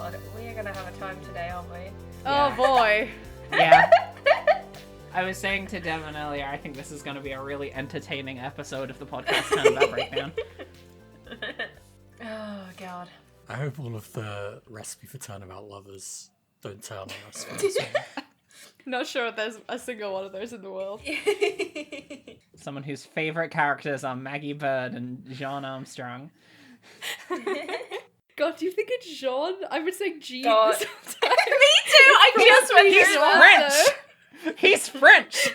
God, we are gonna have a time today, aren't we? Oh boy. Yeah. I was saying to Devon earlier, I think this is going to be a really entertaining episode of the podcast Turnabout Breakdown. Oh, God. I hope all of the Recipe for Turnabout lovers don't turn on us for this one. Not sure if there's a single one of those in the world. Someone whose favourite characters are Maggie Bird and Jean Armstrong. God, do you think it's Jean? I've been saying Jean God. this whole time. Me too! I just went He's through that. French! He's French!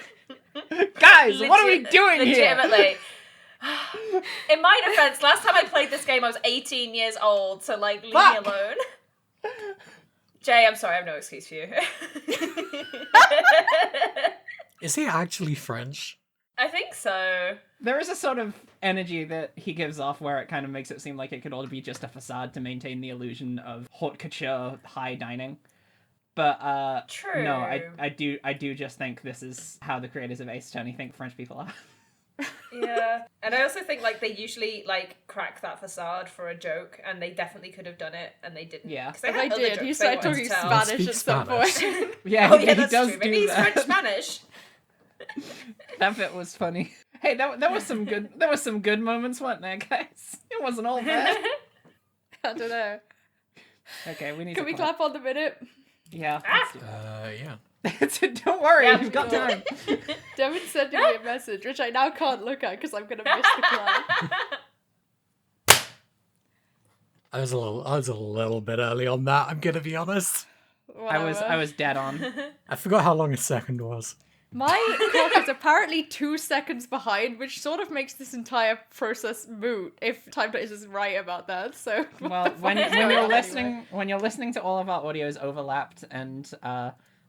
Guys, what are we doing legitimately. In my defense, last time I played this game, I was 18 years old, so, like, leave me alone. Jay, I'm sorry, I have no excuse for you. Is he actually French? I think so. There is a sort of energy that he gives off where it kind of makes it seem like it could all be just a facade to maintain the illusion of haute couture high dining. But True. No, I do just think this is how the creators of Ace Attorney think French people are. Yeah. And I also think, like, they usually, like, crack that facade for a joke, and they definitely could have done it, and they didn't. Yeah. 'Cause they If had I other did, jokes he they started wanted talking to tell. Spanish at Speak some Spanish. point. Yeah, Oh, he yeah, that's does true. do Maybe he's that. French-Spanish. That bit was funny. Hey, there was some good moments, weren't there, guys? It wasn't all bad. I don't know. Okay, we need Can to we clap on the minute? Yeah. Ah! Yeah. Don't worry, Yeah, you've got cool. time. Devin sending me a message, which I now can't look at because I'm gonna miss the clap. I was a little bit early on that, I'm gonna be honest. I Whatever. was dead on. I forgot how long a second was. My clock is apparently 2 seconds behind, which sort of makes this entire process moot if Time is right about that. So Well, when going you're on listening anyway? when you're listening to all of our audios overlapped and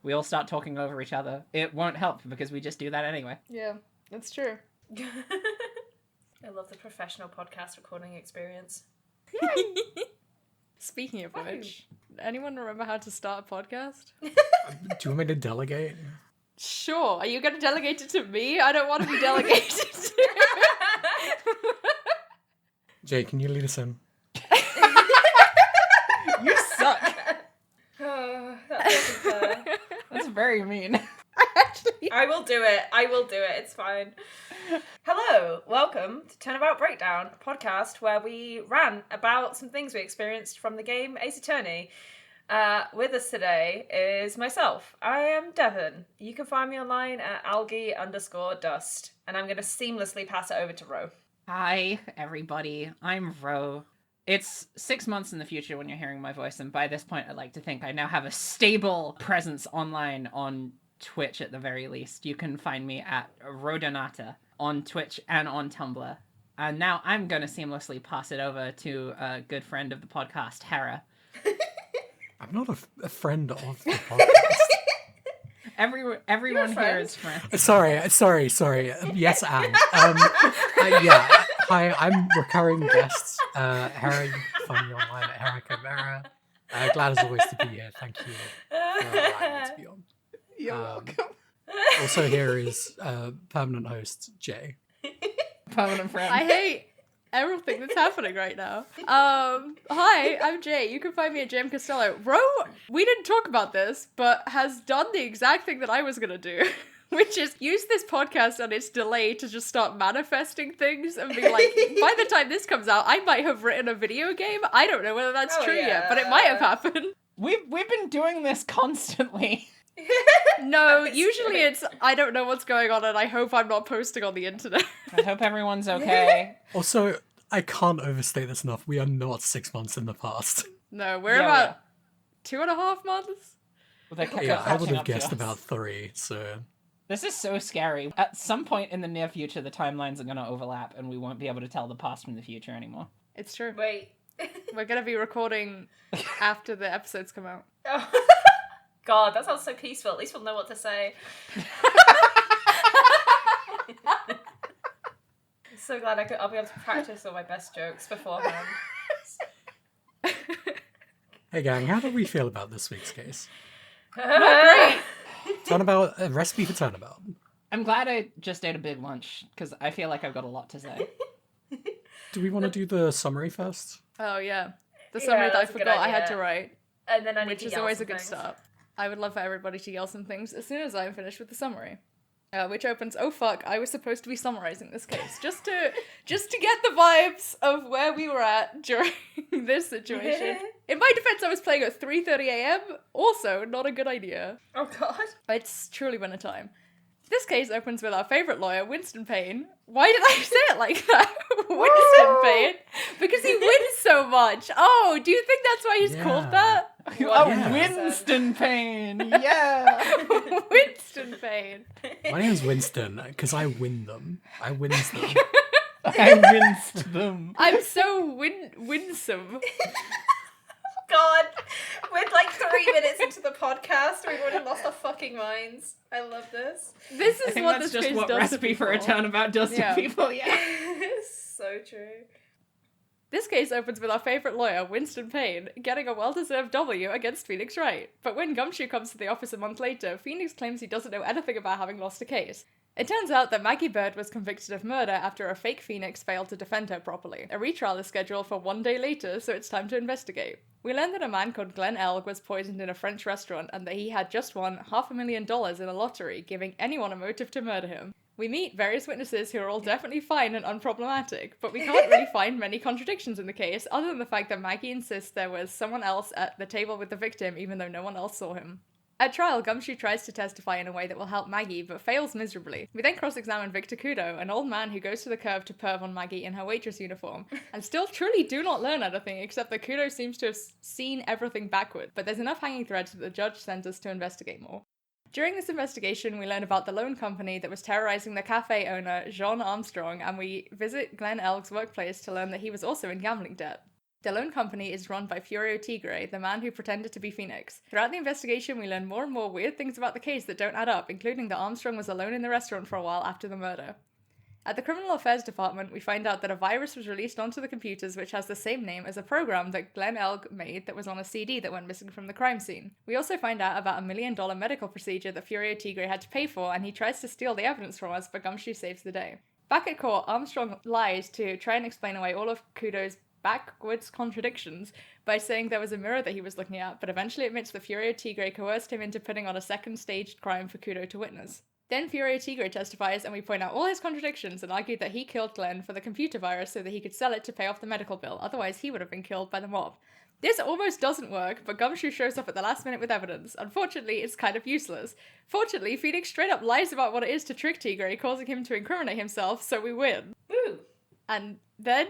we all start talking over each other, it won't help because we just do that anyway. Yeah, that's true. I love the professional podcast recording experience. Speaking of which, anyone remember how to start a podcast? Do you want me to delegate? Sure. Are you going to delegate it to me? I don't want to be delegated to. Jay, can you lead us in? You suck. Oh, that wasn't fair. That's very mean. I will do it. It's fine. Hello, welcome to Turnabout Breakdown, a podcast where we rant about some things we experienced from the game Ace Attorney. With us today is myself. I am Devon. You can find me online at algae_dust, and I'm going to seamlessly pass it over to Ro. Hi, everybody. I'm Ro. It's 6 months in the future when you're hearing my voice, and by this point, I'd like to think I now have a stable presence online on Twitch at the very least. You can find me at Rodonata on Twitch and on Tumblr. And now I'm going to seamlessly pass it over to a good friend of the podcast, Hera. I'm not a friend of the podcast. Everyone here friend. is friends. Sorry. Yes, and. Yeah. Hi, I'm recurring guest. Hera, you can find me online at Hera Chimera. Glad as always to be here. Thank you for allowing me to be on. You're welcome. Also here is permanent host, Jay. Permanent friend. I hate everything that's happening right now. Hi, I'm Jay. You can find me at Jam Costello. Ro, we didn't talk about this, but has done the exact thing that I was gonna do. Which is use this podcast and its delay to just start manifesting things and be like, by the time this comes out, I might have written a video game. I don't know whether that's Oh, true yeah. yet, but it might have happened. We've been doing this constantly. No, That's usually true. it's I don't know what's going on and I hope I'm not posting on the internet. I hope everyone's okay. Also, I can't overstate this enough. We are not 6 months in the past. No, we're Yeah, about 2.5 months. They're Yeah, I would catching have up to guessed us. about 3, so... This is so scary. At some point in the near future, the timelines are going to overlap and we won't be able to tell the past from the future anymore. It's true. Wait. We're gonna be recording after the episodes come out. Oh. God, that sounds so peaceful. At least we'll know what to say. I'm so glad I'll be able to practice all my best jokes beforehand. Hey gang, how do we feel about this week's case? Great. Turnabout, a recipe for Turnabout. I'm glad I just ate a big lunch because I feel like I've got a lot to say. Do we want to do the summary first? Oh yeah. The summary that I that's a good forgot I had idea. to write. And then I need which to is yell always some a good things. start. I would love for everybody to yell some things as soon as I'm finished with the summary. Which opens, oh fuck, I was supposed to be summarizing this case. Just to get the vibes of where we were at during this situation. In my defense, I was playing at 3:30 a.m. Also, not a good idea. Oh god. It's truly been a time. This case opens with our favourite lawyer, Winston Payne. Why did I say it like that? Winston Payne? Because he wins so much. Oh, do you think that's why he's called that? Oh, Yeah. Winston Payne! Yeah! Winston Payne. My name's Winston, because I win them. I wins them. I winced them. I'm so winsome. God, we're like 3 minutes into the podcast. We've already lost our fucking minds. I love this. This I is think what that's this just case what does Recipe to for a people. Turnabout does Yeah. to people, yeah. So true. This case opens with our favourite lawyer, Winston Payne, getting a well-deserved W against Phoenix Wright. But when Gumshoe comes to the office a month later, Phoenix claims he doesn't know anything about having lost a case. It turns out that Maggie Bird was convicted of murder after a fake Phoenix failed to defend her properly. A retrial is scheduled for 1 day later, so it's time to investigate. We learn that a man called Glenn Elg was poisoned in a French restaurant and that he had just won $500,000 in a lottery, giving anyone a motive to murder him. We meet various witnesses who are all definitely fine and unproblematic, but we can't really find many contradictions in the case, other than the fact that Maggie insists there was someone else at the table with the victim, even though no one else saw him. At trial, Gumshoe tries to testify in a way that will help Maggie, but fails miserably. We then cross-examine Victor Kudo, an old man who goes to the curb to perv on Maggie in her waitress uniform, and still truly do not learn anything, except that Kudo seems to have seen everything backward, but there's enough hanging threads that the judge sends us to investigate more. During this investigation, we learn about the loan company that was terrorizing the cafe owner, Jean Armstrong, and we visit Glenn Elg's workplace to learn that he was also in gambling debt. The loan company is run by Furio Tigre, the man who pretended to be Phoenix. Throughout the investigation, we learn more and more weird things about the case that don't add up, including that Armstrong was alone in the restaurant for a while after the murder. At the Criminal Affairs Department, we find out that a virus was released onto the computers which has the same name as a program that Glenn Elg made that was on a CD that went missing from the crime scene. We also find out about a $1 million medical procedure that Furio Tigre had to pay for, and he tries to steal the evidence from us, but Gumshoe saves the day. Back at court, Armstrong lies to try and explain away all of Kudo's backwards contradictions by saying there was a mirror that he was looking at, but eventually admits that Furio Tigre coerced him into putting on a second staged crime for Kudo to witness. Then Furio Tigre testifies, and we point out all his contradictions and argue that he killed Glenn for the computer virus so that he could sell it to pay off the medical bill, otherwise he would have been killed by the mob. This almost doesn't work, but Gumshoe shows up at the last minute with evidence. Unfortunately, it's kind of useless. Fortunately, Phoenix straight up lies about what it is to trick Tigre, causing him to incriminate himself, so we win. Woo. And then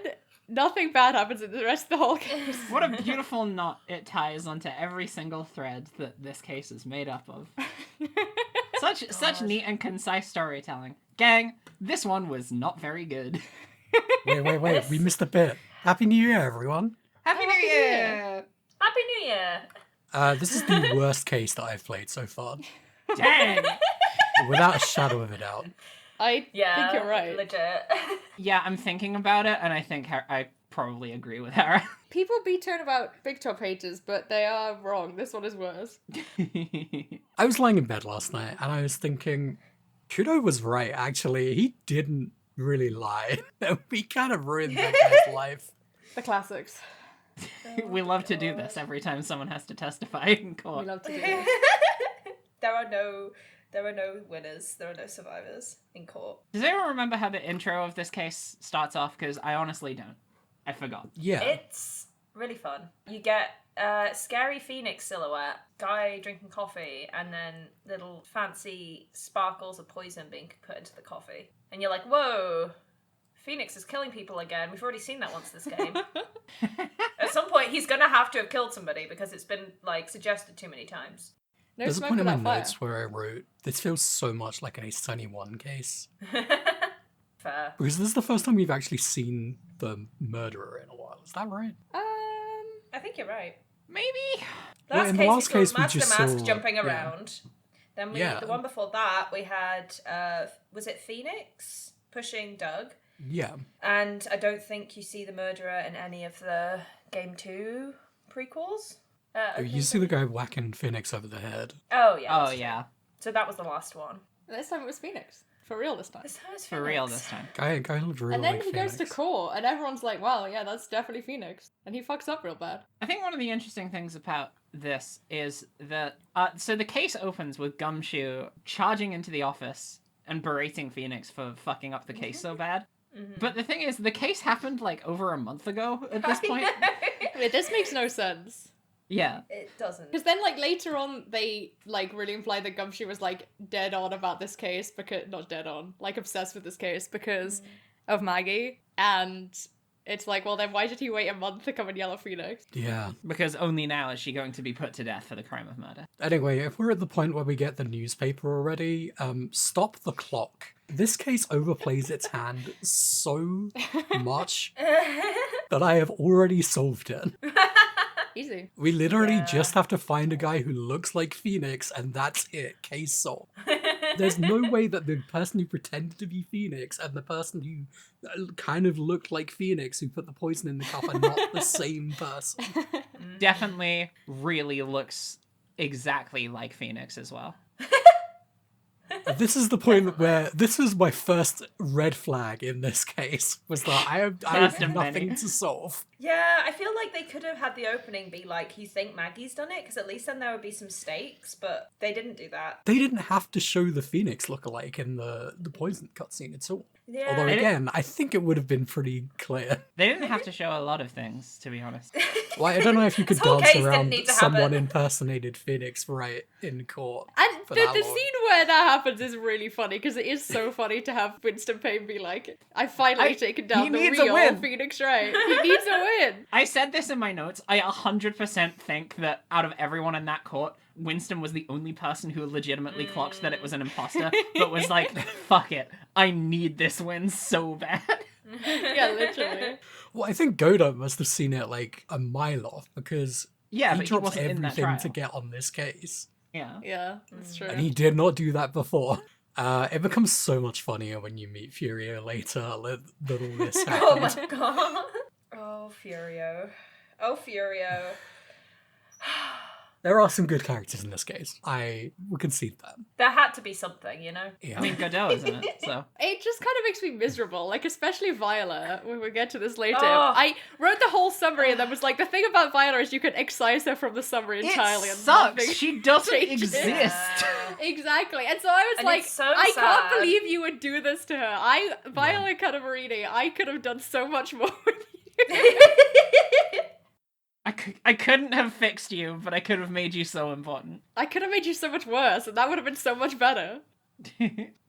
nothing bad happens in the rest of the whole case. What a beautiful knot it ties onto every single thread that this case is made up of. Such neat and concise storytelling. Gang, this one was not very good. Wait, we missed a bit. Happy New Year, everyone. Happy New Year! Happy New Year! This is the worst case that I've played so far, Dang! without a shadow of a doubt. I think you're right. Legit. Yeah, I'm thinking about it, and I think I probably agree with her. People be Turnabout Big Top haters, but they are wrong. This one is worse. I was lying in bed last night, and I was thinking, Kudo was right, actually. He didn't really lie. We kind of ruined that guy's life. The classics. We love to do this every time someone has to testify in We court. love to do this. There are no winners. There are no survivors in court. Does anyone remember how the intro of this case starts off? Because I honestly don't. I forgot. Yeah. It's really fun. You get a scary Phoenix silhouette, guy drinking coffee, and then little fancy sparkles of poison being put into the coffee. And you're like, whoa, Phoenix is killing people again. We've already seen that once this game. At some point, he's going to have to have killed somebody because it's been, suggested too many times. No There's a smoke point in my without fire. notes where I wrote, this feels so much like an Ace Attorney 1 case. Fair. Because this is the first time we've actually seen the murderer in a while. Is that right? I think you're right. Maybe? Well, in the last we case, saw we Master just Mask saw- jumping yeah. around. Then the one before that, we had, was it Phoenix pushing Doug? Yeah. And I don't think you see the murderer in any of the Game 2 prequels. You see the guy whacking Phoenix over the head. Oh, yeah. Oh, that's true. yeah. So that was the last one. This time it was Phoenix. For real this time. This time it's For real Phoenix. this time. Guy looked really And then like he Phoenix. goes to court, and everyone's like, wow, yeah, that's definitely Phoenix. And he fucks up real bad. I think one of the interesting things about this is that so the case opens with Gumshoe charging into the office and berating Phoenix for fucking up the case so bad. But the thing is, the case happened like over a month ago at this point. Wait, this makes no sense. Yeah. It doesn't. Because then, like, later on, they, like, really imply that Gumshoe was, like, dead on about this case, because, not dead on, like, obsessed with this case because of Maggie, and it's like, well, then why did he wait a month to come and yell at Phoenix? Yeah. Because only now is she going to be put to death for the crime of murder. Anyway, if we're at the point where we get the newspaper already, stop the clock. This case overplays its hand so much that I have already solved it. Easy. We literally just have to find a guy who looks like Phoenix, and that's it. Case solved. There's no way that the person who pretended to be Phoenix and the person who kind of looked like Phoenix who put the poison in the cup are not the same person. Definitely really looks exactly like Phoenix as well. This is the point where this was my first red flag in this case, was that I have First of nothing many. to solve. Yeah, I feel like they could have had the opening be like, you think Maggie's done it? Because at least then there would be some stakes, but they didn't do that. They didn't have to show the Phoenix lookalike in the poison cutscene at all. Yeah. Although again, I think it would have been pretty clear. They didn't have to show a lot of things, to be honest. Well, I don't know if you could This whole dance case didn't around need to someone happen. impersonated Phoenix right in court. And For the that long. scene where that happens is really funny, because it is so funny to have Winston Payne be like, I've finally taken down he the needs a real win." Phoenix Wright. He needs a win. I said this in my notes. I 100% think that out of everyone in that court, Winston was the only person who legitimately clocked that it was an imposter, but was like, fuck it, I need this win so bad. Yeah, literally. Well, I think Godot must have seen it like a mile off, because Yeah, he but he drops wasn't in that everything trial. to get on this case. Yeah. Yeah, that's true. And he did not do that before. It becomes so much funnier when you meet Furio later that all this Oh happened. my god. Oh, Furio. Oh, Furio. There are some good characters in this case. I will concede that. There had to be something, you know? Yeah. I mean, Godot is in it, so. It just kind of makes me miserable, like, especially Viola, when we get to this later. Oh. I wrote the whole summary and then was like, the thing about Viola is you can excise her from the summary entirely. It and sucks! nothing She doesn't changes. exist! Yeah. Exactly. And so I was And like, it's so I sad. can't believe you would do this to her. Viola Cadavarini, I could have done so much more with you. I couldn't have fixed you, but I could have made you so important. I could have made you so much worse, and that would have been so much better.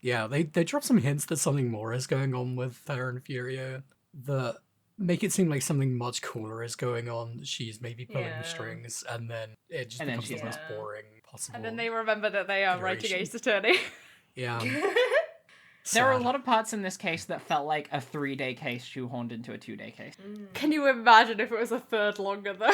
Yeah, they drop some hints that something more is going on with her and Furio that make it seem like something much cooler is going on. She's maybe pulling Yeah. the strings, and then it just And then becomes the she's most not. boring possible. And then they remember that they are writing iteration. Ace Attorney. Yeah. There are a Sad. lot of parts in this case that felt like a 3-day case shoehorned into a 2-day case. Can you imagine if it was a third longer, though?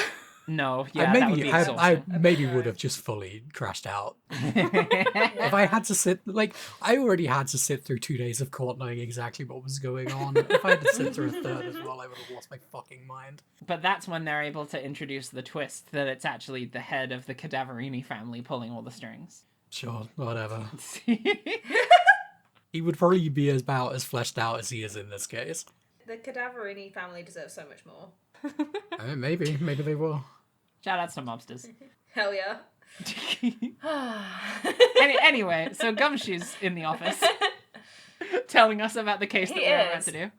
No, I yeah, that would maybe be I exhausting. maybe would have just fully crashed out. If I had to sit, like, I already had to sit through 2 days of court knowing exactly what was going on. If I had to sit through a third as well, I would have lost my fucking mind. But that's when they're able to introduce the twist that it's actually the head of the Cadavarini family pulling all the strings. Sure, whatever. He would probably be about as fleshed out as he is in this case. The Cadavarini family deserves so much more. Maybe they will. Shout outs to mobsters. Hell yeah. Anyway, so Gumshoe's in the office telling us about the case that He we're about is. to do.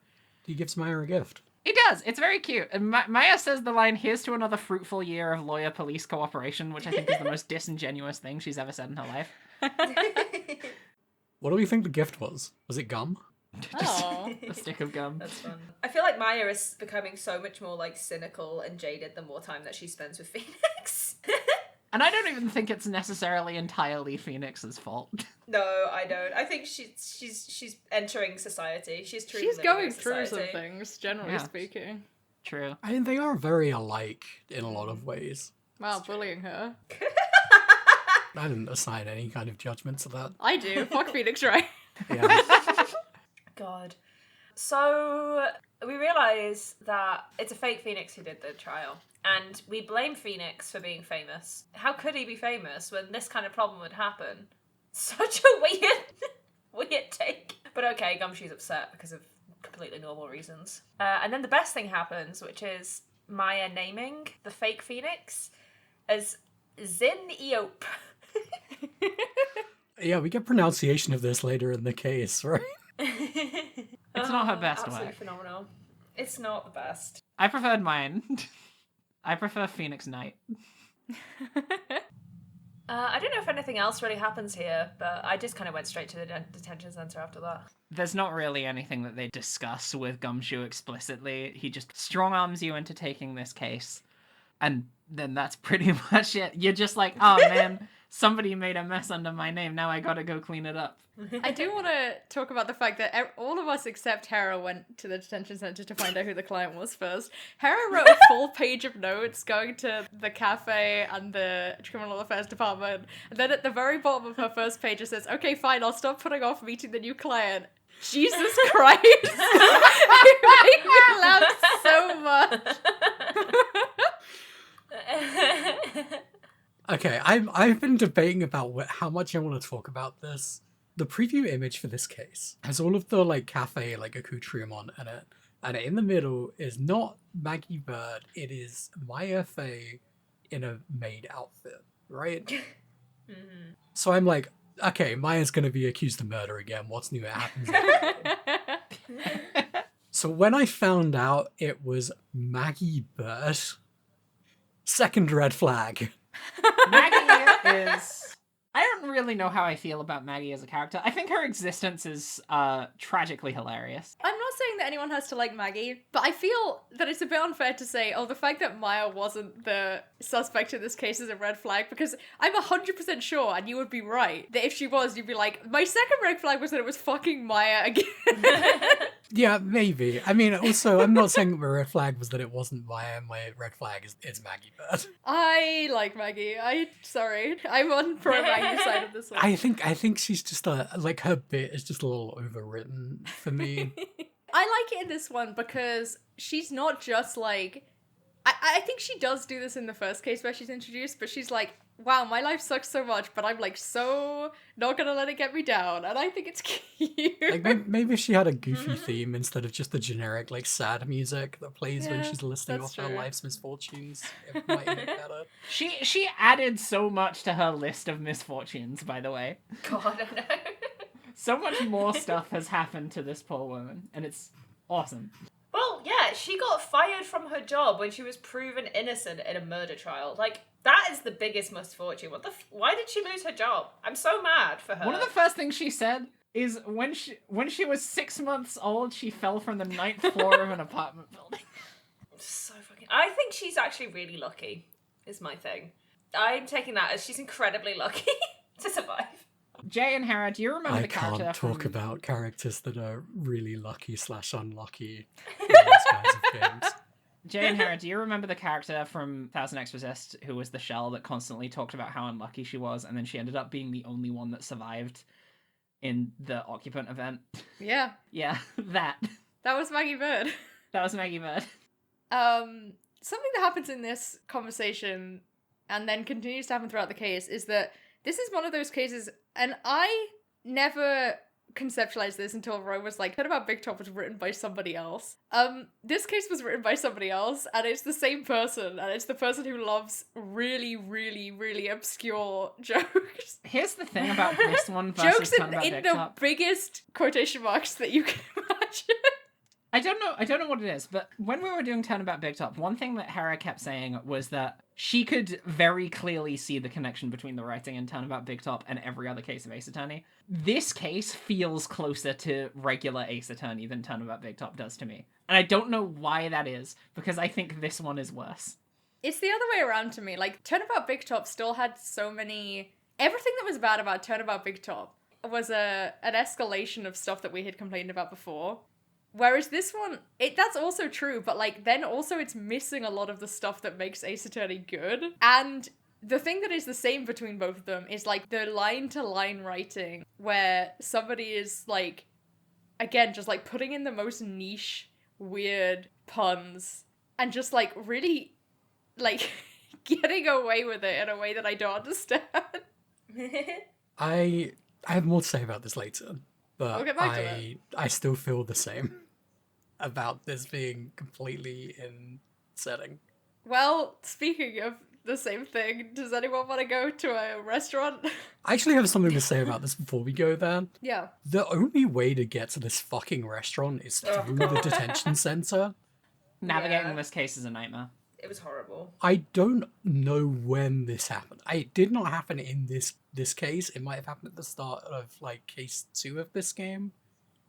He gives Maya a gift. He does. It's very cute. And Maya says the line, "Here's to another fruitful year of lawyer-police cooperation," which I think is the most disingenuous thing she's ever said in her life. What do we think the gift was? Was it gum? Oh. A stick of gum. That's fun. I feel like Maya is becoming so much more like cynical and jaded the more time that she spends with Phoenix. And I don't even think it's necessarily entirely Phoenix's fault. No, I don't. I think she's entering society. She's truly She's living in going through some society. things, generally Yeah. speaking. True. I mean, they are very alike in a lot of ways. Wow, bullying her. I didn't assign any kind of judgment to that. I do. Fuck Phoenix Wright. Yeah. God. So we realise that it's a fake Phoenix who did the trial. And we blame Phoenix for being famous. How could he be famous when this kind of problem would happen? Such a weird take. But okay, Gumshoe's upset because of completely normal reasons. And then the best thing happens, which is Maya naming the fake Phoenix as Zin Eop. Yeah, we get pronunciation of this later in the case, right? It's not her best Absolutely work. phenomenal. It's not the best. I preferred mine. I prefer Phoenix Knight. I don't know if anything else really happens here, but I just kind of went straight to the detention center after that. There's not really anything that they discuss with Gumshoe explicitly. He just strong arms you into taking this case. And then that's pretty much it. You're just like, oh man, somebody made a mess under my name. Now I gotta go clean it up. I do want to talk about the fact that all of us except Hera went to the detention center to find out who the client was first. Hera wrote a full page of notes going to the cafe and the criminal affairs department. And then at the very bottom of her first page it says, okay, fine, I'll stop putting off meeting the new client. Jesus Christ! It made me laugh so much. Okay, I've been debating about how much I want to talk about this. The preview image for this case has all of the like cafe like accoutrement in it, and in the middle is not Maggie Bird, it is Maya Fey in a maid outfit, right? Mm-hmm. So I'm like, okay, Maya's gonna be accused of murder again. What's new? It happens every day. So when I found out it was Maggie Bird, second red flag. Maggie is... I don't really know how I feel about Maggie as a character. I think her existence is tragically hilarious. I'm not saying that anyone has to like Maggie, but I feel that it's a bit unfair to say, oh, the fact that Maya wasn't the suspect in this case is a red flag, because I'm 100% sure, and you would be right, that if she was, you'd be like, my second red flag was that it was fucking Maya again. Yeah, maybe. I mean, also, I'm not saying my red flag was that it wasn't Maya. My red flag is Maggie Bird. I like Maggie. Sorry. I'm on pro Maggie's side of this one. I think she's just like her bit is just a little overwritten for me. I like it in this one because she's not just like... I think she does do this in the first case where she's introduced, but she's like, wow, my life sucks so much, but I'm like so not gonna let it get me down, and I think it's cute. Like maybe if she had a goofy theme instead of just the generic like sad music that plays when she's listing off her life's misfortunes, it might be better. She added so much to her list of misfortunes, by the way. God, I know. So much more stuff has happened to this poor woman, and it's awesome. Well, yeah, she got fired from her job when she was proven innocent in a murder trial. Like, that is the biggest misfortune. Why did she lose her job? I'm so mad for her. One of the first things she said is when she was 6 months old, she fell from the 9th floor of an apartment building. So fucking... I think she's actually really lucky, is my thing. I'm taking that as she's incredibly lucky to survive. Jay and Hera, do you remember the character I can't talk from... about characters that are really lucky/unlucky in these kinds of games. Jay and Hera, do you remember the character from Thousand X Resist who was the shell that constantly talked about how unlucky she was, and then she ended up being the only one that survived in the occupant event? Yeah. Yeah, that. That was Maggie Bird. That was Maggie Bird. Something that happens in this conversation and then continues to happen throughout the case is that this is one of those cases, and I never conceptualized this until Ro was like, Turnabout Big Top was written by somebody else. This case was written by somebody else, and it's the same person, and it's the person who loves really, really, really obscure jokes. Here's the thing about this one versus Jokes Turnabout in Big the Top. biggest quotation marks that you can imagine. I don't know what it is, but when we were doing Turnabout Big Top, one thing that Hera kept saying was that she could very clearly see the connection between the writing in Turnabout Big Top and every other case of Ace Attorney. This case feels closer to regular Ace Attorney than Turnabout Big Top does to me. And I don't know why that is, because I think this one is worse. It's the other way around to me. Like, Turnabout Big Top still had so many... Everything that was bad about Turnabout Big Top was an escalation of stuff that we had complained about before. Whereas this one, that's also true, but like then also it's missing a lot of the stuff that makes Ace Attorney good. And the thing that is the same between both of them is like the line-to-line writing, where somebody is like, again, just like putting in the most niche, weird puns and just like really like getting away with it in a way that I don't understand. I have more to say about this later. But We'll get back to it. I still feel the same about this being completely in setting. Well, speaking of the same thing. Does anyone want to go to a restaurant? I actually have something to say about this before we go there. Yeah. The only way to get to this fucking restaurant is through the detention center. Navigating this case is a nightmare. It was horrible. I don't know when this happened. It did not happen in this case. It might have happened at the start of like case 2 of this game.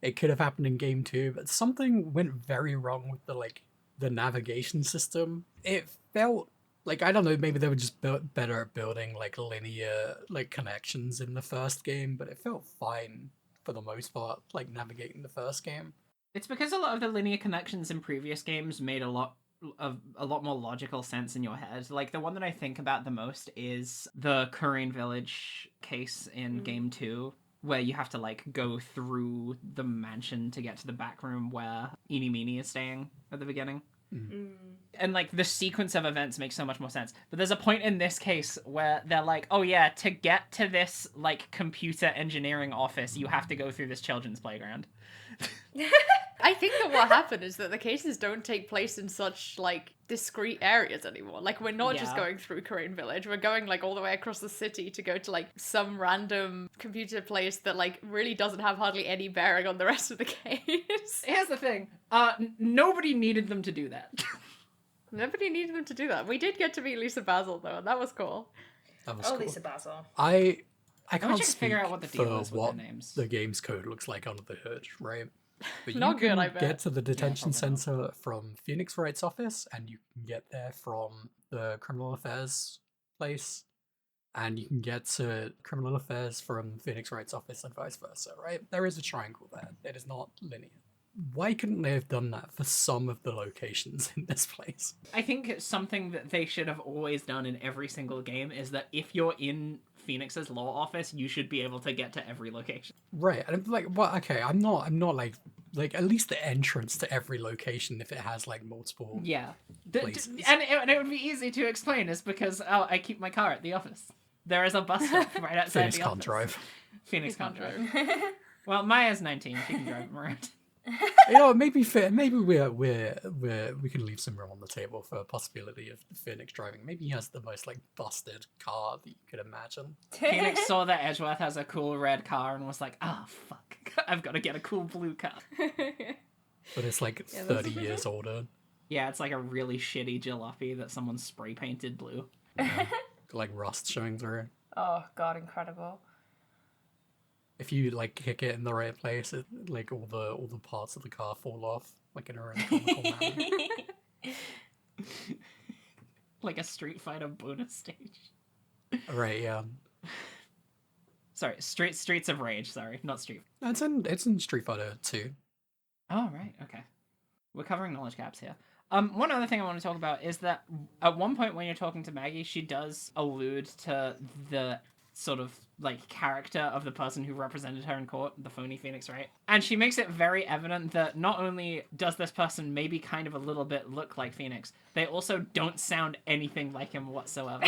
It could have happened in game 2, but something went very wrong with the navigation system. It felt like, I don't know, maybe they were just better at building like linear like connections in the first game, but it felt fine for the most part, like navigating the first game. It's because a lot of the linear connections in previous games made a lot more logical sense in your head. Like, the one that I think about the most is the Korean Village case in game 2, where you have to like go through the mansion to get to the back room where Eeny Meeny is staying at the beginning. And like the sequence of events makes so much more sense. But there's a point in this case where they're like, oh yeah, to get to this like computer engineering office, you have to go through this children's playground. I think that what happened is that the cases don't take place in such like discrete areas anymore. Like, we're not just going through Korean Village, we're going like all the way across the city to go to like some random computer place that like really doesn't have hardly any bearing on the rest of the case. Here's the thing, nobody needed them to do that. Nobody needed them to do that. We did get to meet Lisa Basil though, and that was cool. That was cool. Lisa Basil. I wish can't I could speak figure out what the deal for is with what their names. the game's code looks like under the hood, right? But Not you good, can I bet. get to the detention probably not. center from Phoenix Wright's office, and you can get there from the criminal affairs place, and you can get to criminal affairs from Phoenix Wright's office and vice versa, right? There is a triangle there. It is not linear. Why couldn't they have done that for some of the locations in this place? I think it's something that they should have always done in every single game is that if you're in Phoenix's law office, you should be able to get to every location. Right, and I'm like, well, okay, I'm not like at least the entrance to every location if it has like multiple. Yeah. Places. And it would be easy to explain is because, I keep my car at the office. There is a bus stop right outside Phoenix the can't office. drive. Phoenix can't drive. Well, Maya's 19. She can drive them around. You know, maybe we can leave some room on the table for a possibility of Phoenix driving. Maybe he has the most like busted car that you could imagine. Phoenix saw that Edgeworth has a cool red car and was like, oh, fuck. I've got to get a cool blue car. But it's like 30 years older. Yeah, it's like a really shitty jalopy that someone spray painted blue. Like rust showing through. Oh god, incredible. If you like kick it in the right place, it, like all the parts of the car fall off, like in a really comical manner. Like a Street Fighter bonus stage. Right, yeah. Sorry, Streets of Rage. Sorry, not Street. No, it's in Street Fighter 2. Oh right, okay. We're covering knowledge gaps here. One other thing I want to talk about is that at one point when you're talking to Maggie, she does allude to the sort of like character of the person who represented her in court, the phony Phoenix Wright. And she makes it very evident that not only does this person maybe kind of a little bit look like Phoenix, they also don't sound anything like him whatsoever.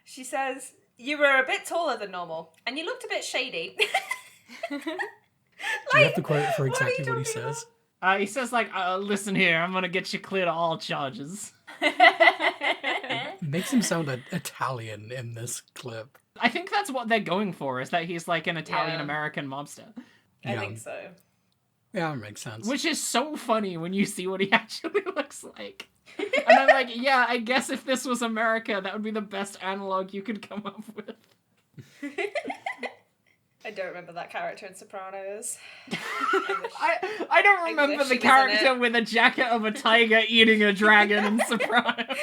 She says, "You were a bit taller than normal, and you looked a bit shady." Do you have the quote for exactly what he talking says? He says like, listen here, I'm gonna get you cleared of all charges. It makes him sound Italian in this clip. I think that's what they're going for, is that he's like an Italian-American mobster. I Yeah. think so. Yeah, that makes sense. Which is so funny when you see what he actually looks like. And I'm like, yeah, I guess if this was America, that would be the best analog you could come up with. I don't remember that character in Sopranos. I don't remember wish the he was in character it. with a jacket of a tiger eating a dragon in Sopranos.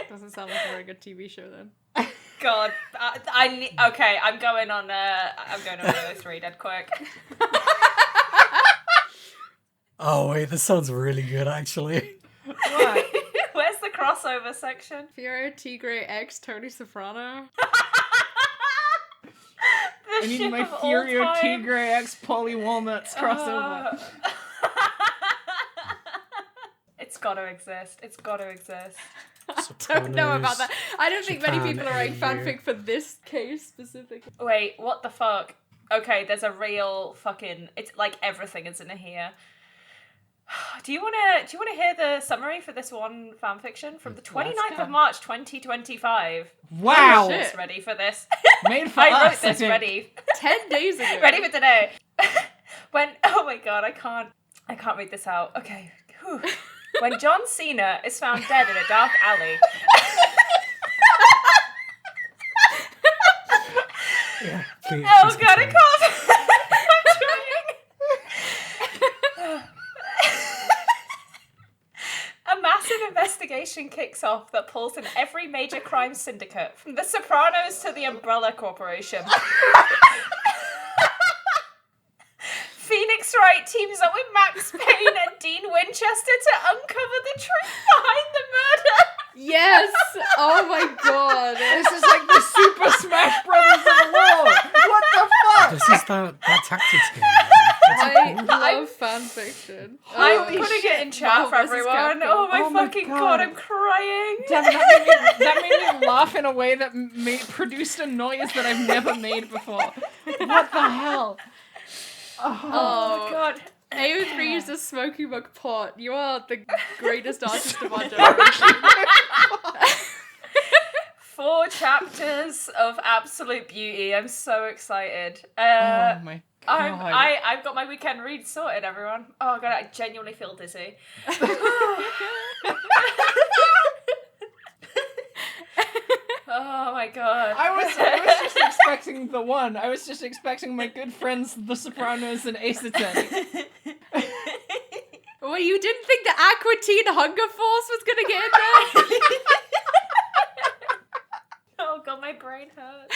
Doesn't sound like a very good TV show then. God, okay. I'm going on Halo 3 dead quick. Oh wait, this sounds really good actually. What? Where's the crossover section? Fiero Tigre X Tony Soprano. The I need ship my of all Furio time. Tigre X Polly Walnuts crossover. It's gotta exist. It's gotta exist. Don't know about Sopranos, that. I don't think many Japan, people are writing AU. fanfic for this case specifically. Wait, what the fuck? Okay, there's a real fucking... It's like everything is in here. Do you wanna hear the summary for this one fanfiction from the 29th of March 2025? Wow! Oh, shit. Just ready for this. Made for I us, wrote this think. ready. 10 days ago. Ready for today. Oh my god, I can't read this out. Okay. Whew. When John Cena is found dead in a dark alley. Yeah, Oh please god, I continue. can't. I'm trying. A massive investigation kicks off that pulls in every major crime syndicate, from the Sopranos to the Umbrella Corporation. Phoenix Wright teams up with Max Payne and Dean Winchester to uncover the truth behind the murder. Yes! Oh my god. This is like the Super Smash Brothers of the world! What the fuck? This is that tactics game. I love fanfiction. I'm Holy putting shit. it in chat for Marvel versus everyone. Capcom. Oh my Oh my fucking God. god, I'm crying. Damn, that made me laugh in a way that produced a noise that I've never made before. What the hell? Oh my god. AO3 is a smoky mug pot. You are the greatest artist of our generation. 4 chapters of absolute beauty. I'm so excited. Oh my god. I've got my weekend read sorted, everyone. Oh god, I genuinely feel dizzy. Oh my god. I was just expecting the one. I was just expecting my good friends, The Sopranos and Ace Attorney. Well, you didn't think the Aqua Teen Hunger Force was gonna get in there? Oh god, my brain hurts.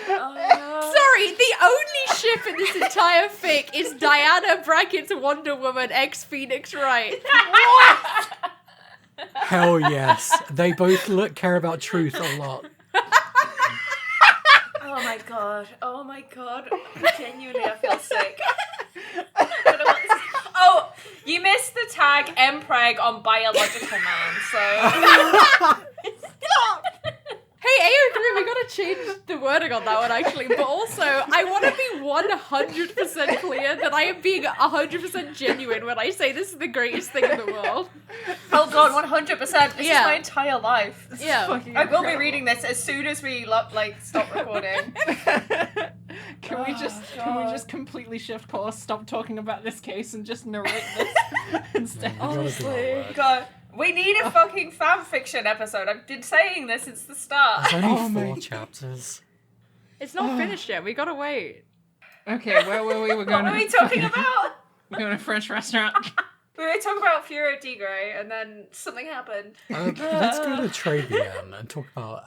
Oh. Sorry, the only ship in this entire fic is Diana brackets Wonder Woman X Phoenix Wright. Hell yes. They both care about truth a lot. Oh my god. Oh my god. Genuinely, I feel sick. I don't know what this is. Oh, you missed the tag Mpreg on Biological Man, so... Hey, AO3, we gotta change the wording on that one, actually. But also, I want to be 100% clear that I am being 100% genuine when I say this is the greatest thing in the world. Oh god, 100%. This Yeah. is my entire life. This is Yeah. Fucking I will be incredible. reading this as soon as we stop recording. Can we God. just completely shift course, stop talking about this case, and just narrate this instead? You gotta do Honestly. that work. God, we need a fucking fanfiction episode. I've been saying this since the start. There's Oh only my 4 God. chapters. It's not finished yet. We gotta wait. Okay, where were we? We're What going were we talking about? We're going to a French restaurant. We were talking about Furo Tigre, and then something happened. Let's go to Trabian and talk about,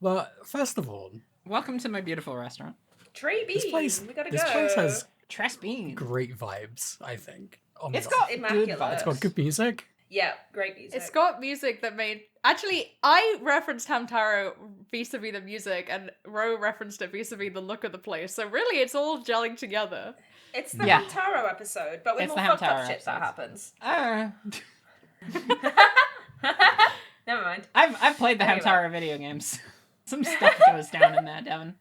well, first of all, Welcome to my beautiful restaurant. Trey this place we gotta this go. place has Tress Bean. great vibes, I think. Oh my It's God. got Immaculate. good vibes. It's got good music. Yeah, great music. It's got music that made... Actually, I referenced Hamtaro vis-a-vis the music, and Ro referenced it vis-a-vis the look of the place. So really, it's all gelling together. It's the Yeah. Hamtaro episode, but with It's more the fucked up Hamtaro shit that happens. Never mind. I've played the Anyway. Hamtaro video games. Some stuff goes down in there, Devin.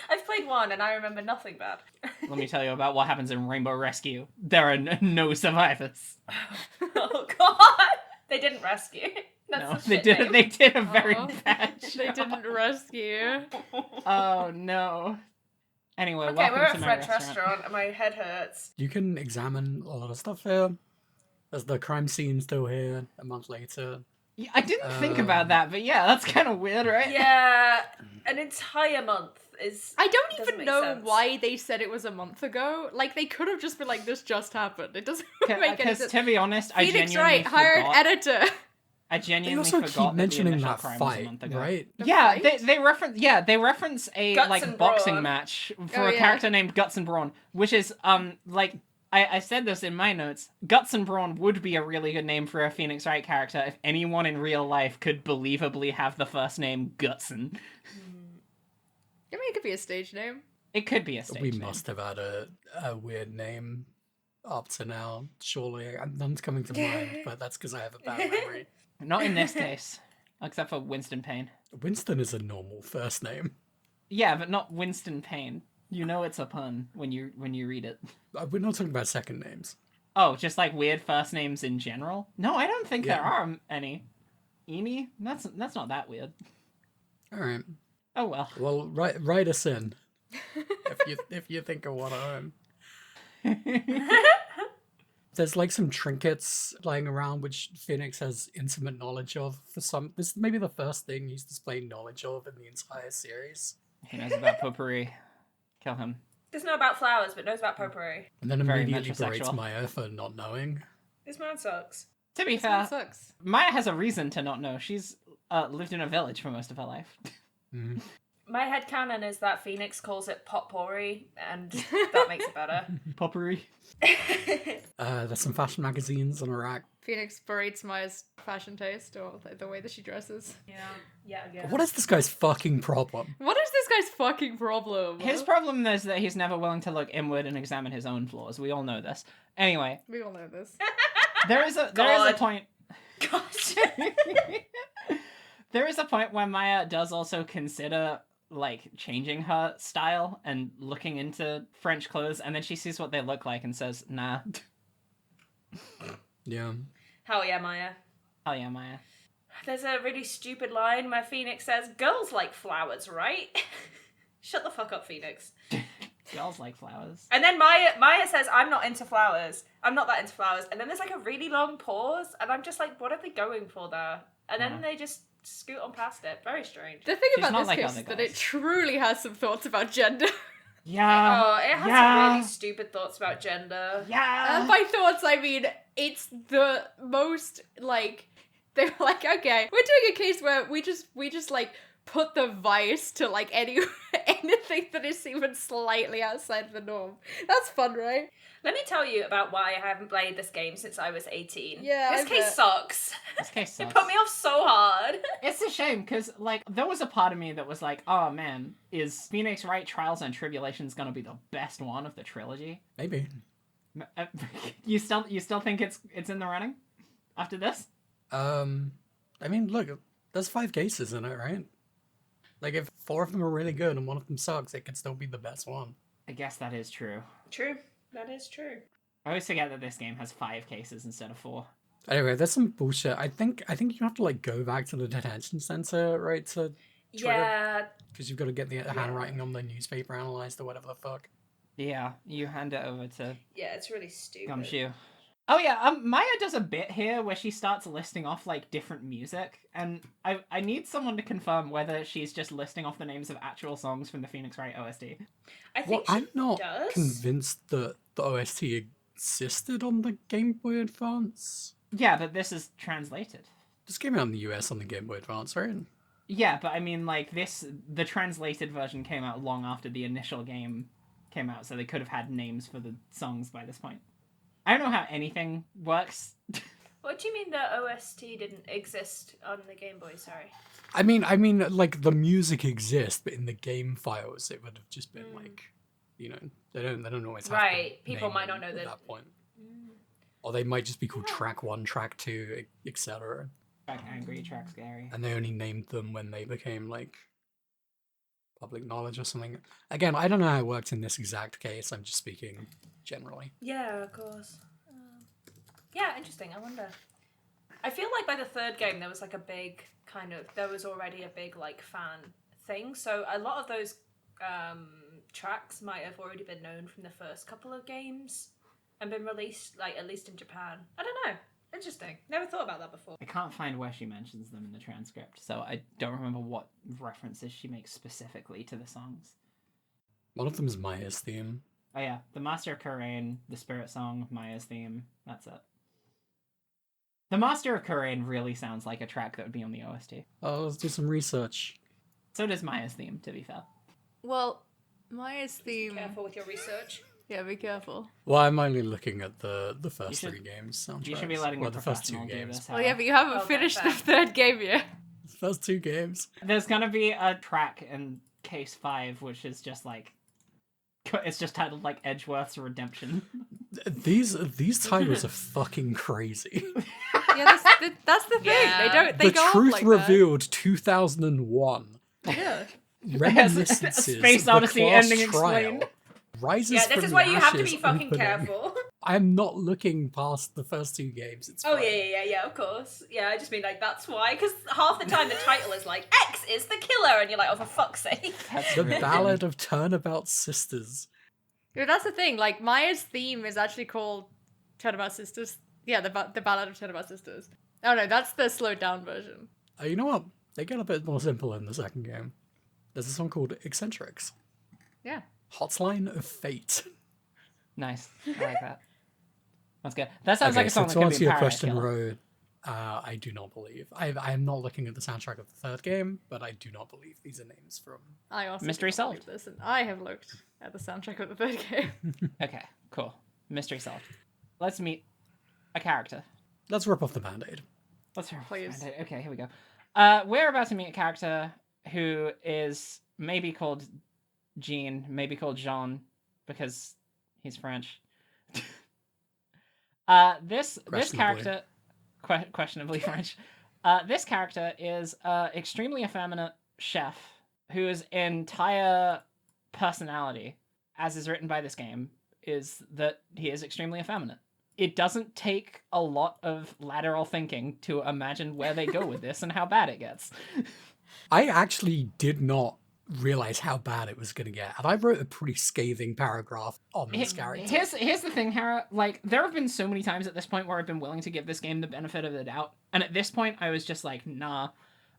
I've played one and I remember nothing bad. Let me tell you about what happens in Rainbow Rescue. There are no survivors. Oh god! They didn't rescue. That's No, a they shit did. name. They did a very Aw. bad job. They didn't rescue. Oh no. Anyway, Okay, welcome we're at to a my French restaurant. restaurant and my head hurts. You can examine a lot of stuff here. There's the crime scene still here a month later. Yeah, I didn't think about that, but yeah, that's kind of weird, right? Yeah, an entire month is. I don't doesn't even make know sense. why they said it was a month ago. Like, they could have just been like, this just happened. It doesn't make any Because sense. to be honest, I Phoenix genuinely Wright, hire an forgot. editor. I They genuinely also forgot keep that the mentioning initial that crime was a fight, month ago. right? Yeah, fight? they reference a Guts like and boxing Brawn. match for Oh, a yeah. character named Guts and Brawn, which is like I said this in my notes. Guts and Brawn would be a really good name for a Phoenix Wright character if anyone in real life could believably have the first name Gutson. I mean, it could be a stage name. It could be a stage We name. must have had a weird name up to now, surely. None's coming to mind, but that's because I have a bad memory. Not in this case, except for Winston Payne. Winston is a normal first name. Yeah, but not Winston Payne. You know it's a pun when you read it. We're not talking about second names. Oh, just like weird first names in general? No, I don't think there Yeah. are any. Amy? That's not that weird. All right. Oh well. Well, write us in if you think of one at home. There's like some trinkets lying around which Phoenix has intimate knowledge of. This is maybe the first thing he's displayed knowledge of in the entire series. He knows about potpourri. Kill him. Doesn't know about flowers, but knows about potpourri. And then Very immediately berates metrosexual. Maya for not knowing. This man sucks. To be That fair, sucks. Maya has a reason to not know. She's lived in a village for most of her life. Mm. My headcanon is that Phoenix calls it potpourri, and that makes it better. Potpourri. There's some fashion magazines on a rack. Phoenix berates Maya's fashion taste or the way that she dresses. Yeah. What is this guy's fucking problem? What is this guy's fucking problem? His problem is that he's never willing to look inward and examine his own flaws. We all know this. Anyway, We all know this. there is a God. point. Gosh. There is a point where Maya does also consider like changing her style and looking into French clothes, and then she sees what they look like and says, "Nah." Yeah. Hell yeah, Maya. Hell yeah, Maya. There's a really stupid line where Phoenix says, "Girls like flowers, right?" Shut the fuck up, Phoenix. Girls like flowers. And then Maya says, "I'm not into flowers. I'm not that into flowers." And then there's like a really long pause, and I'm just like, what are they going for there? And then they just scoot on past it. Very strange. The thing She's about not this like case other is that girls. it truly has some thoughts about gender. Yeah. Oh, it has some yeah. really stupid thoughts about gender. Yeah. By thoughts, I mean it's the most like they're like, okay, we're doing a case where we just like put the vice to like anything that is even slightly outside the norm. That's fun, right? Let me tell you about why I haven't played this game since I was 18. Yeah, This I case bet. sucks. This case It sucks. put me off so hard. It's a shame, because, like, there was a part of me that was like, oh, man, is Phoenix Wright Trials and Tribulations gonna be the best one of the trilogy? Maybe. You still think it's in the running? After this? I mean, look, there's 5 cases in it, right? Like, if 4 of them are really good and 1 of them sucks, it could still be the best one. I guess that is true. True. That is true. I always forget that this game has 5 cases instead of 4. Anyway, there's some bullshit. I think you have to, like, go back to the detention center, right, to Yeah. because you've got to get the handwriting on the newspaper analyzed or whatever the fuck. Yeah, you hand it over to Yeah, it's really stupid. Gumshoe. Oh yeah, Maya does a bit here where she starts listing off like different music, and I need someone to confirm whether she's just listing off the names of actual songs from the Phoenix Wright OST. I Well, think I'm not does. convinced that the OST existed on the Game Boy Advance. Yeah, but this is translated. This came out in the US on the Game Boy Advance, right? Yeah, but I mean, like, the translated version came out long after the initial game came out, so they could have had names for the songs by this point. I don't know how anything works. What do you mean the OST didn't exist on the Game Boy? Sorry. I mean, like, the music exists, but in the game files, it would have just been like, you know, they don't always have Right, the people name might not know at that. point. Or they might just be called track 1, track 2, etc. Track angry, track scary. And they only named them when they became, like, public knowledge or something. Again, I don't know how it worked in this exact case, I'm just speaking generally. Yeah, of course. Yeah, interesting. I wonder. I feel like by the third game there was like a big there was already a big like fan thing. So a lot of those tracks might have already been known from the first couple of games and been released like at least in Japan. I don't know. Interesting. Never thought about that before. I can't find where she mentions them in the transcript, so I don't remember what references she makes specifically to the songs. One of them is Maya's theme. Oh yeah, the Master of Kurain, the Spirit Song, Maya's theme, that's it. The Master of Kurain really sounds like a track that would be on the OST. Oh, let's do some research. So does Maya's theme, to be fair. Well, Maya's theme. Careful with your research. Yeah, be careful. Well, I'm only looking at the first should- 3 games soundtracks. You should be letting well, the the first 2 professional do games. this. Well, yeah, but you haven't Okay, finished fair. the third game yet. The first 2 games. There's gonna be a track in Case 5, which is just like... It's just titled, like, Edgeworth's Redemption. These titles are fucking crazy. Yeah, that's the thing. Yeah. They The go off Truth like Revealed 2001. That. Yeah. Reminiscences Space of the Odyssey class ending trial explained. rises Yeah, from this is the why you have to ashes be fucking opening. careful. I'm not looking past the first 2 games. It's Oh, fine. yeah, of course. Yeah, I just mean, like, that's why, because half the time the title is like, X is the killer, and you're like, oh, for fuck's sake. That's The really Ballad funny. of Turnabout Sisters. Yeah, that's the thing. Like, Maya's theme is actually called Turnabout Sisters. Yeah, the Ballad of Turnabout Sisters. Oh no, that's the slowed down version. You know what? They get a bit more simple in the second game. There's a song called Eccentrics. Yeah. Hotline of Fate. Nice. I like that. That's good. That sounds like a so song that to could answer be a your Paradise question, Killer. Ro, I do not believe. I am not looking at the soundtrack of the third game, but I do not believe these are names from. I also Mystery do not believe solved. this, and I have looked at the soundtrack of the third game. Okay, cool. Mystery solved. Let's meet a character. Let's rip off the band-aid. Let's hear Please. Okay, here we go. We're about to meet a character who is maybe called Jean, maybe called Jean, because he's French. This character, questionably French. This character is extremely effeminate chef whose entire personality, as is written by this game, is that he is extremely effeminate. It doesn't take a lot of lateral thinking to imagine where they go with this and how bad it gets. I actually did not realize how bad it was going to get, and I wrote a pretty scathing paragraph on this character. Here's the thing, Hera. Like, there have been so many times at this point where I've been willing to give this game the benefit of the doubt, and at this point I was just like, nah.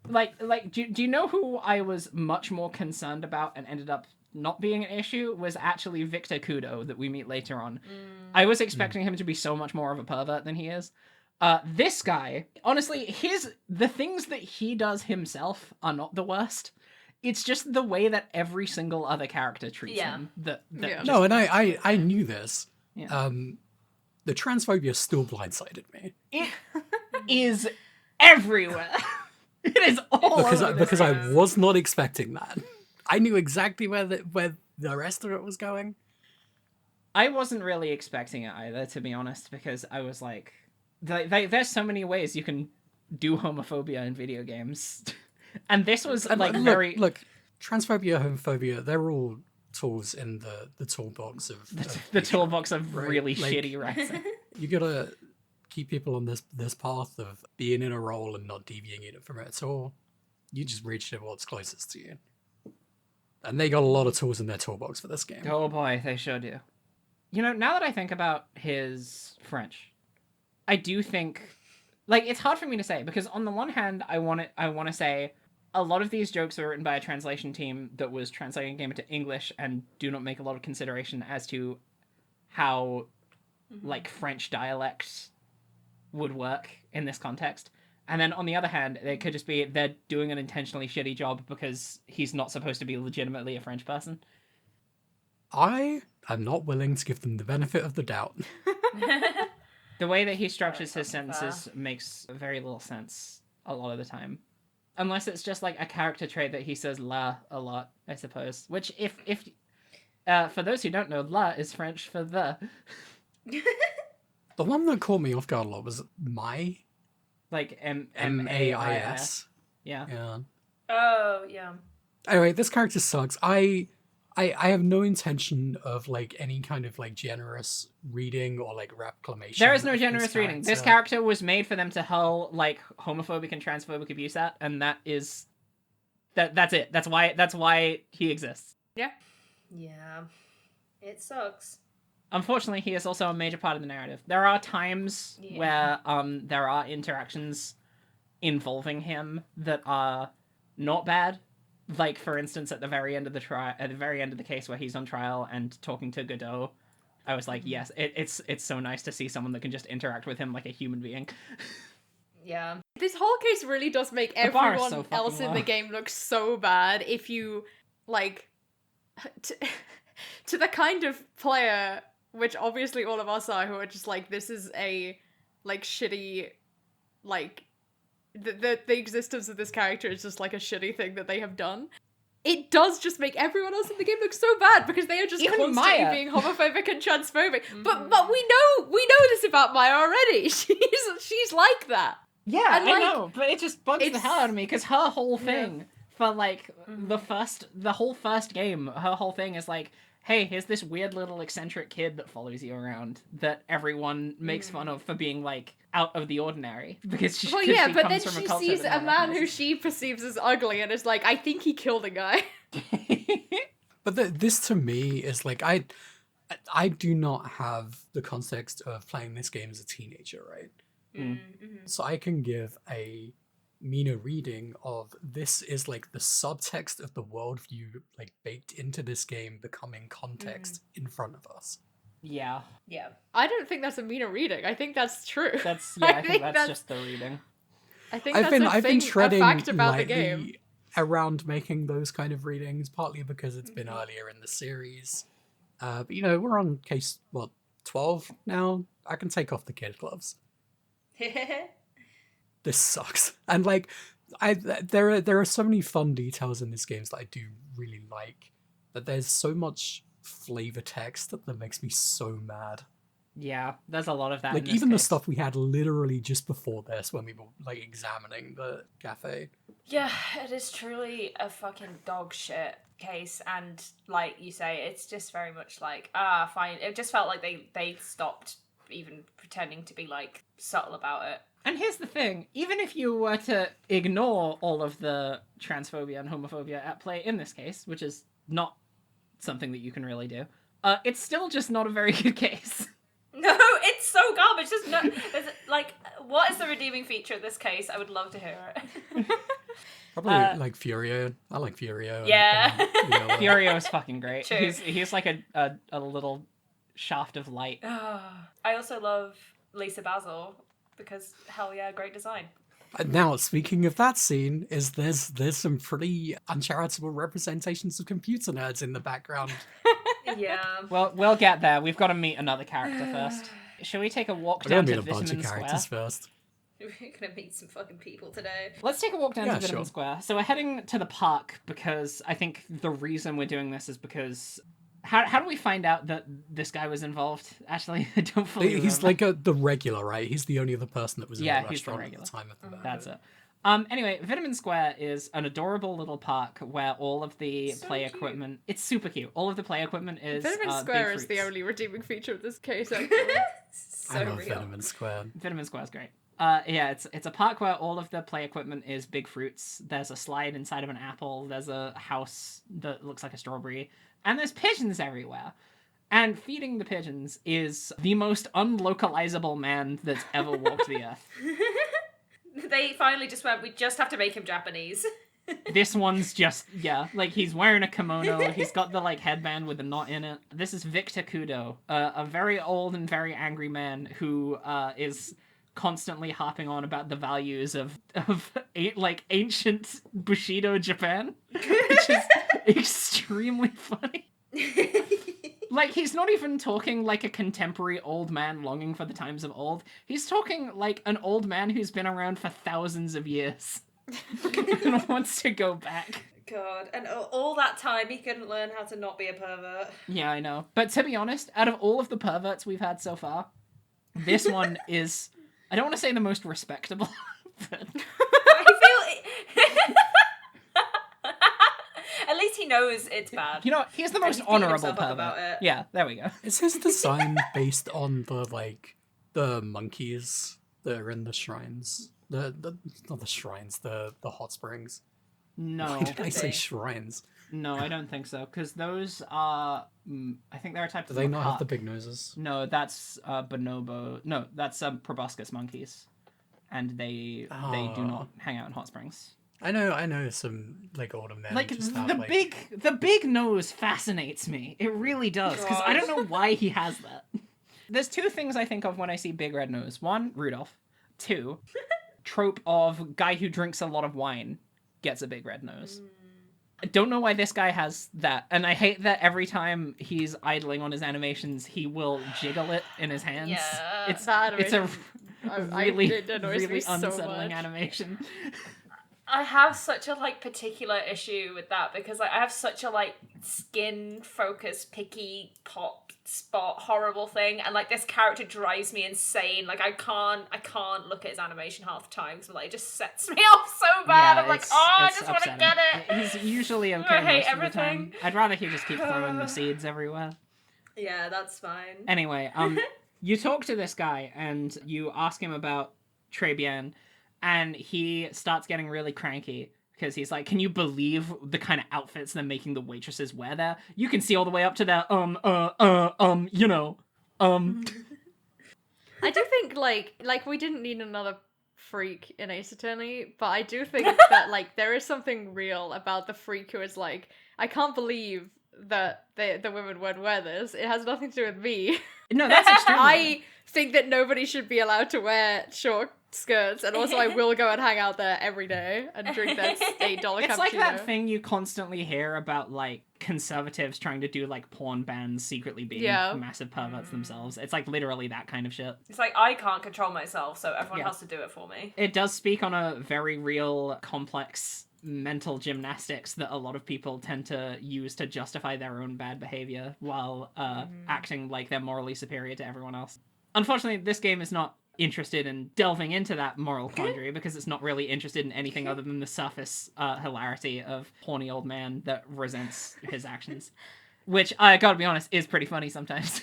Like, do you know who I was much more concerned about and ended up not being an issue was actually Victor Kudo that we meet later on. I was expecting him to be so much more of a pervert than he is. This guy, honestly, the things that he does himself are not the worst. It's just the way that every single other character treats him. No, and I knew this. Yeah. The transphobia still blindsided me. It is everywhere. It is all over because I was not expecting that. I knew exactly where the rest of it was going. I wasn't really expecting it either, to be honest, because I was like, there's so many ways you can do homophobia in video games. And this was Look, transphobia, homophobia, they're all tools in the toolbox of the toolbox of right? really Like, shitty writing. You gotta keep people on this path of being in a role and not deviating from it at all. You just reached it what's closest to you. And they got a lot of tools in their toolbox for this game. Oh boy, they sure do. You know, now that I think about his French, I do think, like, it's hard for me to say, because on the one hand, I want to say a lot of these jokes were written by a translation team that was translating the game into English and do not make a lot of consideration as to how, like, French dialect would work in this context. And then on the other hand, it could just be they're doing an intentionally shitty job because he's not supposed to be legitimately a French person. I am not willing to give them the benefit of the doubt. The way that he structures his sentences makes very little sense a lot of the time. Unless it's just like a character trait that he says la a lot, I suppose. Which, if for those who don't know, la is French for the. The one that caught me off guard a lot was my. Like M-A-I-S. Yeah. Oh, yeah. Anyway, this character sucks. I have no intention of, like, any kind of, like, generous reading or, like, reclamation. There is no of generous reading. This character was made for them to hurl, like, homophobic and transphobic abuse at, and that is... That's it. That's why he exists. Yeah. Yeah. It sucks. Unfortunately, he is also a major part of the narrative. There are times where there are interactions involving him that are not bad. Like, for instance, at the very end of the case where he's on trial and talking to Godot, I was like, yes, it's so nice to see someone that can just interact with him like a human being. Yeah. This whole case really does make bar is everyone so fucking else in low. the game look so bad if you, like, to the kind of player, which obviously all of us are, who are just like, this is a, like, shitty, like, the existence of this character is just like a shitty thing that they have done. It does just make everyone else in the game look so bad because they are just Even constantly Maya. being homophobic and transphobic. But we know this about Maya already. She's like that. Yeah, And, I like, know, but it just bugs the hell out of me because her whole thing for like the whole first game. Her whole thing is like, hey, here's this weird little eccentric kid that follows you around that everyone makes fun of for being like out of the ordinary because she, Well, 'cause yeah, she but comes then from she culture sees that a no one man who recognizes. she perceives as ugly and is like, I think he killed a guy. But this to me is like I do not have the context of playing this game as a teenager, right? So I can give a Mina reading of this is like the subtext of the worldview like baked into this game becoming context in front of us. Yeah, Yeah. I don't think that's a Mina reading. I think that's true. I think that's just the reading. I think I've that's been treading a fact about the lightly game. around making those kind of readings, partly because it's been earlier in the series. But you know, we're on case 12 now. I can take off the kid gloves. This sucks. And like there are so many fun details in this game that I do really like. But there's so much flavor text that makes me so mad. Yeah, there's a lot of that. Like in this even the case. stuff we had literally just before this when we were like examining the cafe. Yeah, it is truly a fucking dog shit case, and like you say, it's just very much like, fine. It just felt like they stopped even pretending to be like subtle about it. And here's the thing, even if you were to ignore all of the transphobia and homophobia at play in this case, which is not something that you can really do, it's still just not a very good case. No, it's so garbage. There's like, what is the redeeming feature of this case? I would love to hear it. Probably like Furio. I like Furio. Yeah. Furio is fucking great. True. He's like a little shaft of light. I also love Lisa Basil because hell yeah, great design. Now, speaking of that scene, there's some pretty uncharitable representations of computer nerds in the background. Yeah. Well, we'll get there. We've got to meet another character first. Shall we take a walk We're gonna down meet to a bunch of Vitamin characters Square? first. We're gonna meet some fucking people today. Let's take a walk down Yeah, to Vitamin sure. Square. So we're heading to the park because I think the reason we're doing this is because... How do we find out that this guy was involved? Actually, I don't fully He's remember. like the regular, right? He's the only other person that was in Yeah, the he's the restaurant at regular. the time of the murder. That's it. Anyway, Vitamin Square is an adorable little park where all of the So play cute. equipment... It's super cute. All of the play equipment is Vitamin big Square is the fruits. only redeeming feature of this case, actually. So I love real. Vitamin Square. Vitamin Square is great. Yeah, it's a park where all of the play equipment is big fruits. There's a slide inside of an apple. There's a house that looks like a strawberry. And there's pigeons everywhere. And feeding the pigeons is the most unlocalizable man that's ever walked the earth. They finally just went, we just have to make him Japanese. This one's just, yeah, like he's wearing a kimono, he's got the like headband with a knot in it. This is Victor Kudo, a very old and very angry man who is constantly harping on about the values of like ancient Bushido Japan, which is extremely funny. Like, he's not even talking like a contemporary old man longing for the times of old. He's talking like an old man who's been around for thousands of years and wants to go back. God, and all that time he couldn't learn how to not be a pervert. Yeah, I know. But to be honest, out of all of the perverts we've had so far, this one is, I don't want to say the most respectable, but... I feel... At least he knows it's bad. You know, he's the And most he's beating honorable himself up pervert. about it. Yeah, there we go. Is his design based on the monkeys that are in the shrines? The not the shrines, the hot springs. No. Why did I Could say be. shrines? No, I don't think so, because those are, I think they're a type Do of they not have the macaque. big noses? No, that's bonobo. No, that's proboscis monkeys, and they do Oh. not hang out in hot springs. I know some like older men. Like just have, the big nose fascinates me. It really does, because I don't know why he has that. There's two things I think of when I see big red nose. One, Rudolph. Two, trope of guy who drinks a lot of wine gets a big red nose. I don't know why this guy has that, and I hate that every time he's idling on his animations, he will jiggle it in his hands. Yeah. It's That a really, it annoys really me so unsettling much. animation. I have such a particular issue with that because I have such a skin focused picky pop spot horrible thing, and like this character drives me insane. Like I can't look at his animation half the time because like it just sets me off so bad. Yeah, I'm like, it's- oh, I it's just want to upsetting. get it. He's usually okay I hate most of the everything. time. I'd rather he just keep throwing the seeds everywhere. Yeah, that's fine. Anyway, you talk to this guy and you ask him about Trebian, and he starts getting really cranky because he's like, "Can you believe the kind of outfits they're making the waitresses wear there? You can see all the way up to their you know, I do think like we didn't need another freak in Ace Attorney, but I do think that like there is something real about the freak who is like, I can't believe that the women won't wear this. It has nothing to do with me. No, that's extreme. I think that nobody should be allowed to wear short skirts, and also I will go and hang out there every day and drink that $8 cappuccino. It's like that thing you constantly hear about, like, conservatives trying to do, like, porn bans secretly being massive perverts themselves. It's, like, literally that kind of shit. It's like, I can't control myself, so everyone Yeah. has to do it for me. It does speak on a very real, complex mental gymnastics that a lot of people tend to use to justify their own bad behavior while acting like they're morally superior to everyone else. Unfortunately, this game is not interested in delving into that moral quandary because it's not really interested in anything other than the surface hilarity of horny old man that resents his actions, which I gotta be honest is pretty funny sometimes.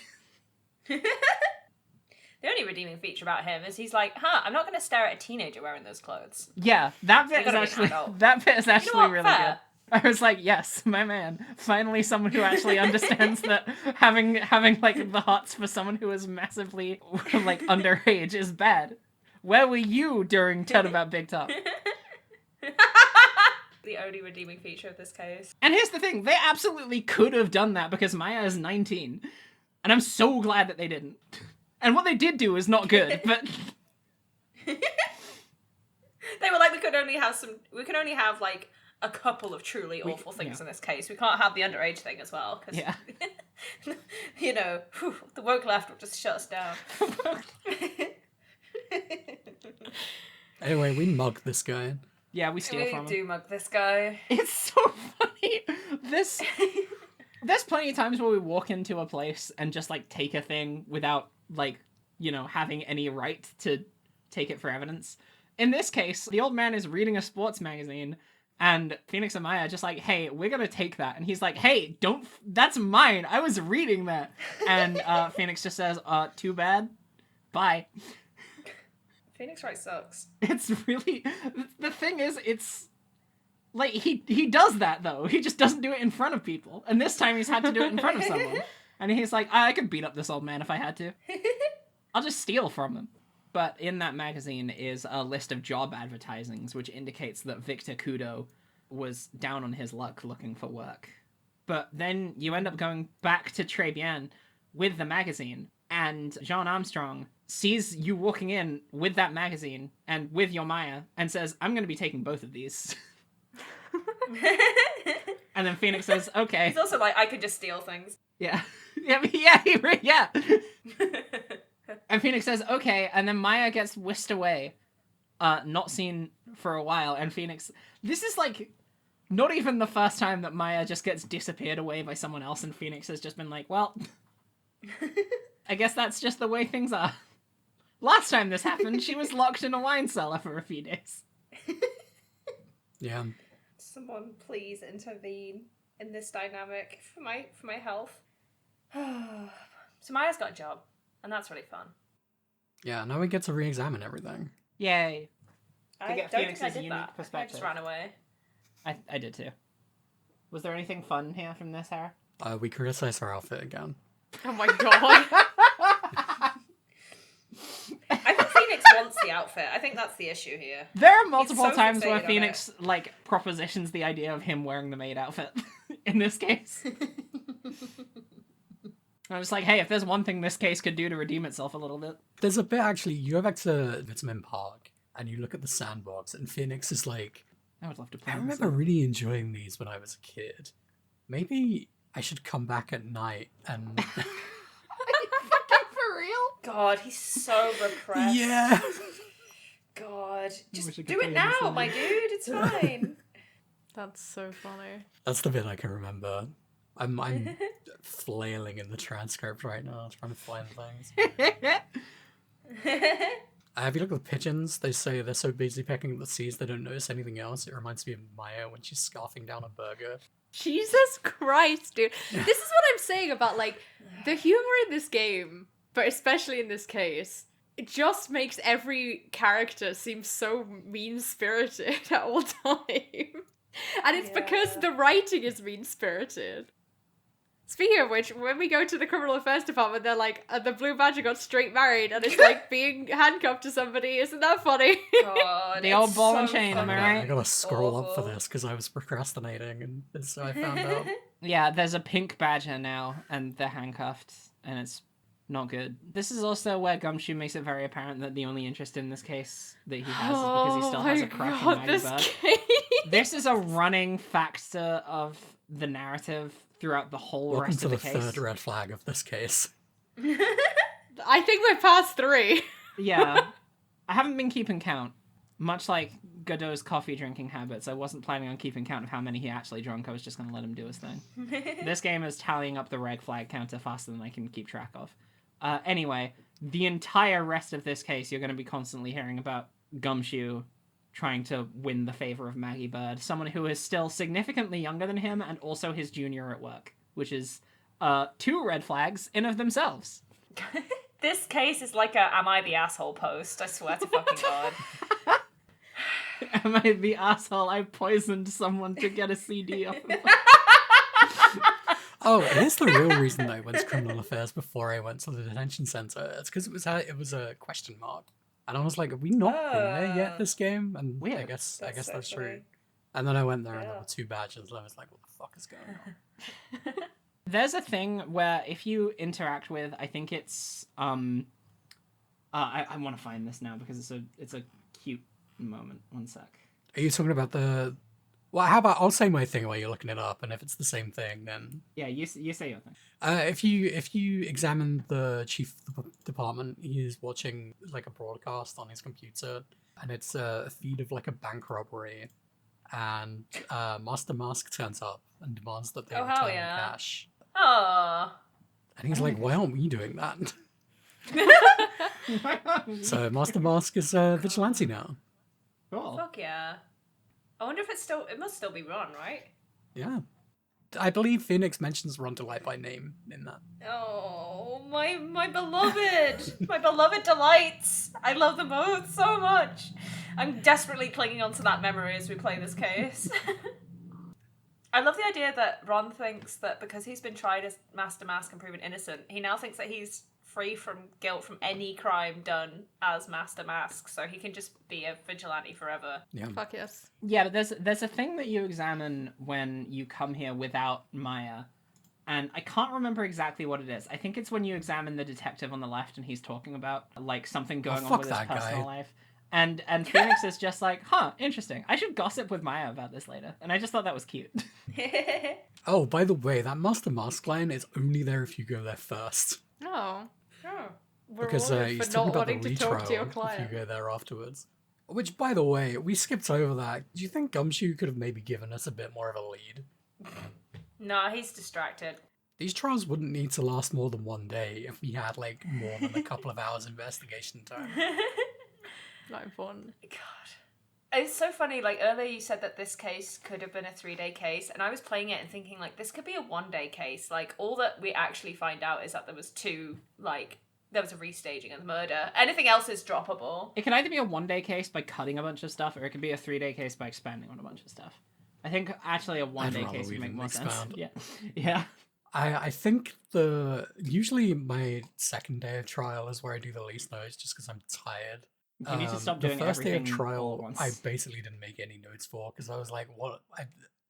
The only redeeming feature about him is he's like, I'm not going to stare at a teenager wearing those clothes. Yeah, that bit You gotta is be an actually adult. that bit is actually what? really Fair. good. I was like, yes, my man. Finally someone who actually understands that having like the hots for someone who is massively like underage is bad. Where were you during Turnabout Big Top? The only redeeming feature of this case. And here's the thing, they absolutely could have done that because Maya is 19. And I'm so glad that they didn't. And what they did do is not good, but They were like, we can only have like a couple of truly awful things in this case. We can't have the underage thing as well, because yeah. you know, the woke left will just shut us down. Anyway, we mug this guy. Yeah, we steal We from him. do mug this guy. It's so funny. There's plenty of times where we walk into a place and just like take a thing without like, you know, having any right to take it for evidence. In this case, the old man is reading a sports magazine and Phoenix and Maya are just like, hey, we're gonna take that. And he's like, hey, that's mine. I was reading that. And Phoenix just says, too bad. Bye. Phoenix Wright sucks. It's really, the thing is, it's like he does that though. He just doesn't do it in front of people. And this time he's had to do it in front of someone. And he's like, I could beat up this old man if I had to. I'll just steal from him. But in that magazine is a list of job advertisings, which indicates that Victor Kudo was down on his luck looking for work. But then you end up going back to Trebian with the magazine, and Jean Armstrong sees you walking in with that magazine and with your Maya and says, I'm going to be taking both of these. And then Phoenix says, okay. He's also like, I could just steal things. Yeah. Yeah. And Phoenix says, okay, and then Maya gets whisked away, not seen for a while, and Phoenix... This is, like, not even the first time that Maya just gets disappeared away by someone else, and Phoenix has just been like, well, I guess that's just the way things are. Last time this happened, she was locked in a wine cellar for a few days. Yeah. Someone please intervene in this dynamic for my health. So Maya's got a job, and that's really fun. Yeah, now we get to re-examine everything. Yay. I get don't think I Phoenix's did unique that. I perspective. just ran away. I did too. Was there anything fun here from this, Sarah? We criticized her outfit again. Oh my god. I think Phoenix wants the outfit. I think that's the issue here. There are multiple so times where fixated on Phoenix, like, propositions the idea of him wearing the maid outfit. In this case. I'm just like, hey, if there's one thing this case could do to redeem itself a little bit. There's a bit, actually, you go back to Vitamin Park, and you look at the sandbox, and Phoenix is like, I would love to play I this. remember really enjoying these when I was a kid. Maybe I should come back at night and... For real? God, he's so repressed. Yeah! God, wish just I could do play it this now, song. my dude. It's fine. That's so funny. That's the bit I can remember. I'm flailing in the transcript right now, trying to find things. Have you looked at the pigeons? They say they're so busy pecking at the seeds they don't notice anything else. It reminds me of Maya when she's scarfing down a burger. Jesus Christ, dude. This is what I'm saying about, like, the humor in this game, but especially in this case, it just makes every character seem so mean-spirited at all times. And it's because the writing is mean-spirited. Speaking of which, when we go to the criminal affairs department, they're like, the blue badger got straight married, and it's like being handcuffed to somebody. Isn't that funny? God, The old ball and so chain, am I funny. right? I gotta scroll up for Awful. this because I was procrastinating, and so I found out. Yeah, there's a pink badger now, and they're handcuffed, and it's not good. This is also where Gumshoe makes it very apparent that the only interest in this case that he has is because he still has a crush on Maggie this Bird. case. This is a running factor of the narrative throughout the whole Welcome rest to of the the case. third red flag of this case. I think we're past 3. Yeah. I haven't been keeping count. Much like Godot's coffee drinking habits, I wasn't planning on keeping count of how many he actually drank. I was just going to let him do his thing. This game is tallying up the red flag counter faster than I can keep track of. Anyway, the entire rest of this case, you're going to be constantly hearing about Gumshoe trying to win the favor of Maggie Bird, someone who is still significantly younger than him and also his junior at work, which is 2 red flags in of themselves. This case is like a "Am I the asshole?" post. I swear to fucking God. Am I the asshole? I poisoned someone to get a CD off of them. Oh, here's the real reason I went to criminal affairs before I went to the detention center. It's because it was a question mark, and I was like, "Are we not in there yet this game?" And Weird. I guess That's so that's true. funny. And then I went there and there Yeah. were 2 badges, and I was like, "What the fuck is going on?" There's a thing where if you interact with, I think it's I want to find this now because it's a cute moment. One sec. Are you talking about the? Well, how about I'll say my thing while you're looking it up, and if it's the same thing, then Yeah, you say your thing. if you examine the chief of the department, he is watching like a broadcast on his computer, and it's a feed of like a bank robbery, and Master Mask turns up and demands that they Oh, hell return yeah. cash, Aww. and he's like, "Why aren't we doing that?" So Master Mask is a vigilante now. Cool. Fuck yeah. I wonder if it must still be Ron, right? Yeah, I believe Phoenix mentions Ron Delight by name in that. Oh, my beloved! My beloved delights! I love them both so much! I'm desperately clinging onto that memory as we play this case. I love the idea that Ron thinks that because he's been tried as Master Mask and proven innocent, he now thinks that he's free from guilt from any crime done as Master Mask, so he can just be a vigilante forever. Yeah. Fuck yes. Yeah, but there's a thing that you examine when you come here without Maya, and I can't remember exactly what it is. I think it's when you examine the detective on the left and he's talking about like something going on fuck with his that personal guy. life. And Phoenix is just like, huh, interesting. I should gossip with Maya about this later. And I just thought that was cute. Oh, by the way, that Master Mask line is only there if you go there first. No. Oh. Because Rewarded he's for talking not about the wanting to talk to your retrial client. if you go there afterwards. Which, by the way, we skipped over that. Do you think Gumshoe could have maybe given us a bit more of a lead? Nah, he's distracted. These trials wouldn't need to last more than 1 day if we had, like, more than a couple of hours investigation time. Not important. God. It's so funny, like, earlier you said that this case could have been a 3-day case, and I was playing it and thinking, like, this could be a 1-day case. Like, all that we actually find out is that there was there was a restaging of the murder. Anything else is droppable. It can either be a 1-day case by cutting a bunch of stuff, or it could be a 3-day case by expanding on a bunch of stuff. I think actually a 1-day rather case we would make didn't more sense. expand. Yeah. Yeah. I think usually my second day of trial is where I do the least notes just because I'm tired. You need to stop doing the first day of everything all at trial, once. I basically didn't make any notes for because I was like, "What?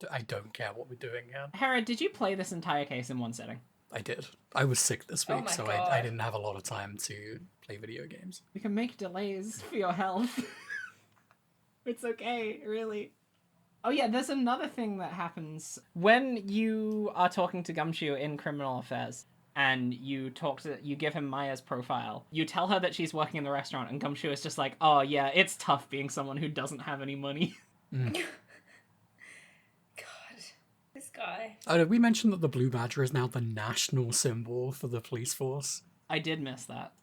I don't care what we're doing here." Hera, did you play this entire case in one setting? I did. I was sick this Oh week, my so God. I didn't have a lot of time to play video games. We can make delays for your health. It's okay, really. Oh yeah, there's another thing that happens when you are talking to Gumshoe in criminal affairs. And you give him Maya's profile. You tell her that she's working in the restaurant, and Gumshoe is just like, "Oh yeah, it's tough being someone who doesn't have any money." God. This guy guy. Oh, did we mention that the blue badger is now the national symbol for the police force? I did miss that.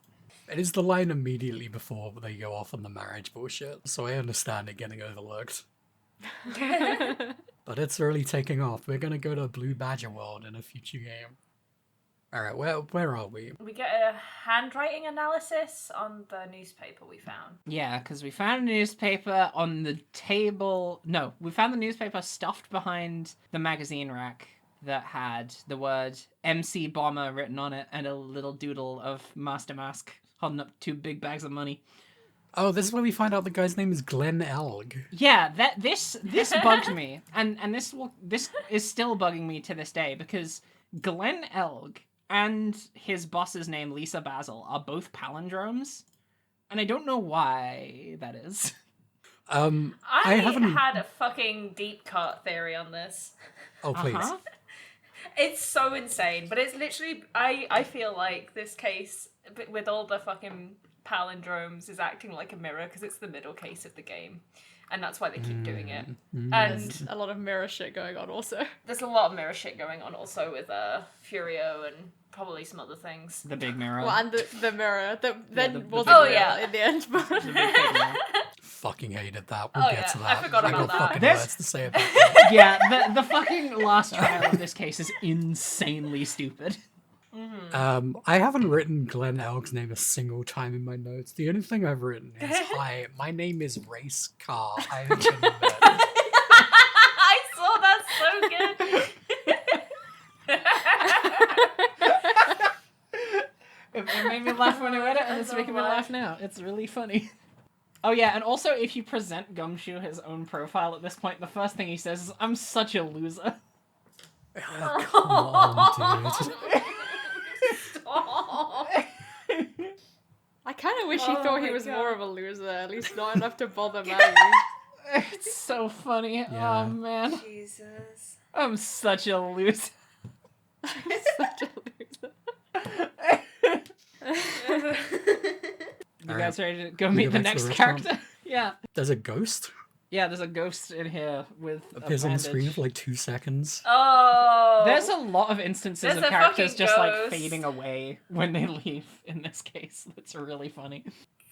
It is the line immediately before they go off on the marriage bullshit, so I understand it getting overlooked. But it's really taking off. We're gonna go to Blue Badger World in a future game. Alright, where are we? We get a handwriting analysis on the newspaper we found. Yeah, because we found a newspaper on the table. No, we found the newspaper stuffed behind the magazine rack that had the word MC Bomber written on it and a little doodle of Master Mask holding up 2 big bags of money. Oh, this is where we find out the guy's name is Glenn Elg. Yeah, this bugged me, and this is still bugging me to this day because Glenn Elg and his boss's name Lisa Basil are both palindromes, and I don't know why that is. I haven't had a fucking deep cut theory on this. Oh, please. Uh-huh. It's so insane, but it's literally I feel like this case with all the fucking palindromes is acting like a mirror because it's the middle case of the game, and that's why they keep doing it. And There's a lot of mirror shit going on also. there's a lot of mirror shit going on also with Furio and probably some other things. The big mirror. Well, and the mirror that then the wasn't Oh, real yeah. in the end. But The big mirror. Fucking hated that. We'll Oh, get yeah, to I that. forgot about got that. fucking This- words to say about that. Yeah, the fucking last trial of this case is insanely stupid. I haven't written Glenn Elg's name a single time in my notes. The only thing I've written is, hi, my name is Race Car. I have been met. I saw that so good. It made me laugh when I read it, and I it's love making me that. laugh now. It's really funny. Oh yeah, and also if you present Gumshoe his own profile at this point, the first thing he says is, "I'm such a loser." Oh, come on, dude. Oh. I kind of wish he Oh thought my he was God. more of a loser, at least not enough to bother Maggie. It's so funny. Yeah. Oh man, Jesus. I'm such a loser. Such a loser. You guys ready to go We meet go the back to next the restaurant? character? Yeah. There's a ghost. Yeah, there's a ghost in here with Appears a on the bandage. screen for like 2 seconds. Oh. There's a lot of instances There's of a characters fucking just like ghost. fading away when they leave in this case. That's really funny.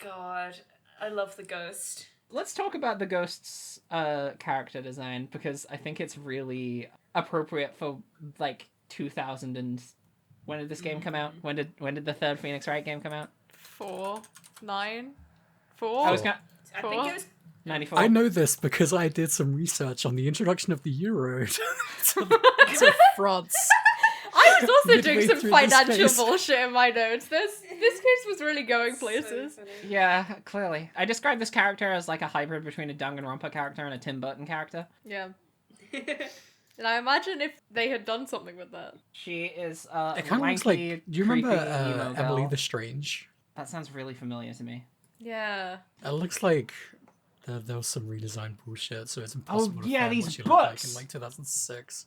God, I love the ghost. Let's talk about the ghost's character design because I think it's really appropriate for like 2000 and when did this game come out? When did the third Phoenix Wright game come out? 4, 9, 4. I was gonna I think it was 94. I know this because I did some research on the introduction of the Euro to France. I was also Midway doing some through this financial case. bullshit in my notes. This case was really going places. So funny. Yeah, clearly. I described this character as like a hybrid between a Danganronpa character and a Tim Burton character. Yeah. And I imagine if they had done something with that. She is It kind of looks like. lanky, Do you remember creepy emo Emily girl. the Strange? That sounds really familiar to me. Yeah. It looks like there was some redesign bullshit, so it's impossible to yeah, find these what she looked like books! in like 2006.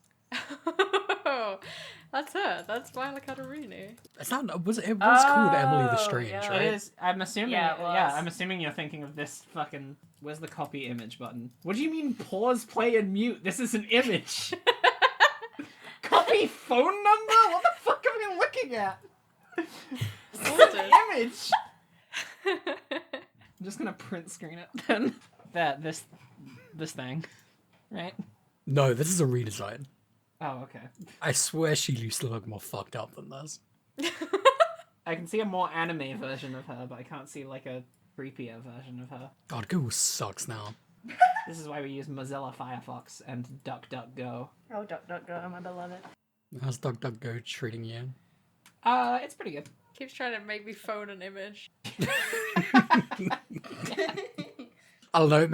That's her. That's Viola Catarini. It's not. It was called Emily the Oh, Strange, yeah. right? It is. I'm assuming. Yeah, it Yeah, was. I'm assuming you're thinking of this fucking. Where's the copy image button? What do you mean pause, play, and mute? This is an image. Copy phone number? What the fuck are we looking at? This is an image. I'm just gonna print screen it then. This thing, right? No, this is a redesign. Oh, okay. I swear she used to look more fucked up than this. I can see a more anime version of her, but I can't see like a creepier version of her. God, Google sucks now. This is why we use Mozilla Firefox and DuckDuckGo. Oh, DuckDuckGo, my beloved. How's DuckDuckGo treating you? It's pretty good. Keeps trying to make me phone an image. I don't know,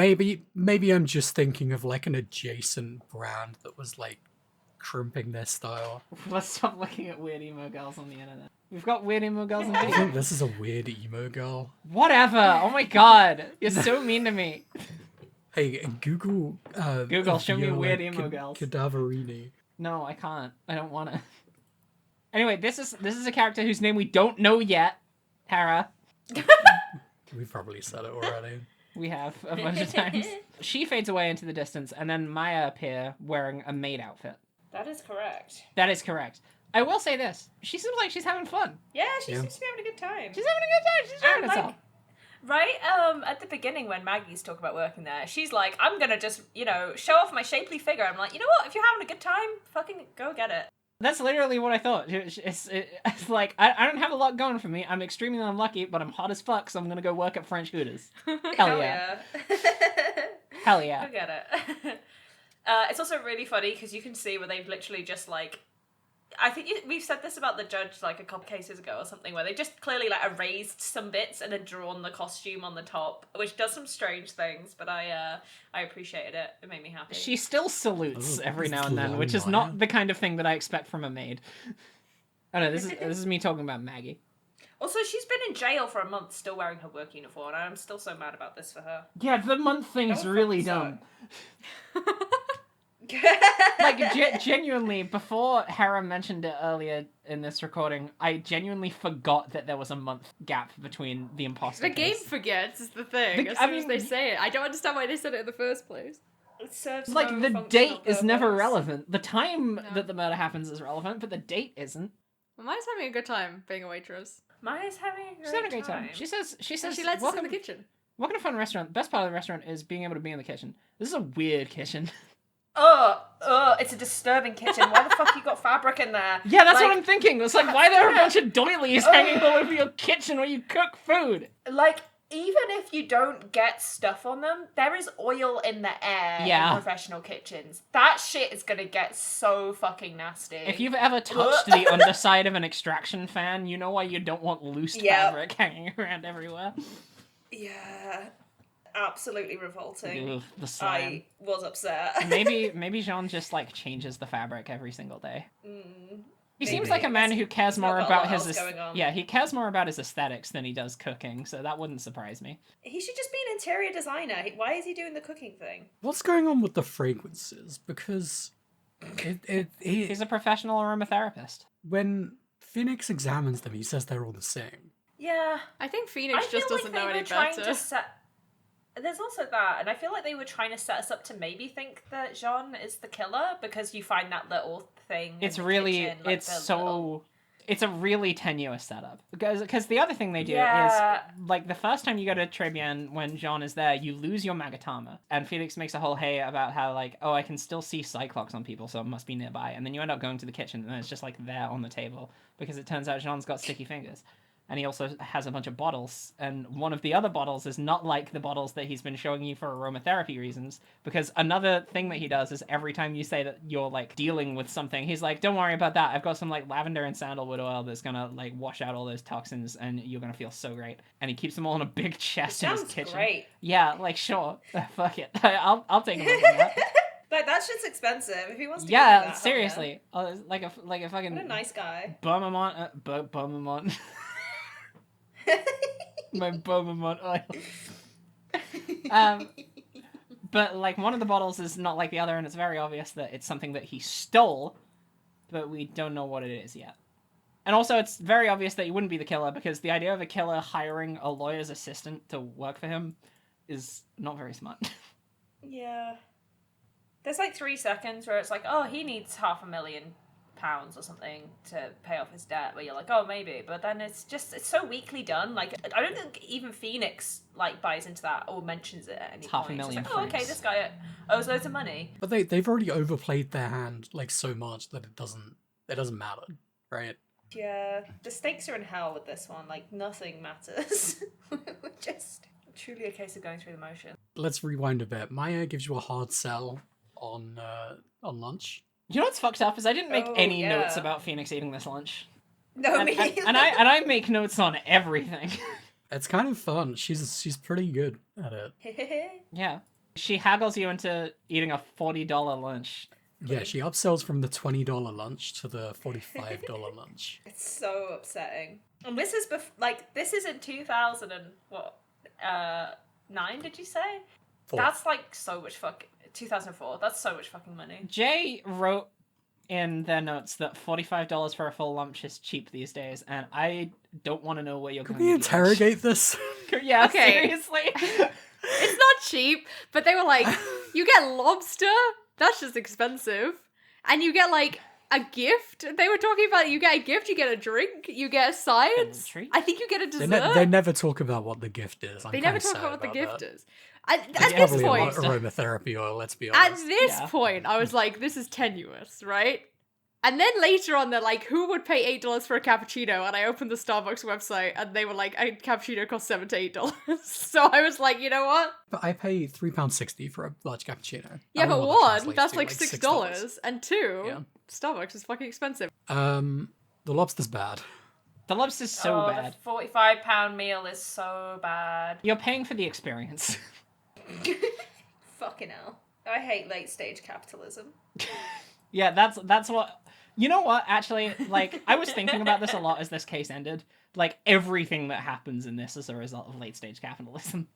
maybe I'm just thinking of like an adjacent brand that was like crimping their style. Let's stop looking at weird emo girls on the internet. We've got weird emo girls on I video. think this is a weird emo girl. Whatever. Oh my god. You're so mean to me. Hey, Google. Google, show me Viola weird emo girls. Cadaverini. No, I can't. I don't want to. Anyway, this is a character whose name we don't know yet. Tara. We've probably said it already. We have a bunch of times. She fades away into the distance, and then Maya appear wearing a maid outfit. That is correct. That is correct. I will say this. She seems like she's having fun. Yeah, she seems to be having a good time. She's having a good time. She's enjoying And, herself. Right, at the beginning when Maggie's talking about working there, she's like, I'm gonna just, show off my shapely figure. I'm like, you know what? If you're having a good time, fucking go get it. That's literally what I thought. It's like, I don't have a lot going for me. I'm extremely unlucky, but I'm hot as fuck, so I'm gonna go work at French Hooters. Hell yeah. Hell yeah. Go get it. It's also really funny because you can see where they've literally just like, I think we've said this about the judge like a couple cases ago or something, where they just clearly like erased some bits and then drawn the costume on the top, which does some strange things, but I appreciated it. It made me happy. She still salutes every now and then, which is not the kind of thing that I expect from a maid. Oh no, this is me talking about Maggie. Also, she's been in jail for a month still wearing her work uniform, and I'm still so mad about this for her. Yeah, the month thing's really dumb. Genuinely, before Hera mentioned it earlier in this recording, I genuinely forgot that there was a month gap between the imposter The game case. forgets is the thing. As soon as they say it, I don't understand why they said it in the first place. It serves Like, no the functional date is never purpose. relevant. The time that the murder happens is relevant, but the date isn't. Well, Maya's having a good time being a waitress. Maya's having a She's having a great time. She says, And she lets us welcome, in the kitchen. welcome to a fun restaurant. The best part of the restaurant is being able to be in the kitchen. This is a weird kitchen. It's a disturbing kitchen. Why the fuck you got fabric in there? Yeah, that's what I'm thinking. It's like, why are there a bunch of doilies hanging all over your kitchen where you cook food? Like, even if you don't get stuff on them, there is oil in the air in professional kitchens. That shit is gonna get so fucking nasty. If you've ever touched the underside of an extraction fan, you know why you don't want loose fabric hanging around everywhere. Yeah. Absolutely revolting. Ugh, the slime. I was upset. Maybe Jean just like changes the fabric every single day. He seems like a man who cares not more got a about lot his else going on. he cares more about his aesthetics than he does cooking, so that wouldn't surprise me. He should just be an interior designer. Why is he doing the cooking thing? What's going on with the fragrances? Because He's a professional aromatherapist. when Phoenix examines them, he says they're all the same. Yeah. I think Phoenix just doesn't know any better. There's also that, and I feel like they were trying to set us up to maybe think that Jean is the killer because you find that little thing. It's in the really, kitchen, like it's a really tenuous setup. Because the other thing they do is, like, the first time you go to Trebian when Jean is there, you lose your Magatama. And Felix makes a whole hay about how, like, oh, I can still see Cyclops on people, so it must be nearby. And then you end up going to the kitchen, and it's just, like, there on the table. Because it turns out Jean's got sticky fingers. And he also has a bunch of bottles, and one of the other bottles is not like the bottles that he's been showing you for aromatherapy reasons, because another thing that he does is every time you say that you're, like, dealing with something, he's like, don't worry about that, I've got some, like, lavender and sandalwood oil that's gonna, like, wash out all those toxins, and you're gonna feel so great. And he keeps them all in a big chest in his kitchen. Great. Yeah, like, sure, fuck it. I'll take a look at that. Like, that shit's expensive. If he wants to give me that, seriously. Like a fucking... What a nice guy. Bum him on... bum him on... My Beaumont oil. But, like, one of the bottles is not like the other, and it's very obvious that it's something that he stole, but we don't know what it is yet. And also, it's very obvious that he wouldn't be the killer, because the idea of a killer hiring a lawyer's assistant to work for him is not very smart. Yeah. There's, like, 3 seconds where it's like, oh, he needs £500,000 or something to pay off his debt, where you're like, oh, maybe, but then it's so weakly done. Like, I don't think even Phoenix like buys into that or mentions it at any point. $500,000 like, oh, okay, this guy owes loads of money. But they've already overplayed their hand like so much that it doesn't matter, right? Yeah, the stakes are in hell with this one. Like, nothing matters. Just truly a case of going through the motion. Let's rewind a bit. Maya gives you a hard sell on lunch. You know what's fucked up is I didn't make any notes about Phoenix eating this lunch. No, me either. And I make notes on everything. It's kind of fun. She's pretty good at it. Yeah. She haggles you into eating a $40 lunch. Yeah, she upsells from the $20 lunch to the $45 lunch. It's so upsetting. And this is this is in 2000 and what? 9, did you say? 4. That's like so much 2004. That's so much fucking money. Jay wrote in their notes that $45 for a full lunch is cheap these days, and I don't want to know where you're Could going. we interrogate this? Yeah, Okay. seriously. It's not cheap, but they were like, you get lobster? That's just expensive. and you get like a gift. They were talking about you get a gift, you get a drink, you get a science. treat? I think you get a dessert. They never talk about what the gift is. They never talk about what the gift is. At It's this probably point, aromatherapy oil, let's be at honest. this point, I was like, this is tenuous, right? And then later on, they're like, who would pay $8 for a cappuccino? And I opened the Starbucks website, and they were like, a cappuccino costs $7 to $8. So I was like, you know what? But I pay £3.60 for a large cappuccino. Yeah, I don't but know what that one, translates that's to, like $6, and two, Yeah. Starbucks is fucking expensive. The lobster's bad. The lobster's so bad. The £45 meal is so bad. You're paying for the experience. Fucking hell. I hate late stage capitalism. Yeah, that's what... You know what, actually, like, I was thinking about this a lot as this case ended. Like, everything that happens in this is a result of late-stage capitalism.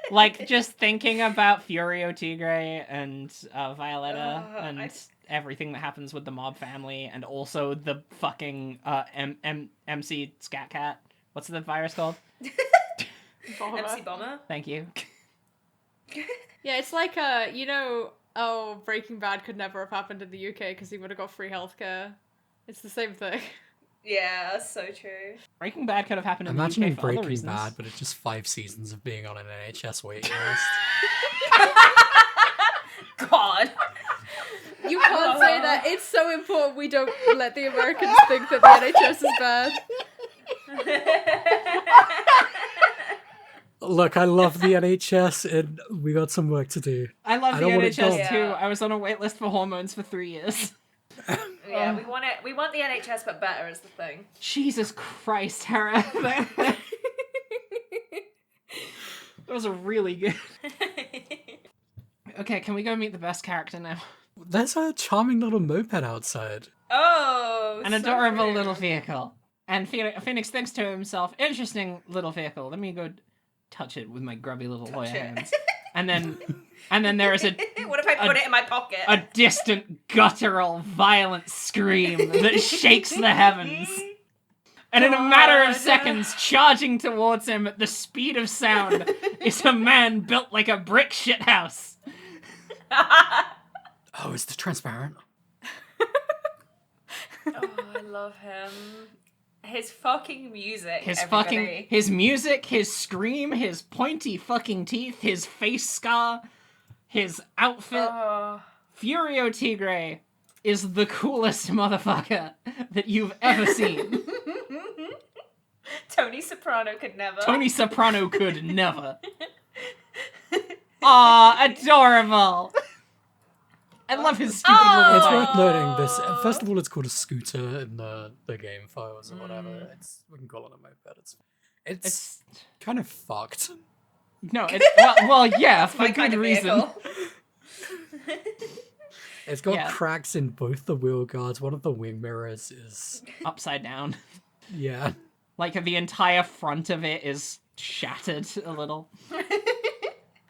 Like, just thinking about Furio Tigre and Violetta and everything that happens with the mob family, and also the fucking MC Scat Cat. What's the virus called? MC Bomber? Thank you. Yeah, it's like, Breaking Bad could never have happened in the UK because he would have got free healthcare. It's the same thing. Yeah, that's so true. Breaking Bad could have happened in Imagining the UK for other Breaking reasons. Bad, but it's just 5 seasons of being on an NHS waiting list. God. You can't say that. It's so important we don't let the Americans think that the NHS is bad. Look, I love the NHS, and we got some work to do. I love the don't want it NHS gone. too. Yeah. I was on a wait list for hormones for 3 years. Yeah, we want it. We want the NHS, but better is the thing. Jesus Christ, Hera. That was a really good... Okay, can we go meet the best character now? There's a charming little moped outside. Oh, An so adorable cute. little vehicle. And Phoenix thinks to himself, interesting little vehicle. Let me go touch it with my grubby little lawyer hands. And then there is What if I put it in my pocket? a distant, guttural, violent scream that shakes the heavens. And in a matter of God. seconds, charging towards him at the speed of sound, is a man built like a brick shithouse. Oh, it's the transparent. Oh, I love him. His fucking music. His music, his scream, his pointy fucking teeth, his face scar, his outfit. Oh. Furio Tigre is the coolest motherfucker that you've ever seen. Tony Soprano could never. Tony Soprano could never. Aw, adorable. I love his stupid little It's bike. worth noting this. First of all, it's called a scooter in the game files or whatever. We can call it a moped. It's kind of fucked. No, it's well, yeah, for My good kind of reason. vehicle. It's got Yeah. cracks in both the wheel guards. One of the wing mirrors is Upside down. yeah. Like the entire front of it is shattered a little.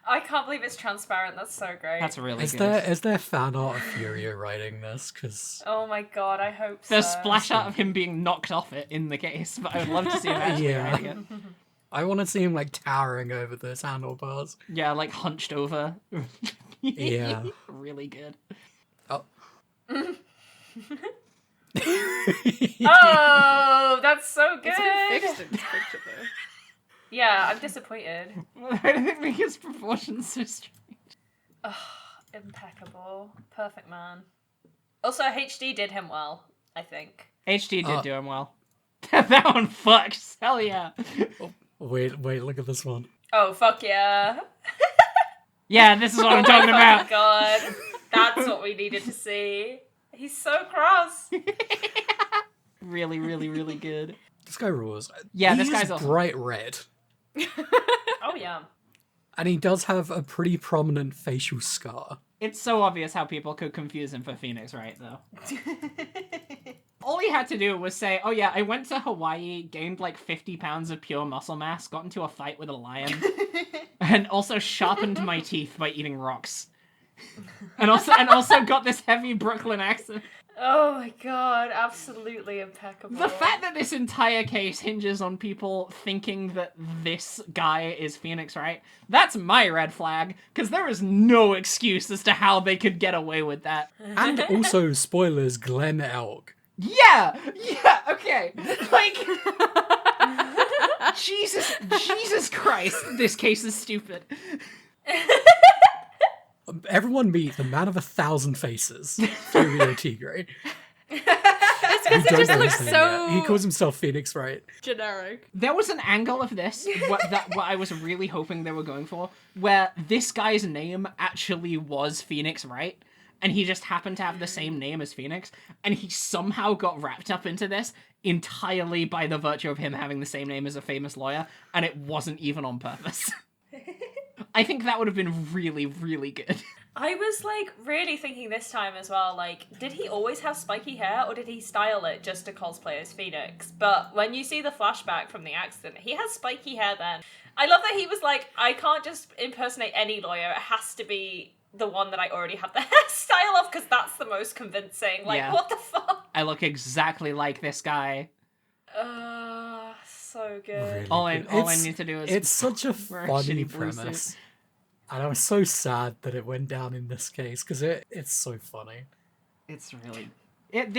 I can't believe it's transparent. That's so great. That's really Is good. there fan art of Furio writing this? Because Oh my god, I hope so. There's splash art of him being knocked off it in the case, but I would love to see him actually Yeah. writing it. I want to see him like towering over those handlebars. Yeah, like hunched over. Yeah. Really good. Oh. Oh, that's so good. It's been fixed in this picture, though. Yeah, I'm disappointed. I don't think his proportions so strange. Oh, impeccable. Perfect man. Also, HD did him well, I think. HD did do him well. That one fucks. Hell yeah. Wait, look at this one. Oh, fuck yeah. Yeah, this is what I'm talking Oh about. my god. That's what we needed to see. He's so cross. Really, really, really good. This guy rules. Yeah, He's this guy's awesome. bright red. Oh, yeah. And he does have a pretty prominent facial scar. It's so obvious how people could confuse him for Phoenix Wright, though. All he had to do was say, oh yeah, I went to Hawaii, gained like 50 pounds of pure muscle mass, got into a fight with a lion, and also sharpened my teeth by eating rocks. and also got this heavy Brooklyn accent. Oh my god, absolutely impeccable. The fact that this entire case hinges on people thinking that this guy is Phoenix Wright, that's my red flag, because there is no excuse as to how they could get away with that. And also, spoilers, Glenn Elk. Yeah, okay. Like, Jesus Christ, this case is stupid. Everyone meet the man of 1,000 faces, Furio Tigre. It's because it just looks so... He calls himself Phoenix Wright. generic. There was an angle of this, what I was really hoping they were going for, where this guy's name actually was Phoenix Wright, and he just happened to have the same name as Phoenix, and he somehow got wrapped up into this entirely by the virtue of him having the same name as a famous lawyer, and it wasn't even on purpose. I think that would have been really, really good. I was, like, really thinking this time as well, like, did he always have spiky hair, or did he style it just to cosplay as Phoenix? But when you see the flashback from the accident, he has spiky hair then. I love that he was like, I can't just impersonate any lawyer, it has to be the one that I already have the hairstyle of, because that's the most convincing. Like, what the fuck? I look exactly like this guy. So good. Really All good. I need to do is It's such a wear a funny shitty blue suit. premise. And I was so sad that it went down in this case, because it's so funny. It's really... It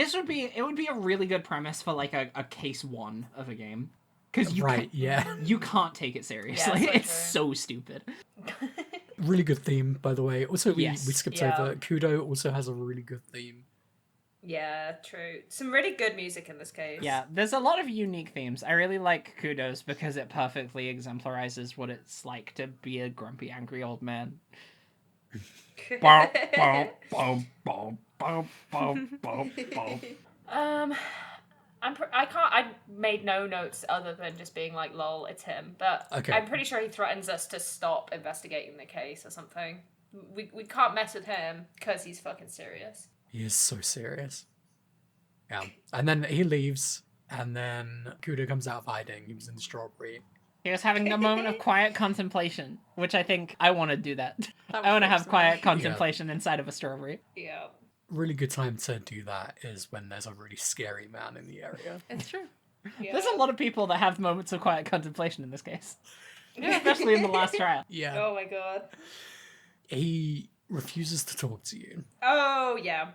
would be a really good premise for, like, a case 1 of a game. Because you can't take it seriously. Yeah, it's so stupid. Really good theme, by the way. Also, we Yes. skipped Yeah. over. Kudo also has a really good theme. Yeah, true. Some really good music in this case. Yeah, there's a lot of unique themes. I really like Kudos because it perfectly exemplarizes what it's like to be a grumpy, angry old man. I made no notes other than just being like, lol, it's him. But Okay. I'm pretty sure he threatens us to stop investigating the case or something. We can't mess with him because he's fucking serious. He is so serious. Yeah. And then he leaves, and then Kudo comes out of hiding. He was in the strawberry. He was having a moment of quiet contemplation, which I think I want to do that. That I want to works have for quiet me. contemplation inside of a strawberry. Yeah. Really good time to do that is when there's a really scary man in the area. It's true. Yeah. There's a lot of people that have moments of quiet contemplation in this case. Yeah, especially in the last trial. Yeah. Oh my god. He refuses to talk to you. Oh yeah.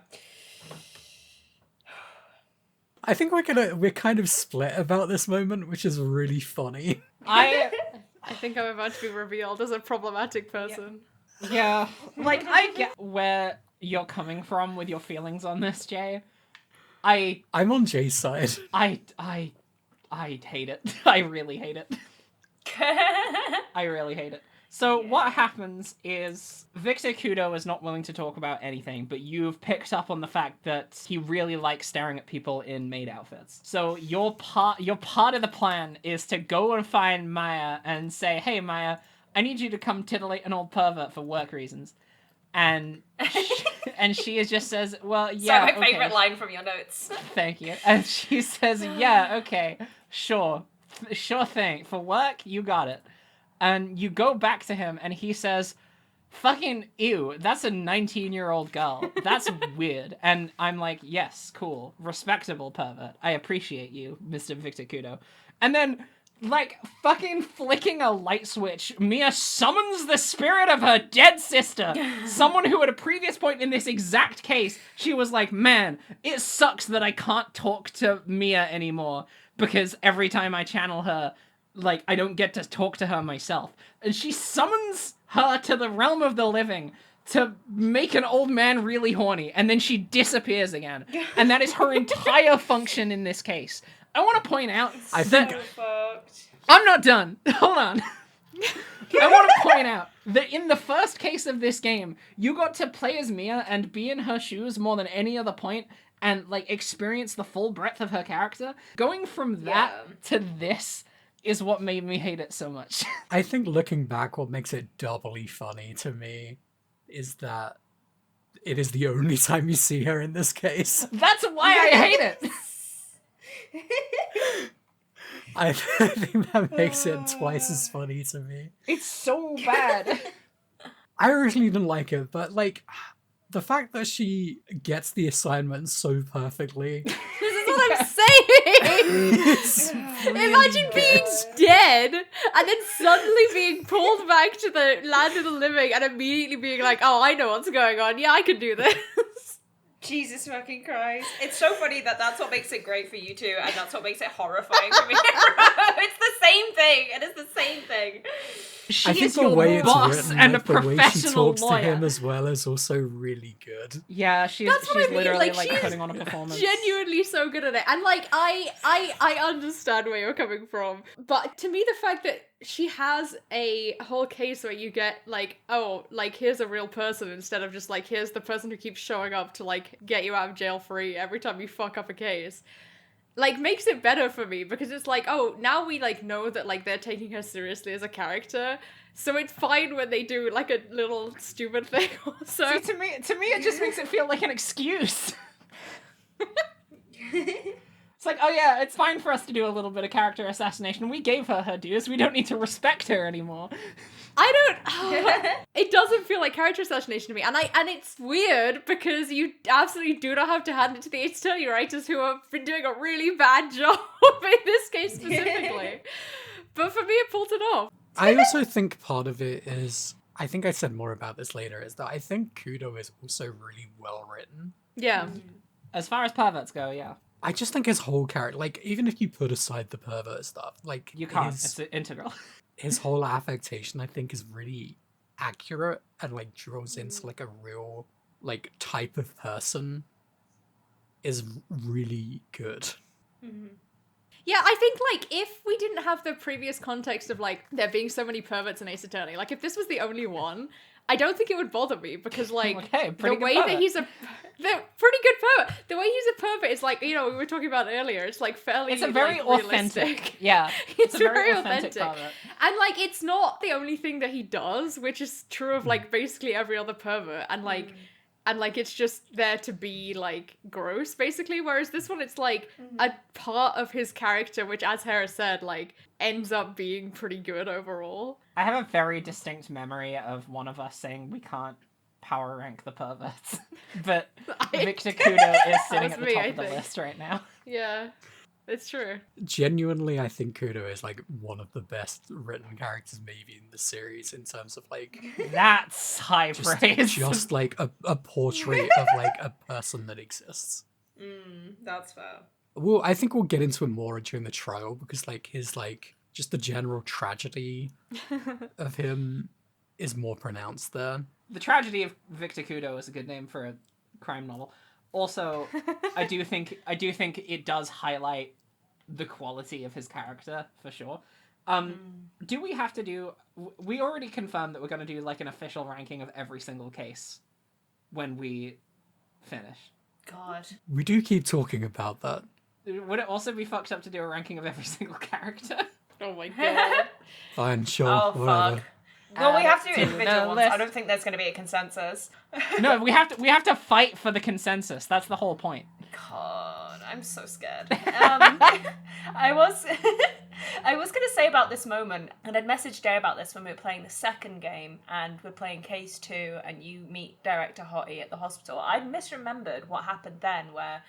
I think we're kind of split about this moment, which is really funny. I think I'm about to be revealed as a problematic person. Yeah, like, I get where you're coming from with your feelings on this, Jay. I'm on Jay's side. I hate it. I really hate it. I really hate it. So what happens is Victor Kudo is not willing to talk about anything, but you've picked up on the fact that he really likes staring at people in maid outfits. So your part of the plan is to go and find Maya and say, "Hey Maya, I need you to come titillate an old pervert for work reasons." And she just says, "Well, yeah, So my okay. favorite line from your notes. Thank you." And she says, "Yeah, okay, sure thing. For work, you got it." And you go back to him, and he says, "Fucking ew, that's a 19-year-old girl. That's weird." And I'm like, "Yes, cool. Respectable pervert. I appreciate you, Mr. Victor Kudo." And then, like, fucking flicking a light switch, Mia summons the spirit of her dead sister. Someone who at a previous point in this exact case, she was like, "Man, it sucks that I can't talk to Mia anymore, because every time I channel her, like, I don't get to talk to her myself." And she summons her to the realm of the living to make an old man really horny, and then she disappears again. And that is her entire function in this case. I want to point out that... Fucked. I'm not done. Hold on. I want to point out that in the first case of this game, you got to play as Mia and be in her shoes more than any other point, and, like, experience the full breadth of her character. Going from that to this is what made me hate it so much. I think looking back, what makes it doubly funny to me is that it is the only time you see her in this case. That's why I hate it. I think that makes it twice as funny to me. It's so bad. I originally didn't like it, but like the fact that she gets the assignment so perfectly. This is what I'm saying. It's really Imagine good. being dead and then suddenly being pulled back to the land of the living and immediately being like, oh, I know what's going on. Yeah, I can do this. Jesus fucking Christ. It's so funny that that's what makes it great for you two, and that's what makes it horrifying for me. It's the same thing. It is the same thing. She I think is the your way it's boss written, and like, a the way she professional talks lawyer. to him as well is also really good. Yeah, she's That's what I mean, literally like, she's putting on a performance. Genuinely so good at it. And like I understand where you're coming from. But to me the fact that she has a whole case where you get like, oh, like here's a real person instead of just like here's the person who keeps showing up to like get you out of jail free every time you fuck up a case. Like makes it better for me because it's like, oh, now we like know that like they're taking her seriously as a character. So it's fine when they do like a little stupid thing also. See, to me, it just makes it feel like an excuse. It's like, oh yeah, it's fine for us to do a little bit of character assassination. We gave her dues. We don't need to respect her anymore. I don't. It doesn't feel like character assassination to me, and it's weird because you absolutely do not have to hand it to the Ace Attorney writers who have been doing a really bad job in this case specifically. But for me, it pulled it off. I also think part of it is, I think I said more about this later, is that I think Kudo is also really well written. Yeah. As far as perverts go, yeah. I just think his whole character, like, even if you put aside the pervert stuff, like, You can't. It's integral. his whole affectation, I think, is really accurate and, like, draws into, like, a real, like, type of person is really good. Mm-hmm. Yeah, I think, like, if we didn't have the previous context of, like, there being so many perverts in Ace Attorney, like, if this was the only one, I don't think it would bother me, because, like, Okay, the pretty good way pervert. that he's a... The pretty good pervert! The way he's a pervert is, like, you know, we were talking about earlier, it's, like, fairly, It's a very like, authentic. realistic. Yeah. It's a very authentic authentic. pervert. And, like, it's not the only thing that he does, which is true of, like, basically every other pervert, and, like... And, like, it's just there to be, like, gross, basically. Whereas this one, it's, like, a part of his character, which, as Hera said, like, ends up being pretty good overall. I have a very distinct memory of one of us saying we can't power rank the perverts. But Victor Kudo is sitting was at the me, top I of the think. list right now. Yeah, it's true. Genuinely, I think Kudo is, like, one of the best written characters maybe in the series in terms of, like, That's high praise. just like a portrait of, like, a person that exists. That's fair. Well, I think we'll get into it more during the trial because, like, his, like, just the general tragedy of him is more pronounced there. The tragedy of Victor Kudo is a good name for a crime novel. Also, I do think it does highlight the quality of his character for sure. Do we have to do? We already confirmed that we're going to do like an official ranking of every single case when we finish. God. We do keep talking about that. Would it also be fucked up to do a ranking of every single character? Oh my god. Fine, sure, Oh, whatever. fuck. Well, we have to do to individual the ones. list. I don't think there's going to be a consensus. No, we have to fight for the consensus. That's the whole point. God, I'm so scared. I was going to say about this moment, and I'd messaged Jay about this when we were playing the second game, and we're playing Case 2, and you meet Director Hottie at the hospital. I misremembered what happened then, where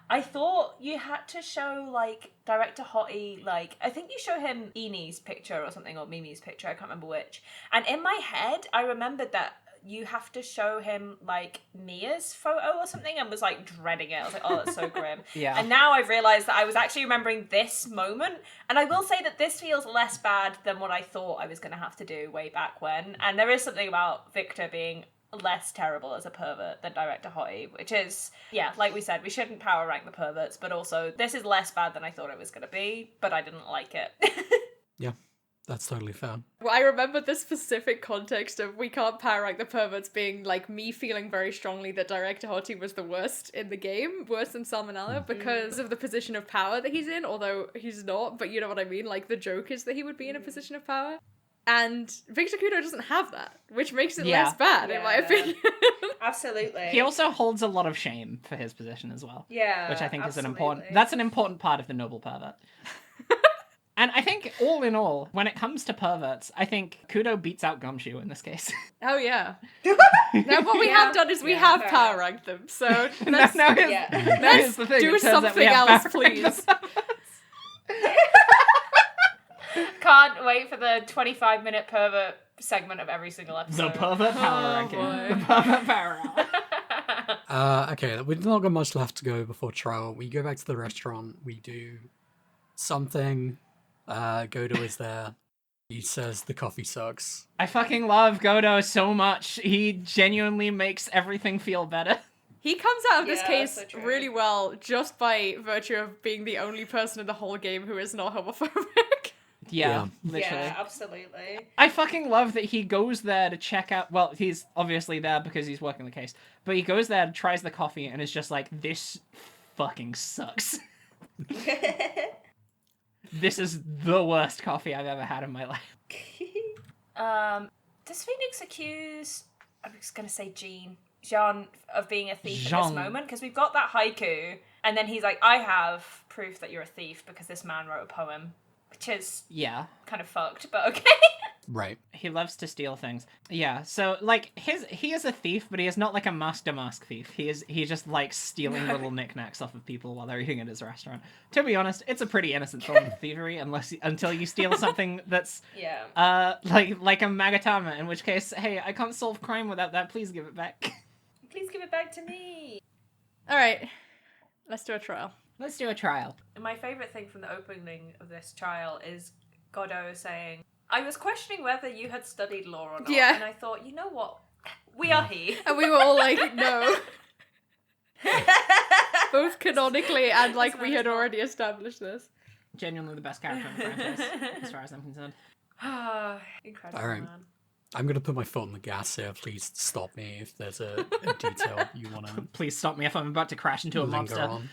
I thought you had to show, like, Director Hottie, like, I think you show him Eni's picture or something, or Mimi's picture, I can't remember which. And in my head, I remembered that you have to show him, like, Mia's photo or something, and was, like, dreading it. I was like, oh, that's so grim. Yeah. And now I've realised that I was actually remembering this moment, and I will say that this feels less bad than what I thought I was going to have to do way back when. And there is something about Victor being less terrible as a pervert than Director Hottie, which is, yeah, like we said, we shouldn't power rank the perverts, but also this is less bad than I thought it was going to be, but I didn't like it. Yeah, that's totally fair. Well, I remember the specific context of we can't power rank the perverts being like me feeling very strongly that Director Hottie was the worst in the game, worse than Salmonella, because of the position of power that he's in, although he's not, but you know what I mean, like the joke is that he would be in a position of power. And Victor Kudo doesn't have that, which makes it less bad, in my Yeah. opinion. Absolutely. He also holds a lot of shame for his position as well. Yeah, Which I think is absolutely. that's an important part of the noble pervert. And I think, all in all, when it comes to perverts, I think Kudo beats out Gumshoe in this case. Oh yeah. Now what we have done is we have fair power enough. ranked them. So let's now here's, yeah. now here's the thing. do it turns out we something have else, power ranked please. Can't wait for the 25-minute pervert segment of every single The episode. pervert power Oh, ranking. boy. The pervert power ranking. Okay, we've not got much left to go before trial. We go back to the restaurant. We do something. Godo is there. He says the coffee sucks. I fucking love Godo so much. He genuinely makes everything feel better. He comes out of this Yeah, case so true. really well just by virtue of being the only person in the whole game who is not homophobic. Yeah, Yeah. literally. Yeah, absolutely. I fucking love that he goes there to check out. Well, he's obviously there because he's working the case, but he goes there, tries the coffee, and is just like, "This fucking sucks. This is the worst coffee I've ever had in my life." Does Phoenix accuse, I was going to say Jean of being a thief at Jean. this moment? Because we've got that haiku, and then he's like, I have proof that you're a thief because this man wrote a poem, which is Yeah, kind of fucked, but okay. Right. he loves to steal things. Yeah, so like he is a thief, but he is not like a mask thief. He's just like stealing little knickknacks off of people while they're eating at his restaurant. To be honest, it's a pretty innocent form of thievery, until you steal something that's Yeah. like a magatama. In which case, hey, I can't solve crime without that. Please give it back. Please give it back to me. Alright, let's do a trial. Let's do a trial. My favourite thing from the opening of this trial is Godot saying, I was questioning whether you had studied law or not, Yeah. and I thought, you know what? We are he. And we were all like, no. Both canonically and like we had already established this. Genuinely the best character in the franchise, as far as I'm concerned. Incredible, All right. man. I'm gonna put my foot on the gas here. Please stop me if there's a detail you want to Please stop me if I'm about to crash into a linger monster. on.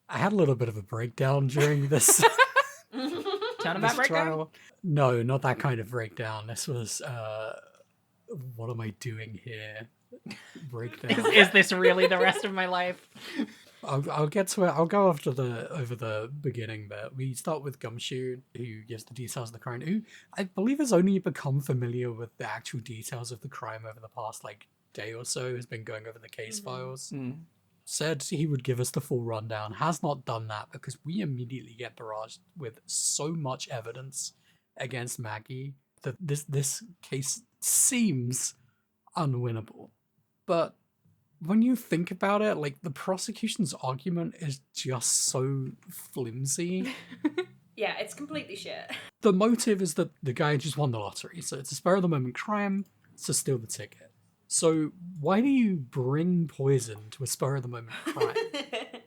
I had a little bit of a breakdown during this, Turnabout this breakdown. trial. No, not that kind of breakdown. This was, what am I doing here? Breakdown. Is this really the rest of my life? I'll get to it. I'll go over the beginning bit. We start with Gumshoe, who gives the details of the crime, who I believe has only become familiar with the actual details of the crime over the past day or so, has been going over the case files. Said he would give us the full rundown, has not done that because we immediately get barraged with so much evidence against Maggie that this case seems unwinnable. But when you think about it, the prosecution's argument is just so flimsy. Yeah, it's completely shit. The motive is that the guy just won the lottery, so it's a spur of the moment crime to steal the ticket. So why do you bring poison to a spur of the moment crime?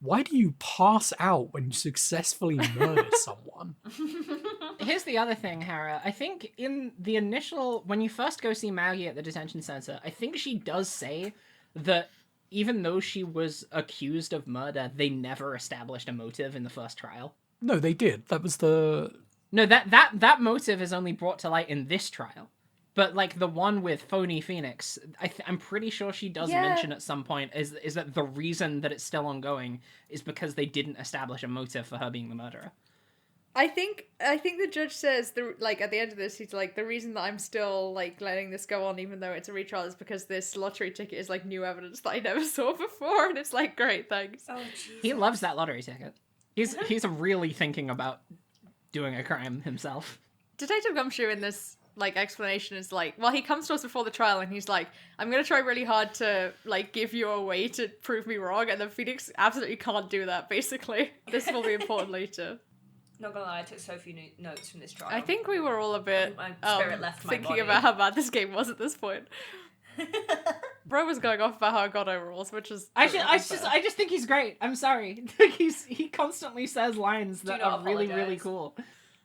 Why do you pass out when you successfully murder someone? Here's the other thing, Hera. I think in the initial, when you first go see Maggie at the detention center, I think she does say that even though she was accused of murder, they never established a motive in the first trial. No, they did. That was the... No, that motive is only brought to light in this trial. But, the one with Phony Phoenix, I'm pretty sure she does mention at some point is that the reason that it's still ongoing is because they didn't establish a motive for her being the murderer. I think the judge says at the end of this, he's like, the reason that I'm still letting this go on even though it's a retrial is because this lottery ticket is new evidence that I never saw before, and it's great, thanks. Oh, Jesus. He loves that lottery ticket. He's really thinking about doing a crime himself. Detective Gumshoe in this explanation is he comes to us before the trial and he's like, I'm gonna try really hard to give you a way to prove me wrong, and then Phoenix absolutely can't do that, basically. This will be important later. Not gonna lie, I took so few notes from this trial. I think we were all a bit My spirit left my thinking body. about how bad this game was at this point. Bro was going off about how Godot rules, which is I just think he's great. I'm sorry. He constantly says lines that not are really, apologize. really cool.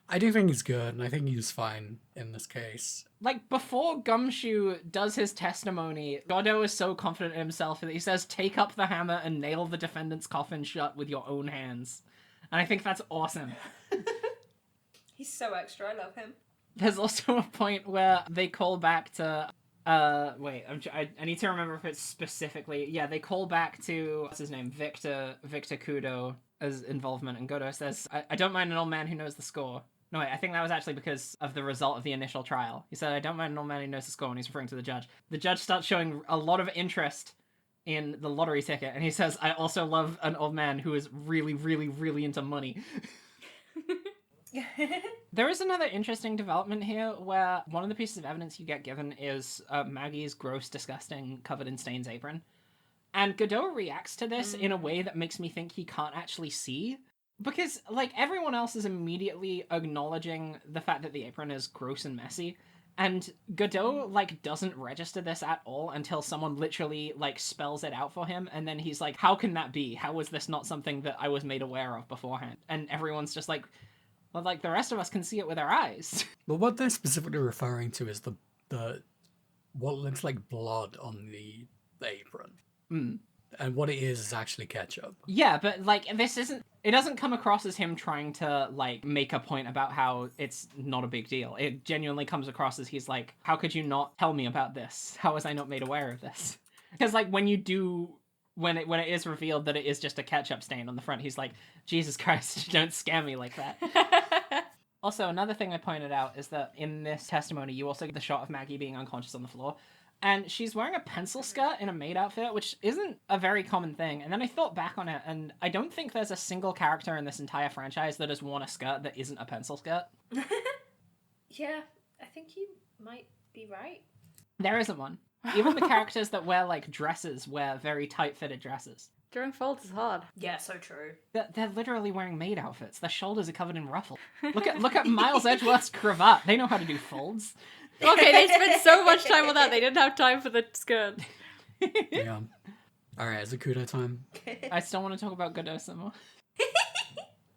I do think he's good, and I think he's fine in this case. Before Gumshoe does his testimony, Godot is so confident in himself that he says, "Take up the hammer and nail the defendant's coffin shut with your own hands." And I think that's awesome. He's so extra, I love him. There's also a point where they call back to... wait, I need to remember if it's specifically... Yeah, they call back to... What's his name? Victor Kudo. Godo's involvement, and Godo says, I don't mind an old man who knows the score. No, wait, I think that was actually because of the result of the initial trial. He said, I don't mind an old man who knows the score, and he's referring to the judge. The judge starts showing a lot of interest in the lottery ticket, and he says, I also love an old man who is really, really, really into money. There is another interesting development here where one of the pieces of evidence you get given is Maggie's gross, disgusting, covered in stains apron. And Godot reacts to this in a way that makes me think he can't actually see. Because, like, everyone else is immediately acknowledging the fact that the apron is gross and messy. And Godot, like, doesn't register this at all until someone literally, like, spells it out for him. And then he's like, how can that be? How is this not something that I was made aware of beforehand? And everyone's just like, well, like, the rest of us can see it with our eyes. Well, what they're specifically referring to is the what looks like blood on the apron. Mm. And what it is actually ketchup. Yeah, but, like, it doesn't come across as him trying to, like, make a point about how it's not a big deal. It genuinely comes across as he's like, how could you not tell me about this? How was I not made aware of this? Because, like, when it is revealed that it is just a ketchup stain on the front, he's like, Jesus Christ, don't scare me like that. Also, another thing I pointed out is that in this testimony, you also get the shot of Maggie being unconscious on the floor. And she's wearing a pencil skirt in a maid outfit, which isn't a very common thing. And then I thought back on it, and I don't think there's a single character in this entire franchise that has worn a skirt that isn't a pencil skirt. Yeah, I think you might be right. There isn't one. Even the characters that wear, like, dresses wear very tight-fitted dresses. Drawing folds is hard. Yeah, so true. They're literally wearing maid outfits. Their shoulders are covered in ruffles. Look at Miles Edgeworth's cravat. They know how to do folds. Okay, they spent so much time on that, they didn't have time for the skirt. Yeah. Alright, is it Kudo time? I still want to talk about Godot some more.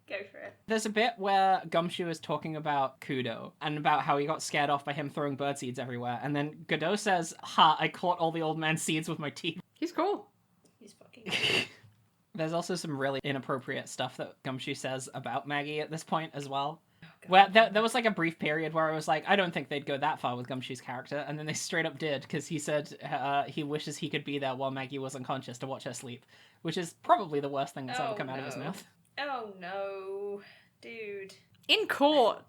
Go for it. There's a bit where Gumshoe is talking about Kudo and about how he got scared off by him throwing bird seeds everywhere. And then Godot says, ha, I caught all the old man's seeds with my teeth. He's cool. He's fucking There's also some really inappropriate stuff that Gumshoe says about Maggie at this point as well. Where there was like a brief period where I was like, I don't think they'd go that far with Gumshoe's character, and then they straight up did, because he said he wishes he could be there while Maggie was unconscious to watch her sleep, which is probably the worst thing that's ever come out of his mouth. Oh no, dude. In court.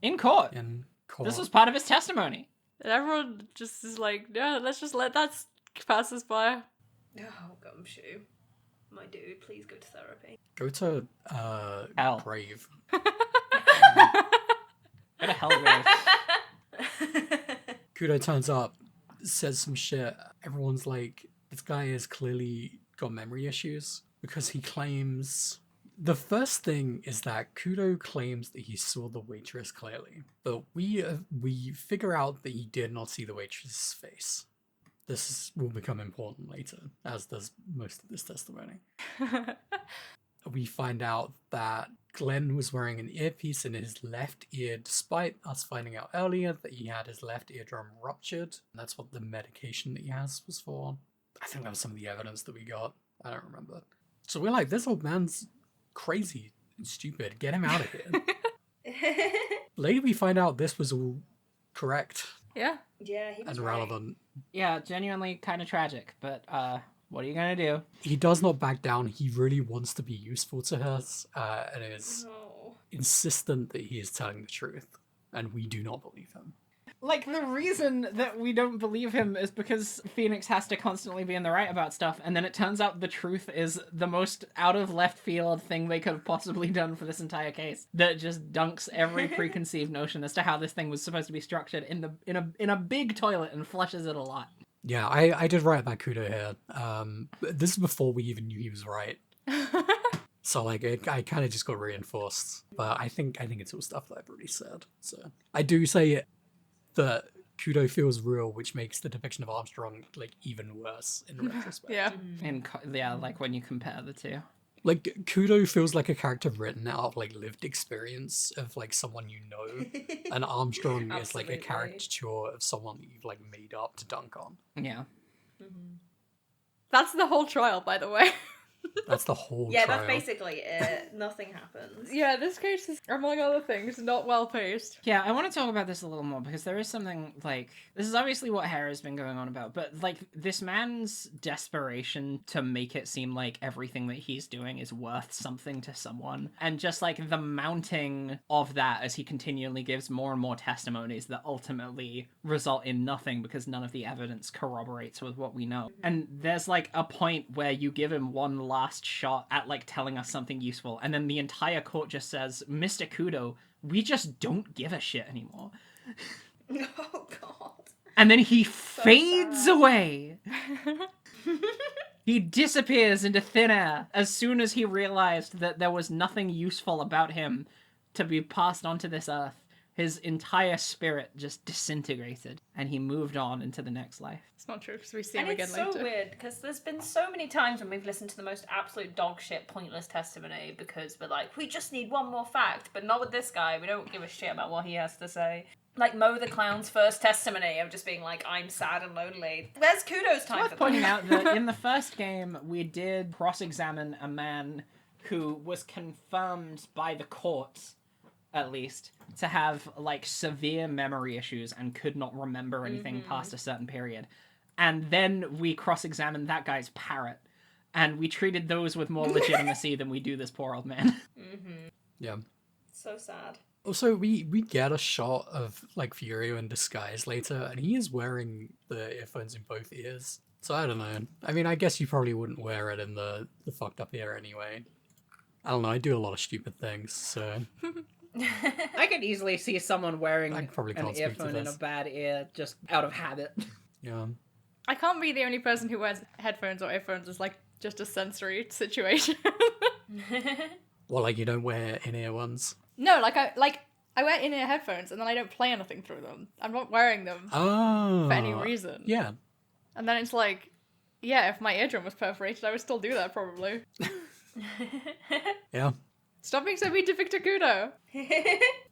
In court. In court. This was part of his testimony. And everyone just is like, yeah, let's just let that pass us by. Oh, Gumshoe. My dude, please go to therapy. Go to Hell. Brave. Go to hell, Grave. Kudo turns up, says some shit. Everyone's like, this guy has clearly got memory issues because he claims... The first thing is that Kudo claims that he saw the waitress clearly, but we figure out that he did not see the waitress's face. Will become important later, as does most of this testimony. We find out that Glenn was wearing an earpiece in his left ear, despite us finding out earlier that he had his left eardrum ruptured. And that's what the medication that he has was for. I think that was some of the evidence that we got. I don't remember. So we're like, this old man's crazy and stupid. Get him out of here. Later we find out this was all correct. Yeah. Yeah, he was and relevant. Yeah, genuinely kind of tragic, but what are you gonna do? He does not back down. He really wants to be useful to us, and is insistent that he is telling the truth, and we do not believe him. Like, the reason that we don't believe him is because Phoenix has to constantly be in the right about stuff, and then it turns out the truth is the most out-of-left-field thing they could have possibly done for this entire case. That just dunks every preconceived notion as to how this thing was supposed to be structured in a big toilet and flushes it a lot. Yeah, I did write about Kudo here. This is before we even knew he was right. So, like, I kind of just got reinforced. But I think it's all stuff that I've already said. So, I do say that Kudo feels real, which makes the depiction of Armstrong, like, even worse in retrospect. Yeah. Like, when you compare the two. Like, Kudo feels like a character written out of, like, lived experience of, like, someone you know. And Armstrong is, like, a caricature of someone that you've, like, made up to dunk on. Yeah. That's the whole trial, by the way. That's the whole Yeah, trial. that's basically it. Nothing happens. Yeah, this case is, among other things, not well paced. Yeah, I want to talk about this a little more because there is something like this is obviously what Hera's been going on about, but like this man's desperation to make it seem like everything that he's doing is worth something to someone, and just like the mounting of that as he continually gives more and more testimonies that ultimately result in nothing because none of the evidence corroborates with what we know. And there's like a point where you give him one last shot at like telling us something useful, and then the entire court just says, Mr. Kudo, we just don't give a shit anymore. Oh god. And then he So fades sad. away. He disappears into thin air as soon as he realized that there was nothing useful about him to be passed onto this earth. His entire spirit just disintegrated, and he moved on into the next life. It's not true because we see And him again it's so later. weird because there's been so many times when we've listened to the most absolute dog shit, pointless testimony because we're like, we just need one more fact, but not with this guy. We don't give a shit about what he has to say. Like Mo the Clown's first testimony of just being like, I'm sad and lonely. There's kudos time Worth for pointing that. out that in the first game, we did cross-examine a man who was confirmed by the court, at least, to have like severe memory issues and could not remember anything past a certain period. And then we cross-examined that guy's parrot, and we treated those with more legitimacy than we do this poor old man. Yeah. So sad. Also, we get a shot of like Furio in disguise later, and he is wearing the earphones in both ears. So I don't know. I mean, I guess you probably wouldn't wear it in the fucked up ear anyway. I don't know. I do a lot of stupid things, so I could easily see someone wearing I probably an can't speak to earphone in a this. bad ear just out of habit. yeah. I can't be the only person who wears headphones or earphones. It's like just a sensory situation. Well, like you don't wear in-ear ones. No, I wear in-ear headphones and then I don't play anything through them. I'm not wearing them Oh. for any reason. Yeah. And then it's like, yeah, if my eardrum was perforated, I would still do that probably. Yeah. Stop being so mean to Victor Kudo.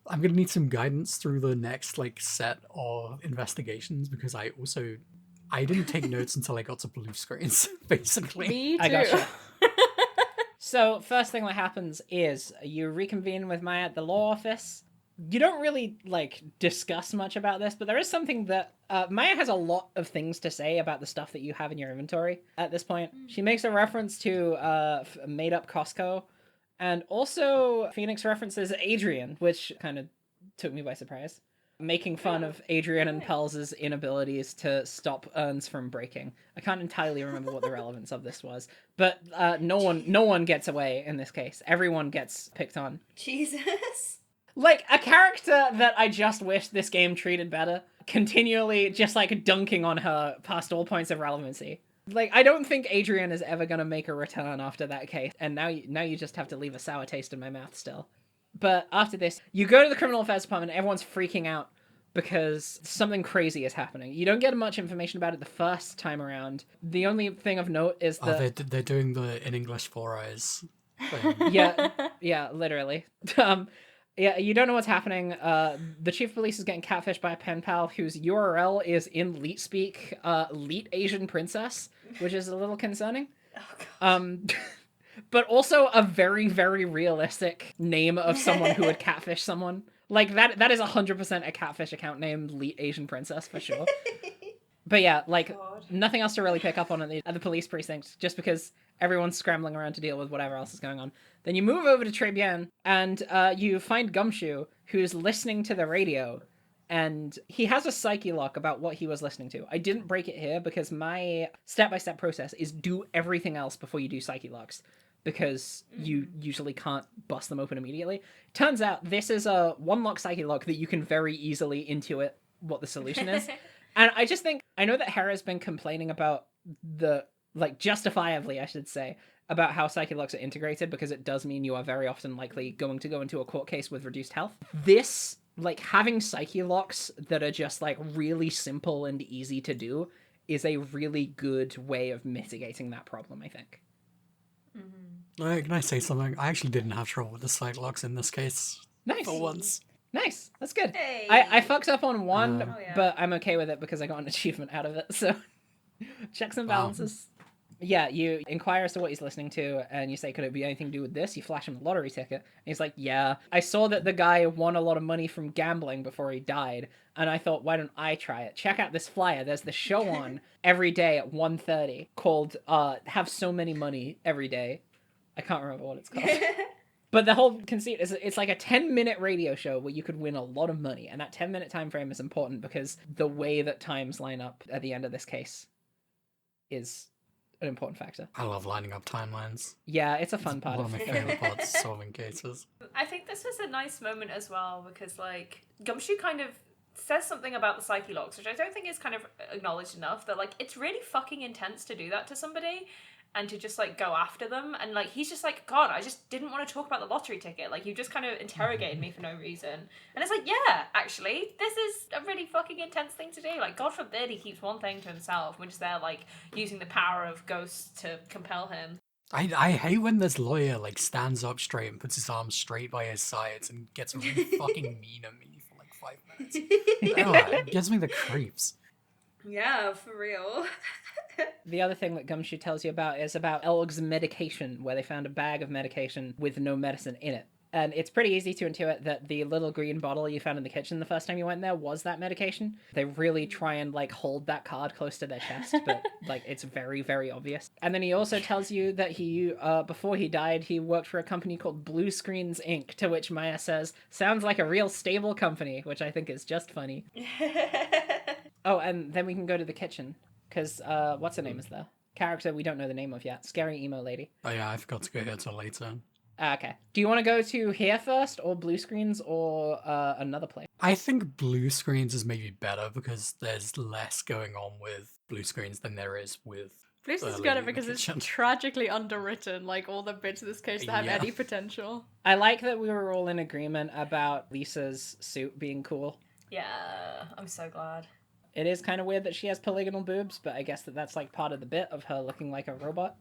I'm gonna need some guidance through the next like set of investigations because I didn't take notes until I got to blue screens, basically. Me too. I gotcha. So, first thing that happens is you reconvene with Maya at the law office. You don't really, like, discuss much about this, but there is something that... Maya has a lot of things to say about the stuff that you have in your inventory at this point. She makes a reference to made-up Costco, and also Phoenix references Adrian, which kind of took me by surprise. Making fun of Adrian and Pels' inabilities to stop urns from breaking. I can't entirely remember what the relevance of this was, but no one gets away in this case. Everyone gets picked on. Jesus. Like, a character that I just wish this game treated better, continually just, like, dunking on her past all points of relevancy. Like, I don't think Adrian is ever gonna make a return after that case, and now you just have to leave a sour taste in my mouth still. But after this, you go to the criminal affairs department, everyone's freaking out because something crazy is happening. You don't get much information about it the first time around. The only thing of note is that... Oh, they're doing the in English 4 eyes thing. Yeah, literally. Yeah, you don't know what's happening. The chief of police is getting catfished by a pen pal whose URL is in Leet speak, Leet Asian Princess, which is a little concerning. Oh, God. But also a very, very realistic name of someone who would catfish someone. Like, that is 100% a catfish account named Leet Asian Princess, for sure. But yeah, like, God. nothing else to really pick up on at the police precinct, just because everyone's scrambling around to deal with whatever else is going on. Then you move over to Trebian, and you find Gumshoe, who's listening to the radio, and he has a psyche lock about what he was listening to. I didn't break it here, because my step-by-step process is do everything else before you do psyche locks, because you usually can't bust them open immediately. Turns out, this is a one-lock psyche lock that you can very easily intuit what the solution is. And I just think, I know that Hera's been complaining about justifiably, I should say, about how psyche locks are integrated, because it does mean you are very often likely going to go into a court case with reduced health. This, like, having psyche locks that are just, like, really simple and easy to do is a really good way of mitigating that problem, I think. Can I say something? I actually didn't have trouble with the psych locks in this case. Nice. For once. Nice. That's good. Hey. I fucked up on one, Oh, yeah. but I'm okay with it because I got an achievement out of it, so checks and Wow. balances. Yeah, you inquire as to what he's listening to, and you say, could it be anything to do with this? You flash him the lottery ticket, and he's like, yeah. I saw that the guy won a lot of money from gambling before he died, and I thought, why don't I try it? Check out this flyer. There's the show on every day at 1:30 called Have So Many Money Every Day. I can't remember what it's called. But the whole conceit is it's like a 10-minute radio show where you could win a lot of money, and that 10-minute time frame is important because the way that times line up at the end of this case is an important factor. I love lining up timelines. Yeah, it's a fun part One of my favorite parts of solving cases. I think this was a nice moment as well because, like, Gumshoe kind of says something about the psyche locks, which I don't think is kind of acknowledged enough, that, like, it's really fucking intense to do that to somebody and to just, like, go after them. And, like, he's just like, God, I just didn't want to talk about the lottery ticket. Like, you just kind of interrogated me for no reason. And it's like, yeah, actually, this is a really fucking intense thing to do. Like, God forbid he keeps one thing to himself, which is they're, like, using the power of ghosts to compel him. I hate when this lawyer, like, stands up straight and puts his arms straight by his sides and gets really fucking mean at me for, like, 5 minutes. Oh, it gives me the creeps. Yeah, for real. The other thing that Gumshoe tells you about is about Elg's medication, where they found a bag of medication with no medicine in it. And it's pretty easy to intuit that the little green bottle you found in the kitchen the first time you went there was that medication. They really try and, like, hold that card close to their chest, but, like, it's very, very obvious. And then he also tells you that he, before he died, he worked for a company called Blue Screens Inc., to which Maya says, sounds like a real stable company, which I think is just funny. Oh, and then we can go to the kitchen. Because, what's her name is there? Character we don't know the name of yet. Scary emo lady. Oh yeah, I forgot to go here till later. Okay. Do you want to go to here first, or Blue Screens, or another place? I think Blue Screens is maybe better because there's less going on with Blue Screens than there is with This is Lady good in the because it's Kitchen. tragically underwritten, like all the bits of this case that have Yeah. any potential. I like that we were all in agreement about Lisa's suit being cool. Yeah, I'm so glad. It is kind of weird that she has polygonal boobs, but I guess that's like part of the bit of her looking like a robot.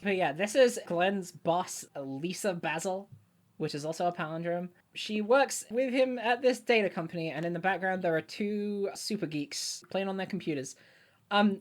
But yeah, this is Glenn's boss, Lisa Basil, which is also a palindrome. She works with him at this data company, and in the background there are two super geeks playing on their computers.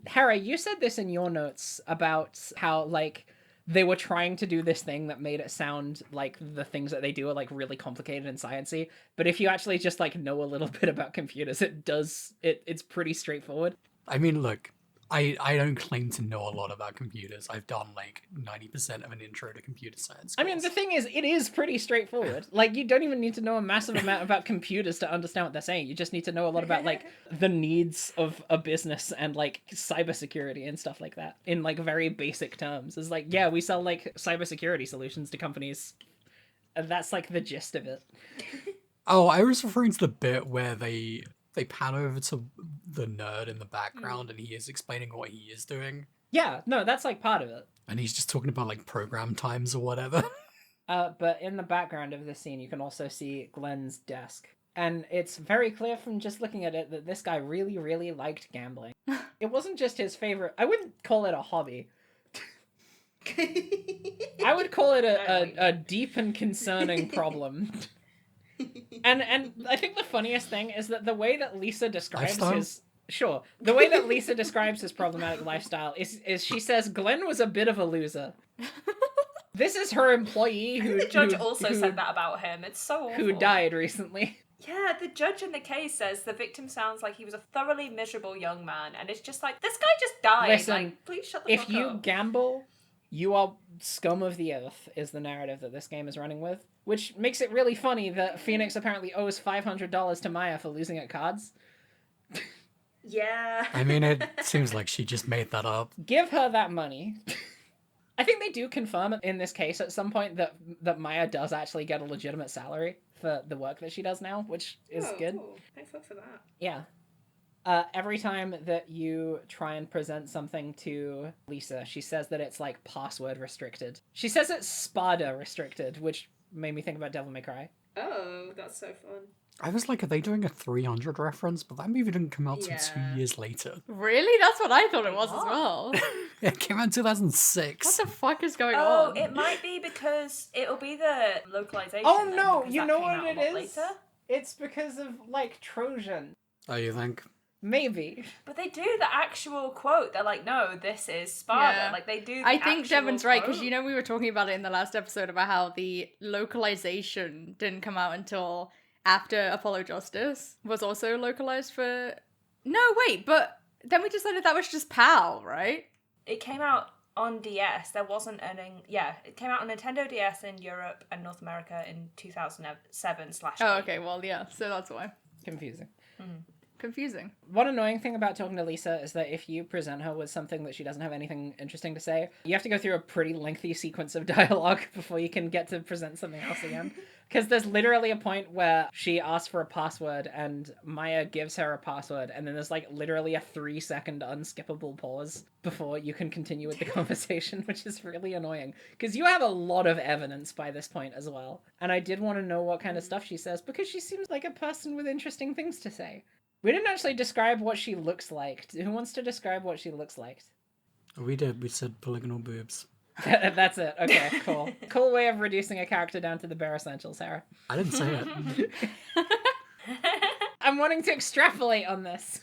Hera, you said this in your notes about how, like, they were trying to do this thing that made it sound like the things that they do are, like, really complicated and sciencey. But if you actually just, like, know a little bit about computers, it's pretty straightforward. I mean, look, I don't claim to know a lot about computers. I've done like 90% of an intro to computer science. I mean, the thing is, it is pretty straightforward. Like, you don't even need to know a massive amount about computers to understand what they're saying. You just need to know a lot about, like, the needs of a business and, like, cybersecurity and stuff like that in, like, very basic terms. It's like, yeah, we sell, like, cybersecurity solutions to companies. And that's, like, the gist of it. Oh, I was referring to the bit where they pan over to the nerd in the background and he is explaining what he is doing. Yeah, no, that's, like, part of it. And he's just talking about, like, program times or whatever. But in the background of this scene, you can also see Glenn's desk. And it's very clear from just looking at it that this guy really, really liked gambling. It wasn't just his favorite... I wouldn't call it a hobby. I would call it a deep and concerning problem. And I think the funniest thing is that the way that Lisa describes the way that Lisa describes his problematic lifestyle is she says Glenn was a bit of a loser. This is her employee who The judge also said that about him. It's so awful. who died recently. Yeah, the judge in the case says the victim sounds like he was a thoroughly miserable young man, and it's just like, this guy just died. Listen, like, please shut the fuck If you up. gamble, you are scum of the earth, is the narrative that this game is running with. Which makes it really funny that Phoenix apparently owes $500 to Maya for losing at cards. Yeah. I mean, it seems like she just made that up. Give her that money. I think they do confirm in this case at some point that Maya does actually get a legitimate salary for the work that she does now, which is good. Cool. Thanks for that. Yeah. Every time that you try and present something to Lisa, she says that it's, like, password restricted. She says it's SPADA restricted, which made me think about Devil May Cry. Oh, that's so fun. I was like, are they doing a 300 reference? But that movie didn't come out till Yeah. 2 years later. Really? That's what I thought it was as What? well. It came out in 2006. What the fuck is going Oh, on? it might be because it'll be the localization. Oh, then, no, because you that know came what out a it lot is? Later. It's because of, like, Trojan. Oh, you think? Maybe. But they do the actual quote. They're like, no, this is Sparta. Yeah. Like, they do the I think actual Devon's right, because quote. you know we were talking about it in the last episode about how the localization didn't come out until after Apollo Justice was also localized for... No, wait, but then we decided that was just PAL, right? It came out on DS. There wasn't it came out on Nintendo DS in Europe and North America in 2007/8. Oh, okay, well, yeah, so that's why. Confusing. Confusing. One annoying thing about talking to Lisa is that if you present her with something that she doesn't have anything interesting to say, you have to go through a pretty lengthy sequence of dialogue before you can get to present something else again. Because there's literally a point where she asks for a password and Maya gives her a password, and then there's like literally a 3-second unskippable pause before you can continue with the conversation, which is really annoying. Because you have a lot of evidence by this point as well. And I did want to know what kind of stuff she says, because she seems like a person with interesting things to say. We didn't actually describe what she looks like. Who wants to describe what she looks like? We did. We said polygonal boobs. That's it. Okay, cool. Cool way of reducing a character down to the bare essentials, Sarah. I didn't say it. I'm wanting to extrapolate on this.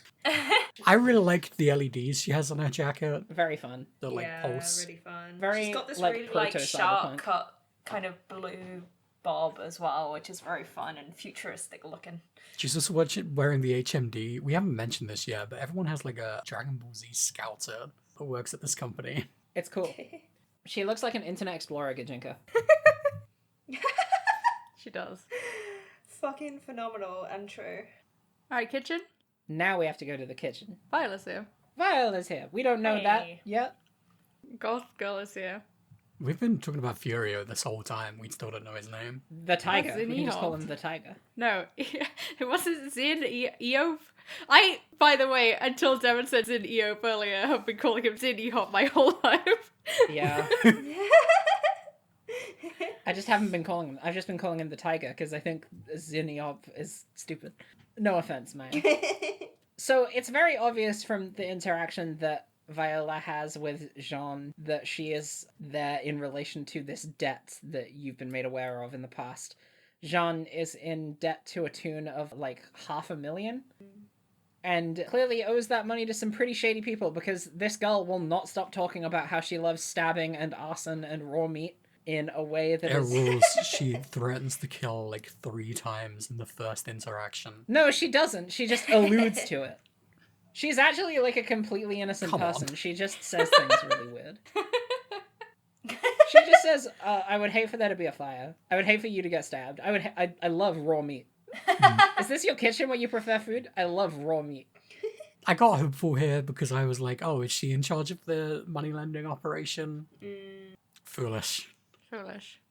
I really like the LEDs she has on her jacket. Very fun. The pulse. Really fun. Very, She's got this like, really proto-cyberpunk. sharp cut kind of blue bob as well, which is very fun and futuristic looking. She's also wearing the HMD. We haven't mentioned this yet, but everyone has like a Dragon Ball Z scouter that works at this company. It's cool. She looks like an Internet Explorer Gajinka. She does. Fucking phenomenal and true. Alright, kitchen? Now we have to go to the kitchen. Violet's here. Viola's here. We don't know that Hey. yet. Goth girl is here. We've been talking about Furio this whole time. We still don't know his name. The Tiger. That's We can just call Zenihop. him the Tiger. No, it wasn't Zin Eof. I, by the way, until Devon said Zin Eof earlier, have been calling him Zin Ehop my whole life. Yeah. I just haven't been calling him. I've just been calling him the Tiger because I think Zinniop is stupid. No offense, Maya. So it's very obvious from the interaction that Viola has with Jean that she is there in relation to this debt that you've been made aware of in the past. Jean is in debt to a tune of like $500,000 and clearly owes that money to some pretty shady people because this girl will not stop talking about how she loves stabbing and arson and raw meat in a way that is... rules. She threatens to kill like 3 times in the first interaction. No, she doesn't. She just alludes to it. She's actually like a completely innocent Come on. person. She just says things really weird. She just says, I would hate for there to be a fire. I would hate for you to get stabbed. I love raw meat. Is this your kitchen where you prefer food? I love raw meat. I got hopeful here because I was like, oh, is she in charge of the money lending operation? Foolish. Foolish.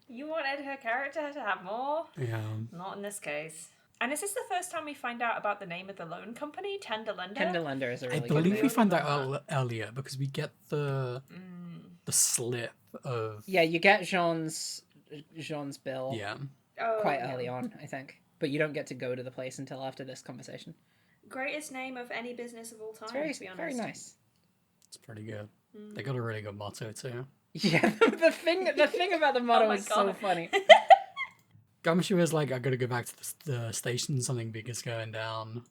You wanted her character to have more? Yeah. Not in this case. And is this the first time we find out about the name of the loan company, Tenderlender? Tenderlender is a I really good believe name. we found out earlier because we get the slip of... Yeah, you get Jean's bill Yeah. Oh, quite yeah. early on, I think. But you don't get to go to the place until after this conversation. Greatest name of any business of all time, It's to be honest. very nice. It's pretty good. They got a really good motto too. Yeah, the thing about the motto Oh my is so God. funny. Gumshoe is like, I gotta go back to the station, something big is going down.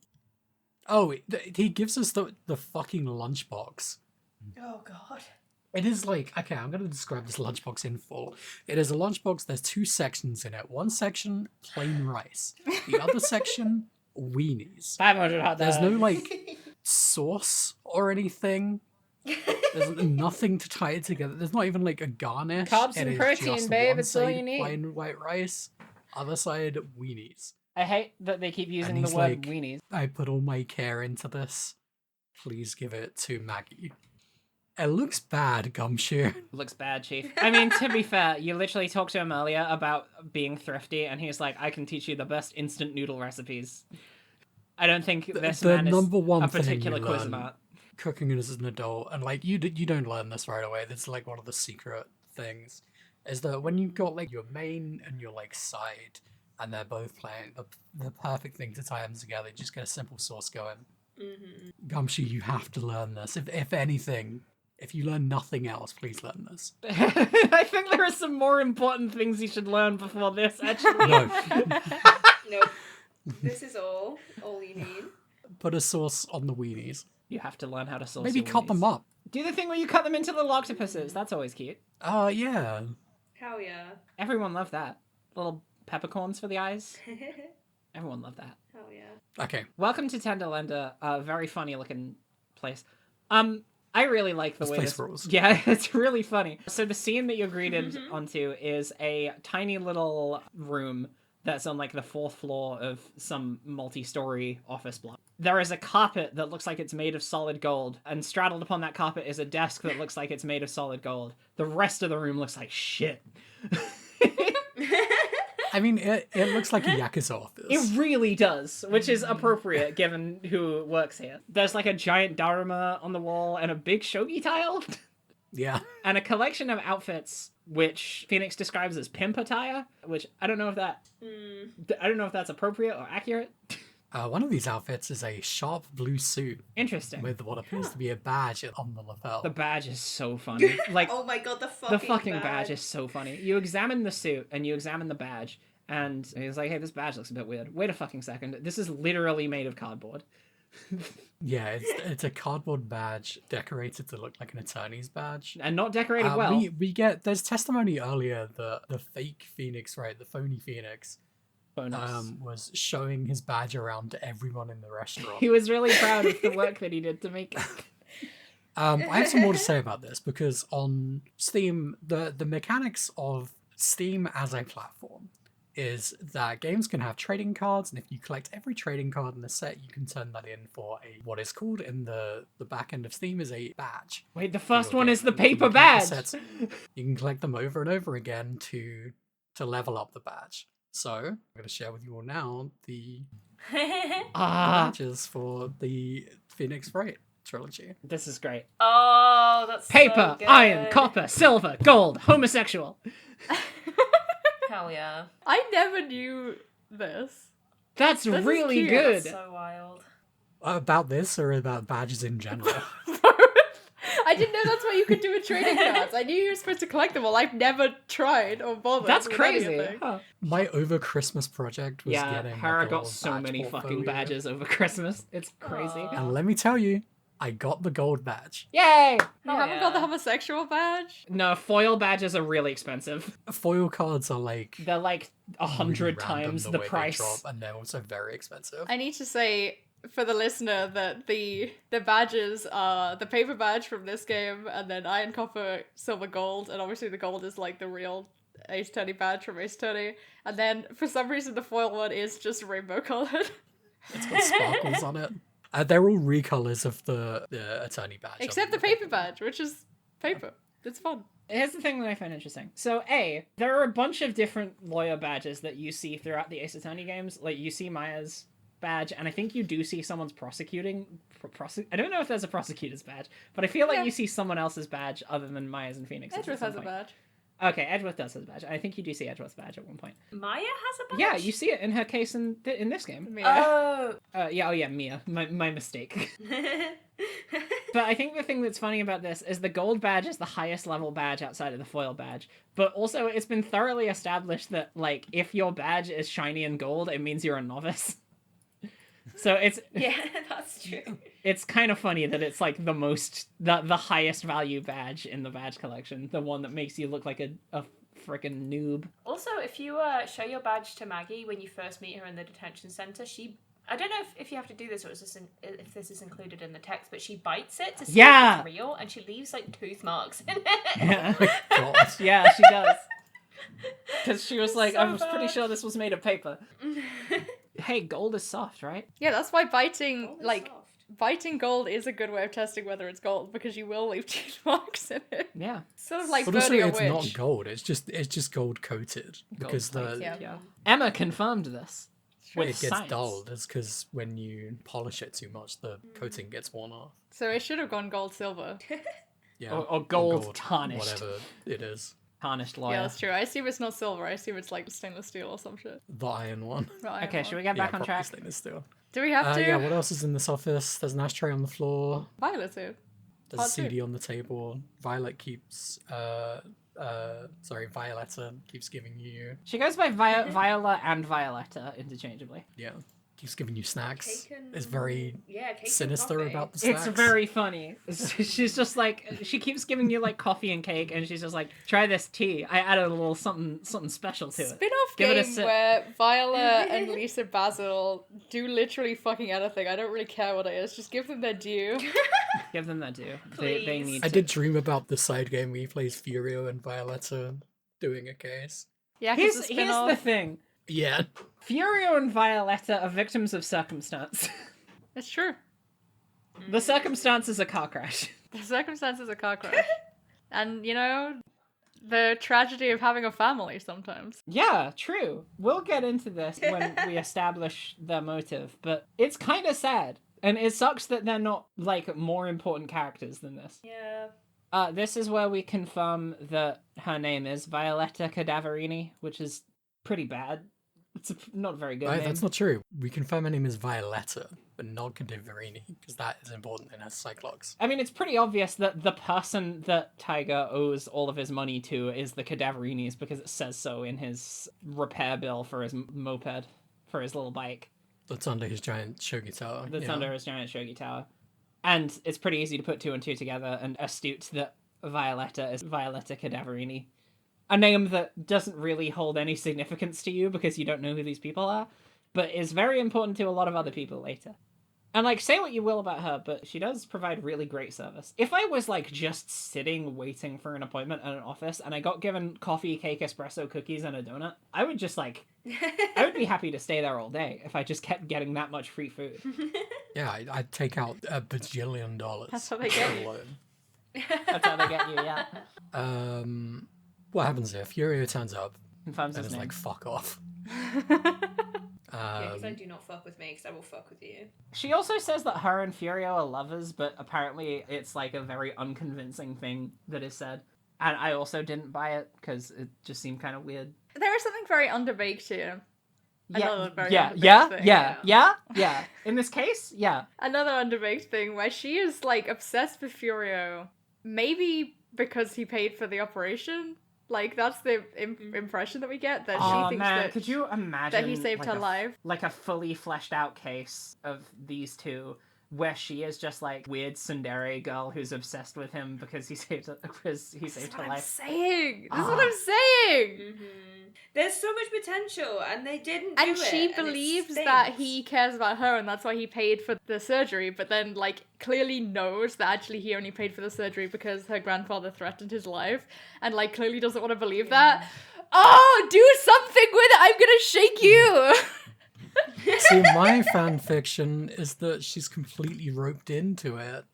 Oh, he gives us the fucking lunchbox. Oh, God. It is like, okay, I'm going to describe this lunchbox in full. It is a lunchbox, there's 2 sections in it. One section, plain rice. The other section, weenies. 500 hot dogs. There's no, like, sauce or anything. There's nothing to tie it together. There's not even, like, a garnish. Carbs It and is protein, just babe, one it's all you side need. plain white rice, other side, weenies. I hate that they keep using And the he's word like- weenies. I put all my care into this. Please give it to Maggie. It looks bad, Gumshoe. Looks bad, Chief. I mean, to be fair, you literally talked to him earlier about being thrifty, and he's like, I can teach you the best instant noodle recipes. I don't think this the man is number one a thing particular you quiz learn smart. cooking as an adult, and like you don't learn this right away. That's like one of the secret things, is that when you've got like your main and your like side, and they're both playing the perfect thing to tie them together, just get a simple sauce going. Gumshoe, you have to learn this. If anything, if you learn nothing else, please learn this. I think there are some more important things you should learn before this, actually. No, Nope. This is all you need. put a sauce on the weenies. You have to learn how to sauce Maybe your cut them weenies. up. Do the thing where you cut them into little octopuses. That's always cute. Yeah. Hell yeah. Everyone loved that. Little peppercorns for the eyes. Everyone loved that. Hell yeah. Okay. Welcome to Tenderlander, a very funny looking place. I really like the This way place this... rules. Yeah, it's really funny. So the scene that you're greeted onto is a tiny little room that's on like the 4th floor of some multi-story office block. There is a carpet that looks like it's made of solid gold, and straddled upon that carpet is a desk that looks like it's made of solid gold. The rest of the room looks like shit. I mean, it looks like a Yakuza office. It really does, which is appropriate given who works here. There's like a giant Dharma on the wall and a big shogi tile. Yeah. And a collection of outfits which Phoenix describes as pimp attire, which I don't know if that's appropriate or accurate. One of these outfits is a sharp blue suit Interesting. with what appears to be a badge on the lapel. The badge is so funny. Like Oh my god, the the fucking badge is so funny. You examine the suit and you examine the badge, and he's like, hey, this badge looks a bit weird. Wait a fucking second. This is literally made of cardboard. Yeah, it's a cardboard badge decorated to look like an attorney's badge. And not decorated well. There's testimony earlier that the fake Phoenix, right, the phony Phoenix, Bonus. was showing his badge around to everyone in the restaurant. He was really proud of the work that he did to make it. I have some more to say about this because on Steam, the mechanics of Steam as a platform is that games can have trading cards, and if you collect every trading card in the set, you can turn that in for what is called in the back end of Steam is a badge. Wait, the first one game. is the You can paper collect badge. the sets- you can collect them over and over again to level up the badge. So I'm going to share with you all now the badges for the Phoenix Wright trilogy. This is great. Oh, that's Paper, so good. iron, copper, silver, gold, homosexual. Hell yeah. I never knew this. That's This is really cute. good. That's so wild. About this or about badges in general? I didn't know that's what you could do with trading cards. I knew you were supposed to collect them all. I've never tried or bothered. That's with crazy. anything. Huh. My over Christmas project was Yeah, getting Hera like, a got little so badge many fucking portfolio. badges over Christmas. It's crazy. Aw. And let me tell you, I got the gold badge. Yay! You Oh, haven't got the yeah. homosexual badge? No, foil badges are really expensive. Foil cards are like They're like 100 really random times the way they price. drop, and they're also very expensive. I need to say for the listener that the badges are the paper badge from this game, and then iron, copper, silver, gold, and obviously the gold is like the real Ace Attorney badge from Ace Attorney, and then for some reason the foil one is just rainbow colored. It's got sparkles on it. They're all recolors of the attorney badge. Except the paper badge, which is paper. It's fun. Here's the thing that I find interesting. So, there are a bunch of different lawyer badges that you see throughout the Ace Attorney games. Like, you see Maya's badge, and I think you do see someone's prosecuting... I don't know if there's a prosecutor's badge, but I feel like Yeah. you see someone else's badge other than Maya's and Phoenix's. at Edgeworth some has a point. badge. Okay, Edgeworth does have a badge. I think you do see Edgeworth's badge at one point. Maya has a badge? Yeah, you see it in her case in this game. Oh. Mia. My mistake. But I think the thing that's funny about this is the gold badge is the highest level badge outside of the foil badge. But also, it's been thoroughly established that, like, if your badge is shiny and gold, it means you're a novice. So Yeah, that's true. it's kind of funny that it's like the highest value badge in the badge collection, the one that makes you look like a freaking noob. Also, if you show your badge to Maggie when you first meet her in the detention center, I don't know if you have to do this or if this is included in the text, but she bites it to see Yeah. if it's real, and she leaves like tooth marks in it. Yeah, God. yeah, she does. Because she was like, So I was pretty bad. sure this was made of paper. Hey, gold is soft, right? Yeah, that's why biting Gold is like soft. biting gold is a good way of testing whether it's gold, because you will leave teeth marks in it. Yeah. Sort of like But also, burning a it's witch. not gold. It's just gold coated because Gold-plated, Yeah. yeah. Emma confirmed this. With it gets science. dulled. It's because when you polish it too much, the coating gets worn off. So it should have gone gold silver. Yeah, Or gold tarnished. whatever it is. Tarnished lawyer. Yeah, that's true. I assume it's not silver. I assume it's like stainless steel or some shit. The iron one. Right, Okay, should we get back on probably track? stainless steel. Do we have to? Yeah, what else is in this office? There's an ashtray on the floor. Violet too. There's a Part two. CD on the table. Violet keeps Violetta keeps giving you She goes by Viola and Violetta interchangeably. yeah. keeps giving you snacks. Cake and... It's very cake and sinister coffee. about the snacks. It's very funny. She's just like, she keeps giving you like coffee and cake, and she's just like, try this tea. I added a little something special to it. Spin-off Give it a game sip. where Viola and Lisa Basil do literally fucking anything. I don't really care what it is. Just give them their due. Give them that due. They Please. need I to. did dream about the side game where he plays Furio and Violetta doing a case. Yeah, Here's because the thing. Yeah. Furio and Violetta are victims of circumstance. It's true. The circumstance is a car crash. The circumstance is a car crash. And, you know, the tragedy of having a family sometimes. Yeah, true. We'll get into this when we establish their motive, but it's kind of sad. And it sucks that they're not, like, more important characters than this. Yeah. This is where we confirm that her name is Violetta Cadaverini, which is pretty bad. It's not a very good name. That's not true. We confirm her name is Violetta, but not Cadaverini, because that is important in her Cyclops. I mean, it's pretty obvious that the person that Tiger owes all of his money to is the Cadaverinis, because it says so in his repair bill for his moped, for his little bike. That's under his giant shogi tower. That's yeah. under his giant shogi tower. And it's pretty easy to put two and two together and astute that Violetta is Violetta Cadaverini. A name that doesn't really hold any significance to you because you don't know who these people are, but is very important to a lot of other people later. And, like, say what you will about her, but she does provide really great service. If I was, like, just sitting waiting for an appointment at an office and I got given coffee, cake, espresso, cookies, and a donut, I would just, like, I would be happy to stay there all day if I just kept getting that much free food. Yeah, I'd take out $1 bajillion. That's how they get you. alone. That's how they get you, yeah. What happens here? Furio turns up Confirms and his is name. like, fuck off. Yeah, because I do not fuck with me, because I will fuck with you. She also says that her and Furio are lovers, but apparently it's like a very unconvincing thing that is said. And I also didn't buy it because it just seemed kind of weird. There is something very underbaked here. Another very Yeah, underbaked thing. yeah. In this case, yeah. Another underbaked thing where she is, like, obsessed with Furio. Maybe because he paid for the operation? Like, that's the impression that we get, that Oh she thinks man, that, could you imagine that he saved her life. like a fully fleshed out case of these two where she is just like weird tsundere girl who's obsessed with him because he saved her life. This is what I'm saying! Mm-hmm. There's so much potential, and they didn't do And it. she and it believes that stinks. he cares about her and that's why he paid for the surgery, but then, like, clearly knows that actually he only paid for the surgery because her grandfather threatened his life, and, like, clearly doesn't want to believe that. Oh, do something with it! I'm gonna shake you! See, my fan fiction is that she's completely roped into it.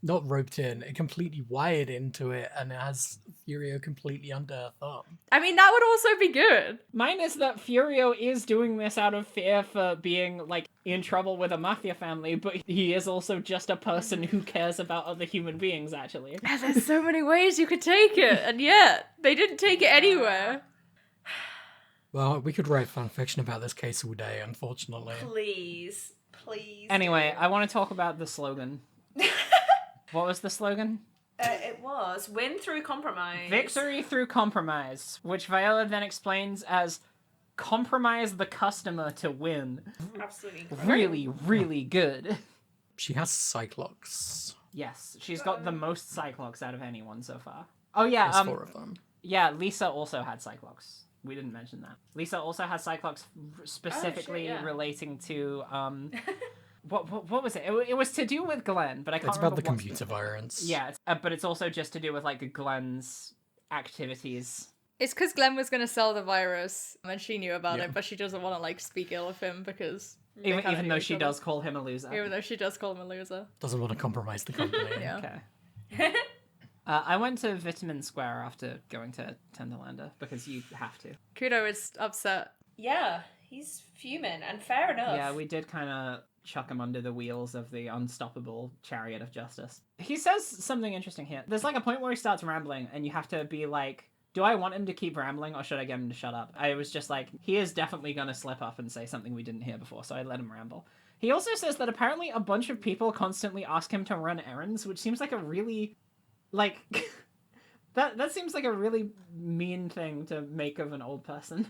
Not roped in, it completely wired into it, and it has Furio completely under her thumb. I mean, that would also be good. Mine is that Furio is doing this out of fear for being, like, in trouble with a mafia family, but he is also just a person who cares about other human beings, actually. There's so many ways you could take it, and yet, they didn't take it anywhere. Well, we could write fan fiction about this case all day, unfortunately. Please. Anyway, do. I want to talk about the slogan. What was the slogan? It was win through compromise. Victory through compromise, which Viola then explains as compromise the customer to win. Absolutely. Really, really good. She has Cyclops. Yes, she's got the most Cyclops out of anyone so far. Oh yeah, There's 4 of them. yeah, Lisa also had Cyclops. We didn't mention that. Lisa also has Cyclops specifically yeah. relating to what was it? It was to do with Glenn, but I can't It's remember about the what- computer virus. Yeah, but it's also just to do with like Glenn's activities. It's because Glenn was going to sell the virus, and she knew about Yeah. it, but she doesn't want to, like, speak ill of him because... they Even kinda knew though each she other. does call him a loser. Even though she does call him a loser. Doesn't want to compromise the company. Yeah. Okay. I went to Vitamin Square after going to Tenderlander because you have to. Kudo is upset. Yeah, he's fuming, and fair enough. Yeah, we did kind of chuck him under the wheels of the unstoppable chariot of justice. He says something interesting here. There's like a point where he starts rambling and you have to be like, do I want him to keep rambling or should I get him to shut up? I was just like, he is definitely going to slip up and say something we didn't hear before, so I let him ramble. He also says that apparently a bunch of people constantly ask him to run errands, which seems like a really, like, that seems like a really mean thing to make of an old person.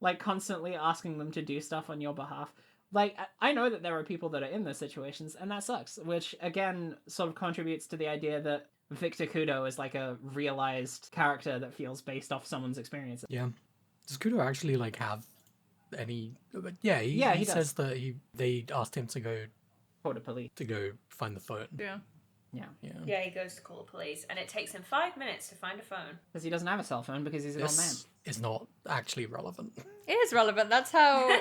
Like, constantly asking them to do stuff on your behalf. Like, I know that there are people that are in those situations, and that sucks, which, again, sort of contributes to the idea that Victor Kudo is, like, a realized character that feels based off someone's experience. Yeah. Does Kudo actually, like, have any... Yeah, he does. says that they asked him to go Call the police. find the phone. Yeah. Yeah. Yeah, he goes to call the police, and it takes him 5 minutes to find a phone. Because he doesn't have a cell phone because he's an old man. This is not actually relevant. It is relevant. That's how...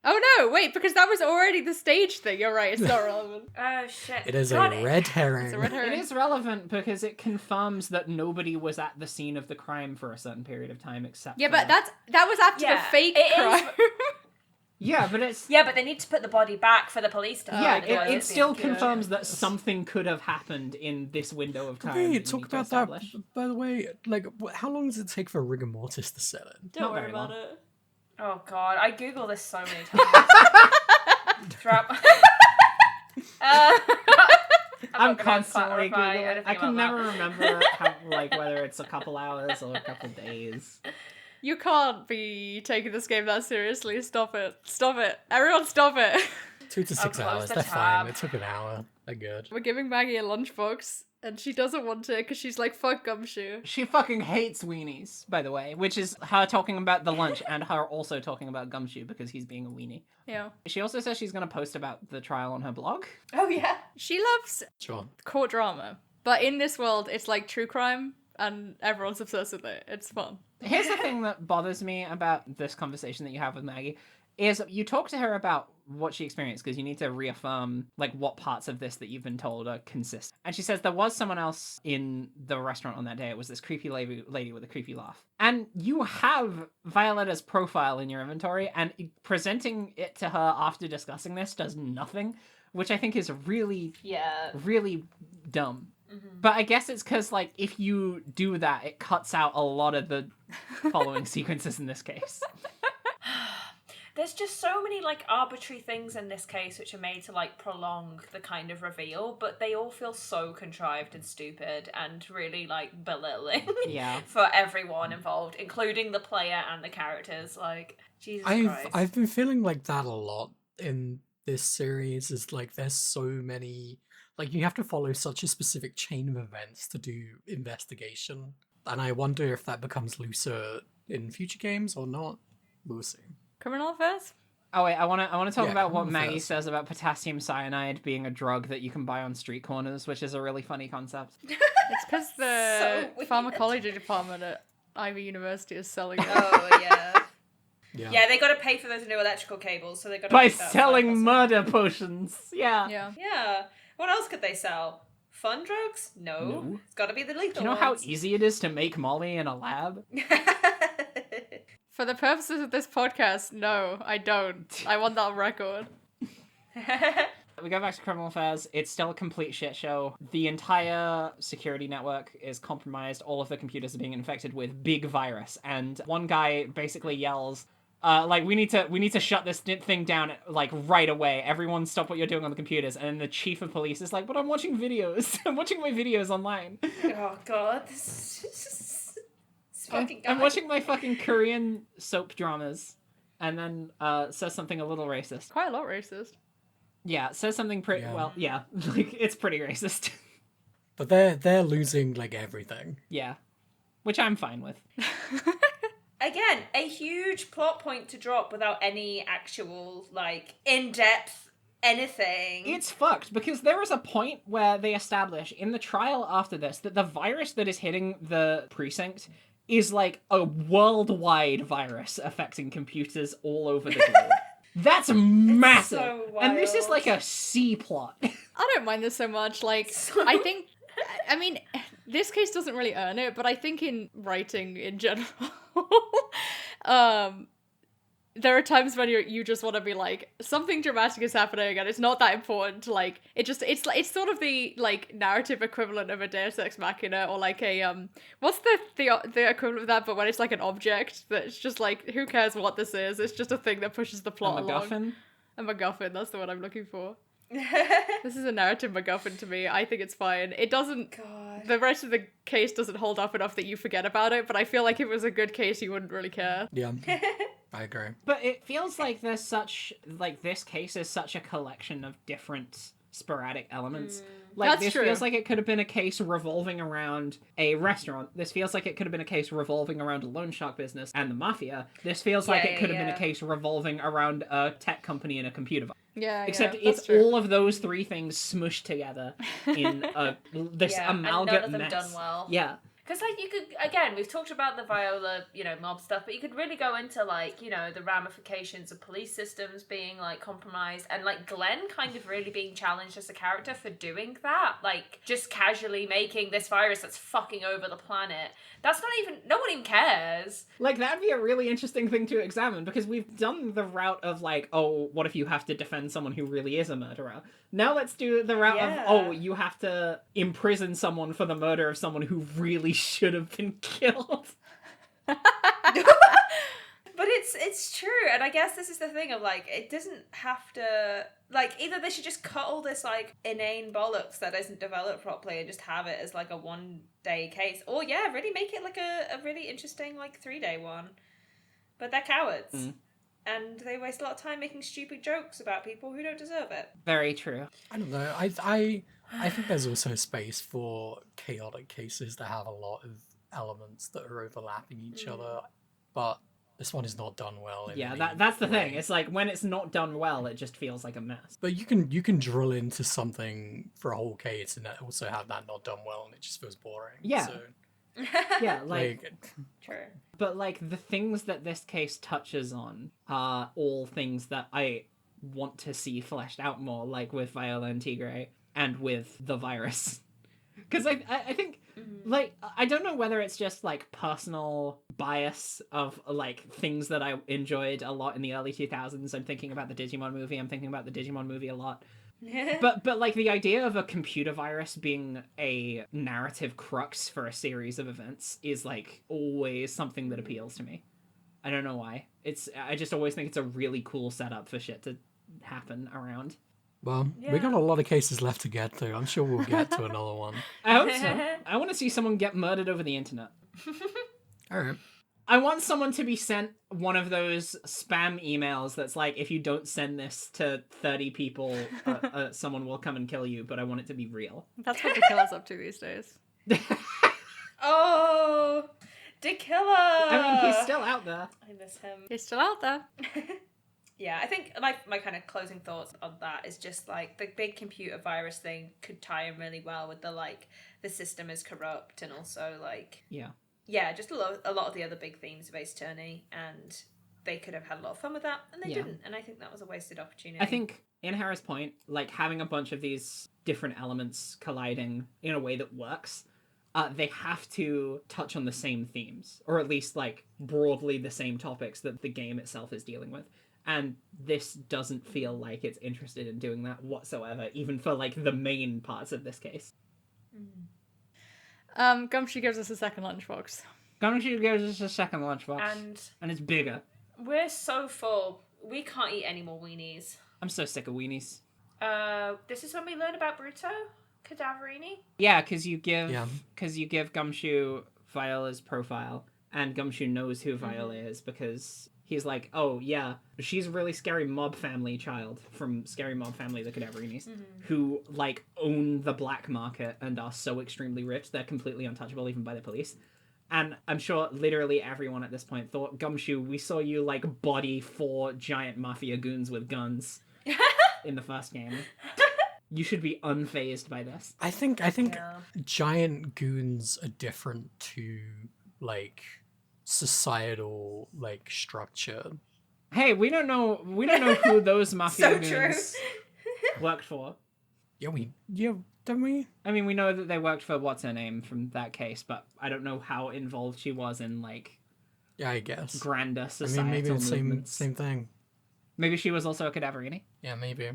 Oh no, wait, because that was already the stage thing. You're right, it's not relevant. Oh, shit. It is God, a red herring. It's a red herring. It is relevant because it confirms that nobody was at the scene of the crime for a certain period of time except Yeah, for... but that was after the fake it crime. Yeah, but it's... Yeah, but they need to put the body back for the police to Yeah, find it. it still confirms that something could have happened in this window of time. that Wait, you talk need to about that. establish. By the way, like, how long does it take for rigor mortis to set in? Don't Not worry very about long. it. Oh, God. I Google this so many times. Throughout... I'm constantly clarify Googling. anything I can about never that. remember how, like, whether it's a couple hours or a couple days. You can't be taking this game that seriously. Stop it. Stop it. Everyone stop it. 2 to 6 close hours. the They're tab. fine. It took an hour. They're good. We're giving Maggie a lunchbox, and she doesn't want it because she's like, fuck Gumshoe. She fucking hates weenies, by the way, which is her talking about the lunch and her also talking about Gumshoe because he's being a weenie. Yeah. She also says she's going to post about the trial on her blog. Oh, yeah. She loves Sure. court drama, but in this world, it's like true crime, and everyone's obsessed with it. It's fun. Here's the thing that bothers me about this conversation that you have with Maggie, is you talk to her about what she experienced because you need to reaffirm like what parts of this that you've been told are consistent. And she says there was someone else in the restaurant on that day. It was this creepy lady with a creepy laugh. And you have Violetta's profile in your inventory, and presenting it to her after discussing this does nothing, which I think is really, really dumb. Mm-hmm. But I guess it's because, like, if you do that, it cuts out a lot of the following sequences in this case. There's just so many, like, arbitrary things in this case which are made to, like, prolong the kind of reveal, but they all feel so contrived and stupid and really, like, belittling Yeah. for everyone involved, including the player and the characters. Like, Jesus Christ. I've been feeling like that a lot in this series. Is like there's so many, like, you have to follow such a specific chain of events to do investigation, and I wonder if that becomes looser in future games or not. We'll see. Criminal affairs? Oh wait, I want to talk Yeah, about what criminal Maggie affairs. says about potassium cyanide being a drug that you can buy on street corners, which is a really funny concept. It's because the So weird. pharmacology department at Ivy University is selling it. Oh, yeah. Yeah. Yeah, they got to pay for those new electrical cables, so they got to By selling murder potions. Yeah. Yeah. Yeah. What else could they sell? Fun drugs? No. No. It's got to be the Do lethal you know how ones. easy it is to make Molly in a lab? For the purposes of this podcast, no, I don't. I want that on record. We go back to criminal affairs. It's still a complete shit show. The entire security network is compromised. All of the computers are being infected with big virus. And one guy basically yells, like, we need to shut this thing down, like, right away. Everyone stop what you're doing on the computers. And then the chief of police is like, but I'm watching videos. I'm watching my videos online. Oh, God. This fucking guy. I'm watching my fucking Korean soap dramas. And then says something a little racist. Quite a lot racist. Yeah, says something pretty, Yeah. well, yeah, like, it's pretty racist. But they're losing like everything. Yeah. Which I'm fine with. Again, a huge plot point to drop without any actual, like, in-depth anything. It's fucked, because there is a point where they establish in the trial after this that the virus that is hitting the precinct is like a worldwide virus affecting computers all over the globe. That's massive. so And this is wild. like a C plot. I don't mind this so much. Like, I think, I mean, this case doesn't really earn it, but I think in writing in general, there are times when you just want to be like, something dramatic is happening and it's not that important to, like, it's sort of the, like, narrative equivalent of a Deus Ex Machina, or like a, what's the equivalent of that, but when it's like an object that's just like, who cares what this is, it's just a thing that pushes the A plot along. MacGuffin. A MacGuffin, that's the one I'm looking for. This is a narrative MacGuffin to me. I think it's fine. It doesn't... God. The rest of the case doesn't hold up enough that you forget about it, but I feel like if it was a good case, you wouldn't really care. Yeah. I agree. But it feels like there's such, like, this case is such a collection of different sporadic elements. Like, That's this true. feels like it could have been a case revolving around a restaurant. This feels like it could have been a case revolving around a loan shark business and the mafia. This feels like it could have been a case revolving around a tech company and a computer. Except it's true. all of those three things smushed together in this amalgam and none of them mess. done well. Yeah. Because, like, you could, again, we've talked about the Viola, mob stuff, but you could really go into, like, the ramifications of police systems being, like, compromised, and, like, Glenn kind of really being challenged as a character for doing that. Like, just casually making this virus that's fucking over the planet. That's not even, no one even cares. Like, that'd be a really interesting thing to examine, because we've done the route of, like, oh, what if you have to defend someone who really is a murderer? Now let's do the route of, oh, you have to imprison someone for the murder of someone who really should have been killed. But it's true, and I guess this is the thing of, like, it doesn't have to, like, either they should just cut all this, like, inane bollocks that isn't developed properly and just have it as, like, a one-day case, or, really make it, like, a really interesting, like, 3-day one. But they're cowards. And they waste a lot of time making stupid jokes about people who don't deserve it. Very true. I don't know. I think there's also space for chaotic cases that have a lot of elements that are overlapping each other, but this one is not done well. That's the thing. It's like, when it's not done well, it just feels like a mess. But you can drill into something for a whole case and also have that not done well, and it just feels boring. Yeah. So, Yeah, like True. But, like, the things that this case touches on are all things that I want to see fleshed out more, like with Viola and Tigre and with the virus. Because I think, like, I don't know whether it's just, like, personal bias of, like, things that I enjoyed a lot in the early 2000s. I'm thinking about the Digimon movie. I'm thinking about the Digimon movie a lot. But like, the idea of a computer virus being a narrative crux for a series of events is, like, always something that appeals to me. I don't know why. I just always think it's a really cool setup for shit to happen around. well, we got a lot of cases left to get through. I'm sure we'll get to another one. I hope so. I want to see someone get murdered over the internet. All right. I want someone to be sent one of those spam emails that's like, if you don't send this to 30 people, someone will come and kill you, but I want it to be real. That's what the killer's up to these days. Oh, the killer! I mean, he's still out there. I miss him. He's still out there. Yeah, I think my kind of closing thoughts on that is just, like, the big computer virus thing could tie in really well with the, like, the system is corrupt, and also, like... Yeah, just a lot of the other big themes of Ace Attorney, and they could have had a lot of fun with that, and they didn't, and I think that was a wasted opportunity. I think, in Harris Point, like, having a bunch of these different elements colliding in a way that works, they have to touch on the same themes, or at least, like, broadly the same topics that the game itself is dealing with. And this doesn't feel like it's interested in doing that whatsoever, even for, like, the main parts of this case. Gumshoe gives us a second lunchbox. Gumshoe gives us a second lunchbox. And it's bigger. We're so full. We can't eat any more weenies. I'm so sick of weenies. This is when we learn about Bruto Cadaverini. Yeah, because you give Gumshoe Viola's profile, and Gumshoe knows who Viola is because he's like, oh yeah, she's a really scary mob family child from Scary Mob Family, the Cadaverinis, who, like, own the black market and are so extremely rich they're completely untouchable even by the police. And I'm sure literally everyone at this point thought, Gumshoe, we saw you, like, body 4 giant mafia goons with guns in the first game. You should be unfazed by this. I think giant goons are different to, like, societal, like, structure. Hey, we don't know who those mafia goons worked for. Don't we? I mean, we know that they worked for what's her name from that case, but I don't know how involved she was in, like, I guess grander societal maybe it's movements. same thing. Maybe she was also a Cadaverini. Yeah, maybe.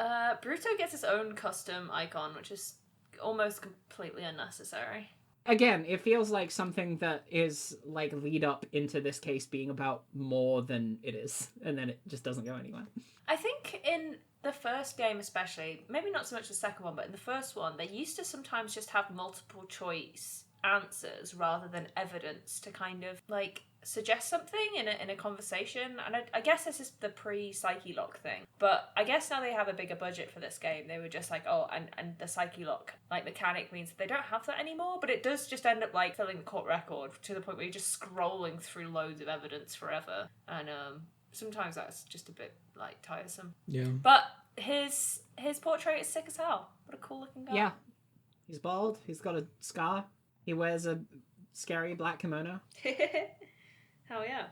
Bruto gets his own custom icon, which is almost completely unnecessary. Again, it feels like something that is, like, lead up into this case being about more than it is, and then it just doesn't go anywhere. I think in the first game especially, maybe not so much the second one, but in the first one, they used to sometimes just have multiple choice answers rather than evidence to kind of like suggest something in a conversation. And I guess this is the pre-Psyche Lock thing, but I guess now they have a bigger budget for this game. They were just like, oh, and the Psyche Lock like mechanic means that they don't have that anymore, but it does just end up like filling the court record to the point where you're just scrolling through loads of evidence forever, and sometimes that's just a bit like tiresome. Yeah. But his portrait is sick as hell. What a cool looking guy. Yeah. He's bald. He's got a scar. He wears a scary black kimono. Hell yeah.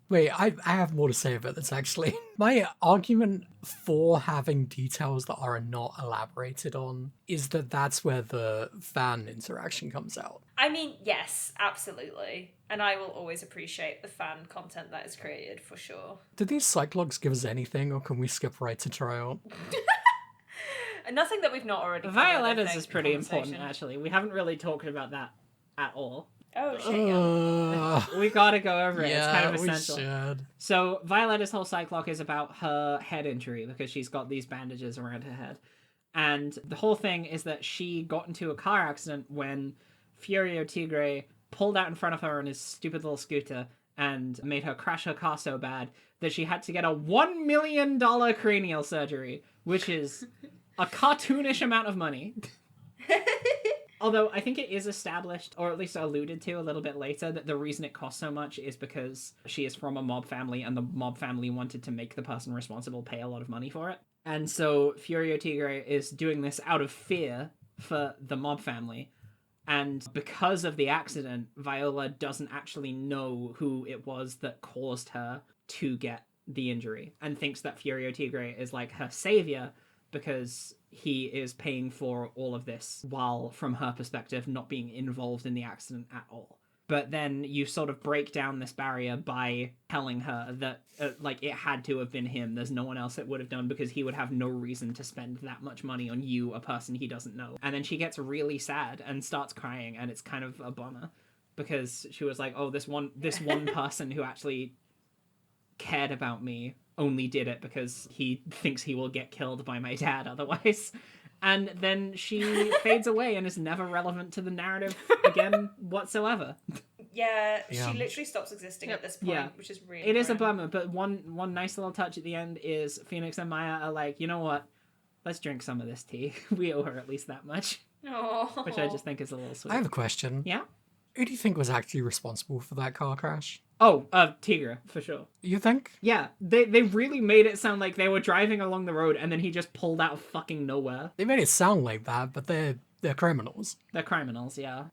Wait, I have more to say about this, actually. My argument for having details that are not elaborated on is that that's where the fan interaction comes out. I mean, yes, absolutely. And I will always appreciate the fan content that is created, for sure. Did these cyclogs give us anything, or can we skip right to tryout? Nothing that we've not already covered, Violetta's is pretty important, actually. We haven't really talked about that at all. Oh, shit, yeah. We gotta go over it. Yeah, it's kind of essential. we should. So Violetta's whole cyclock is about her head injury because she's got these bandages around her head. And the whole thing is that she got into a car accident when Furio Tigre pulled out in front of her on his stupid little scooter and made her crash her car so bad that she had to get a $1 million cranial surgery, which is a cartoonish amount of money. Although I think it is established, or at least alluded to a little bit later, that the reason it costs so much is because she is from a mob family, and the mob family wanted to make the person responsible pay a lot of money for it. And so Furio Tigre is doing this out of fear for the mob family. And because of the accident, Viola doesn't actually know who it was that caused her to get the injury, and thinks that Furio Tigre is like her savior because he is paying for all of this while, from her perspective, not being involved in the accident at all. But then you sort of break down this barrier by telling her that, like, it had to have been him. There's no one else that would have done, because he would have no reason to spend that much money on you, a person he doesn't know. And then she gets really sad and starts crying, and it's kind of a bummer, because she was like, oh, this one person who actually cared about me only did it because he thinks he will get killed by my dad otherwise. And then she fades away and is never relevant to the narrative again whatsoever. Yeah, she literally stops existing at this point, which is really It is a bummer, but one nice little touch at the end is Phoenix and Maya are like, you know what? Let's drink some of this tea. We owe her at least that much. Aww. Which I just think is a little sweet. I have a question. Yeah? Who do you think was actually responsible for that car crash? Oh, Tigra, for sure. You think? Yeah, they really made it sound like they were driving along the road and then he just pulled out of fucking nowhere. They made it sound like that, but they're criminals. They're criminals, yeah.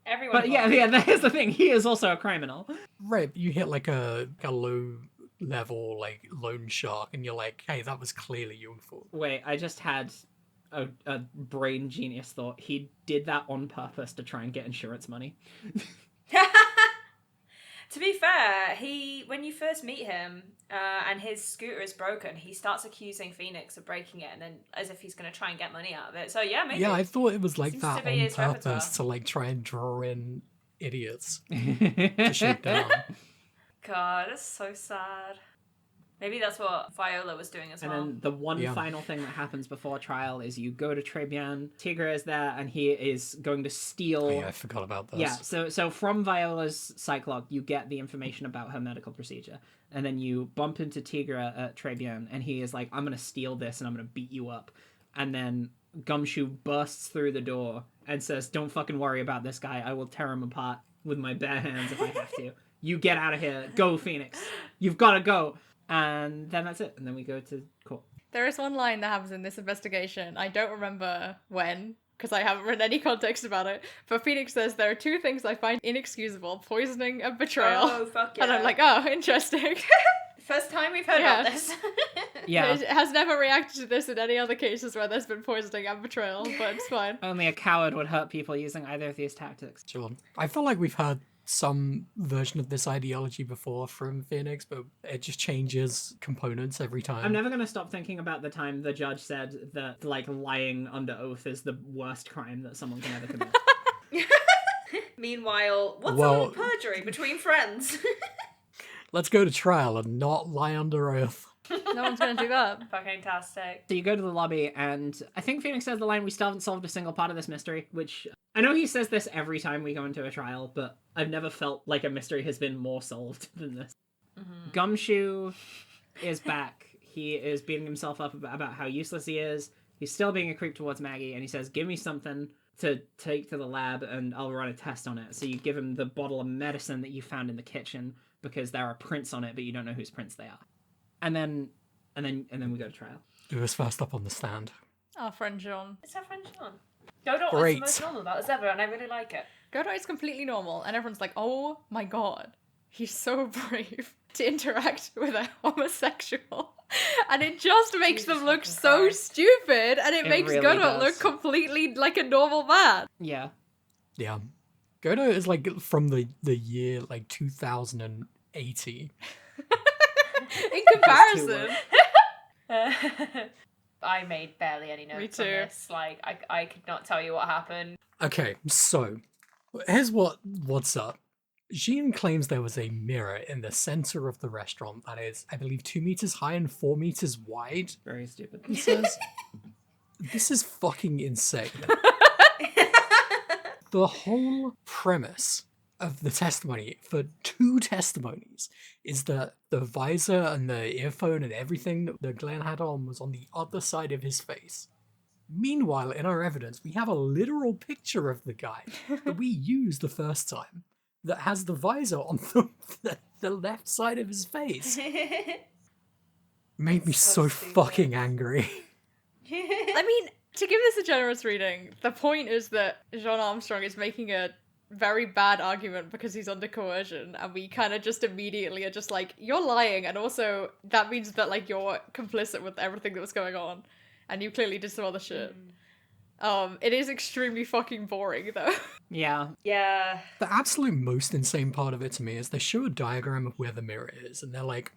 Everyone. But yeah, that is the thing. He is also a criminal. Right, you hit like a low level like loan shark and you're like, hey, that was clearly your fault. Wait, I just had a brain genius thought. He did that on purpose to try and get insurance money. To be fair, when you first meet him and his scooter is broken, he starts accusing Phoenix of breaking it, and then as if he's going to try and get money out of it. So yeah, maybe. Yeah, I thought it was like Seems that to be on his purpose repertoire. to like try and draw in idiots to shoot down. God, that's so sad. Maybe that's what Viola was doing as well. And then the one final thing that happens before trial is you go to Trebian. Tigre is there, and he is going to steal... Oh, yeah, I forgot about this. Yeah, so from Viola's cyclock, you get the information about her medical procedure. And then you bump into Tigre at Trebian, and he is like, I'm going to steal this, and I'm going to beat you up. And then Gumshoe bursts through the door and says, don't fucking worry about this guy. I will tear him apart with my bare hands if I have to. You get out of here. Go, Phoenix. You've got to go. And then that's it. And then we go to court. There is one line that happens in this investigation. I don't remember when, because I haven't read any context about it. But Phoenix says, there are two things I find inexcusable: poisoning and betrayal. Oh, fuck yeah. And I'm like, oh, interesting. First time we've heard about this. Yeah. It has never reacted to this in any other cases where there's been poisoning and betrayal, but it's fine. Only a coward would hurt people using either of these tactics. Sure. I feel like we've heard some version of this ideology before from Phoenix, but it just changes components every time. I'm never going to stop thinking about the time the judge said that, like, lying under oath is the worst crime that someone can ever commit. Meanwhile, what's on perjury between friends? Let's go to trial and not lie under oath. No one's gonna do that. Fucking tastic. So you go to the lobby, and I think Phoenix says the line, we still haven't solved a single part of this mystery, which I know he says this every time we go into a trial, but I've never felt like a mystery has been more solved than this. Gumshoe is back. He is beating himself up about how useless he is. He's still being a creep towards Maggie, and he says, give me something to take to the lab, and I'll run a test on it. So you give him the bottle of medicine that you found in the kitchen, because there are prints on it, but you don't know whose prints they are. And then we go to trial. Who was first up on the stand? Our friend Jean. It's our friend Sean. Godot Great. is the most normal about us ever, and I really like it. Godot is completely normal, and everyone's like, oh my god, he's so brave to interact with a homosexual. And it just makes them look so stupid, and it makes really Godot does. look completely like a normal man. Yeah. Yeah. Godot is like from the year like 2080. In comparison. I made barely any notes on too. this. Like, I could not tell you what happened. Okay, so here's what's up. Jean claims there was a mirror in the center of the restaurant that is, I believe, 2 meters high and 4 meters wide. Very stupid. He says, this is fucking insane. The whole premise of the testimony for 2 testimonies is that the visor and the earphone and everything that Glenn had on was on the other side of his face. Meanwhile, in our evidence, we have a literal picture of the guy that we used the first time that has the visor on the left side of his face. Made me so stupid. fucking angry. I mean, to give this a generous reading, the point is that Jean Armstrong is making a very bad argument because he's under coercion, and we kind of just immediately are just like, you're lying, and also that means that like you're complicit with everything that was going on, and you clearly did some other shit. It is extremely fucking boring though. Yeah. Yeah. The absolute most insane part of it to me is they show a diagram of where the mirror is, and they're like,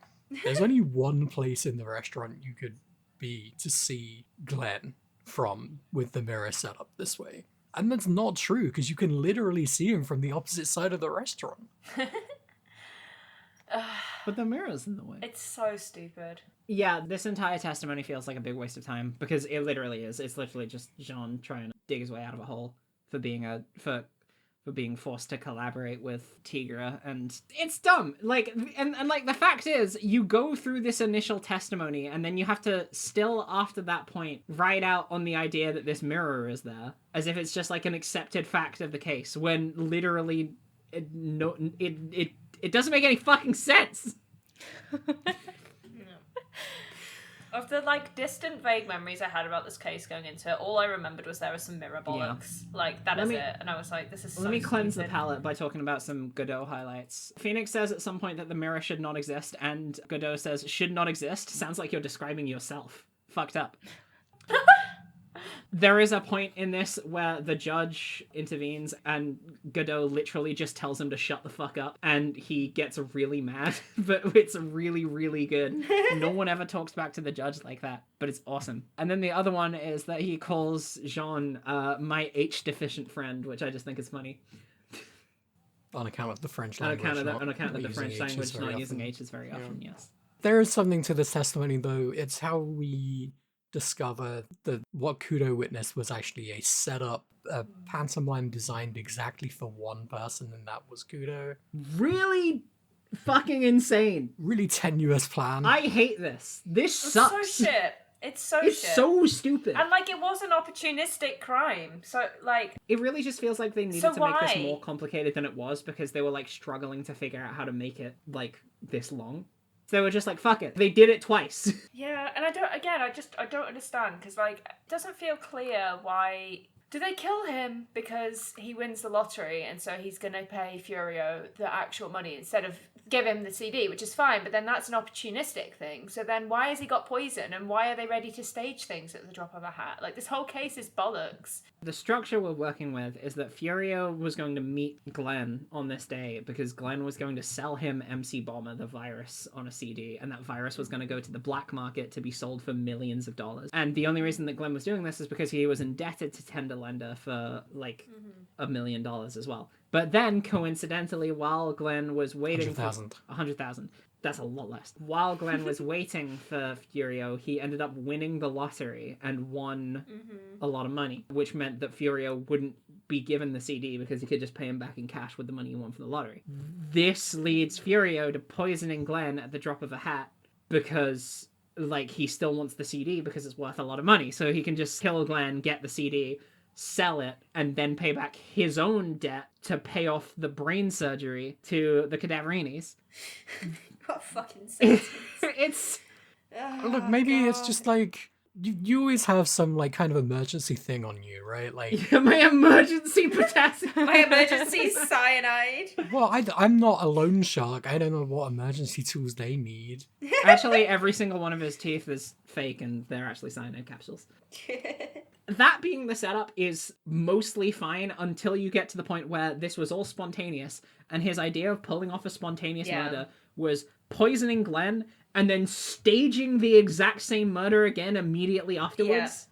there's only one place in the restaurant you could be to see Glenn from with the mirror set up this way. And that's not true, because you can literally see him from the opposite side of the restaurant. But the mirror's in the way. It's so stupid. Yeah, this entire testimony feels like a big waste of time, because it literally is. It's literally just Jean trying to dig his way out of a hole for being for being forced to collaborate with Tigra, and it's dumb. Like, and like the fact is, you go through this initial testimony, and then you have to still, after that point, ride out on the idea that this mirror is there, as if it's just like an accepted fact of the case, when literally, it doesn't make any fucking sense. Of the, like, distant, vague memories I had about this case going into it, all I remembered was there was some mirror bollocks. Yeah. Like, that is it. And I was like, this is so Let me cleanse the stupid. palate by talking about some Godot highlights. Phoenix says at some point that the mirror should not exist, and Godot says, should not exist? Sounds like you're describing yourself. Fucked up. There is a point in this where the judge intervenes and Godot literally just tells him to shut the fuck up, and he gets really mad, but it's really, really good. No one ever talks back to the judge like that, but it's awesome. And then the other one is that he calls Jean my H-deficient friend, which I just think is funny. On account of the French language. On account of the French language not often. using H's very often, yes. There is something to this testimony, though. It's how we discover that what Kudo witnessed was actually a setup, a pantomime designed exactly for one person, and that was Kudo. Really fucking insane. Really tenuous plan. I hate this. This sucks. It's so shit. It's shit. So stupid. And, like, it was an opportunistic crime. So, like... It really just feels like they needed So to make this why? more complicated than it was, because they were, like, struggling to figure out how to make it, like, this long. So they were just like, fuck it. They did it twice. Yeah, and I don't understand, because, like, it doesn't feel clear why... Do they kill him because he wins the lottery and so he's going to pay Furio the actual money instead of give him the CD, which is fine, but then that's an opportunistic thing. So then why has he got poison, and why are they ready to stage things at the drop of a hat? Like, this whole case is bollocks. The structure we're working with is that Furio was going to meet Glenn on this day because Glenn was going to sell him MC Bomber, the virus, on a CD, and that virus was going to go to the black market to be sold for millions of dollars. And the only reason that Glenn was doing this is because he was indebted to Tenderlender for, like, $1 million as well. But then, coincidentally, while Glenn was waiting 100,000. 100,000. That's a lot less. While Glenn was waiting for Furio, he ended up winning the lottery and won a lot of money, which meant that Furio wouldn't be given the CD because he could just pay him back in cash with the money he won from the lottery. This leads Furio to poisoning Glenn at the drop of a hat because, like, he still wants the CD because it's worth a lot of money. So he can just kill Glenn, get the CD, sell it, and then pay back his own debt to pay off the brain surgery to the Cadaverinis. What a fucking sentence. It's... Look, maybe it's just like you always have some like kind of emergency thing on you, right? Like my emergency potassium. My emergency cyanide. well, I'm not a loan shark. I don't know what emergency tools they need. Actually, every single one of his teeth is fake and they're actually cyanide capsules. That being the setup is mostly fine until you get to the point where this was all spontaneous, and his idea of pulling off a spontaneous murder was poisoning Glenn and then staging the exact same murder again immediately afterwards.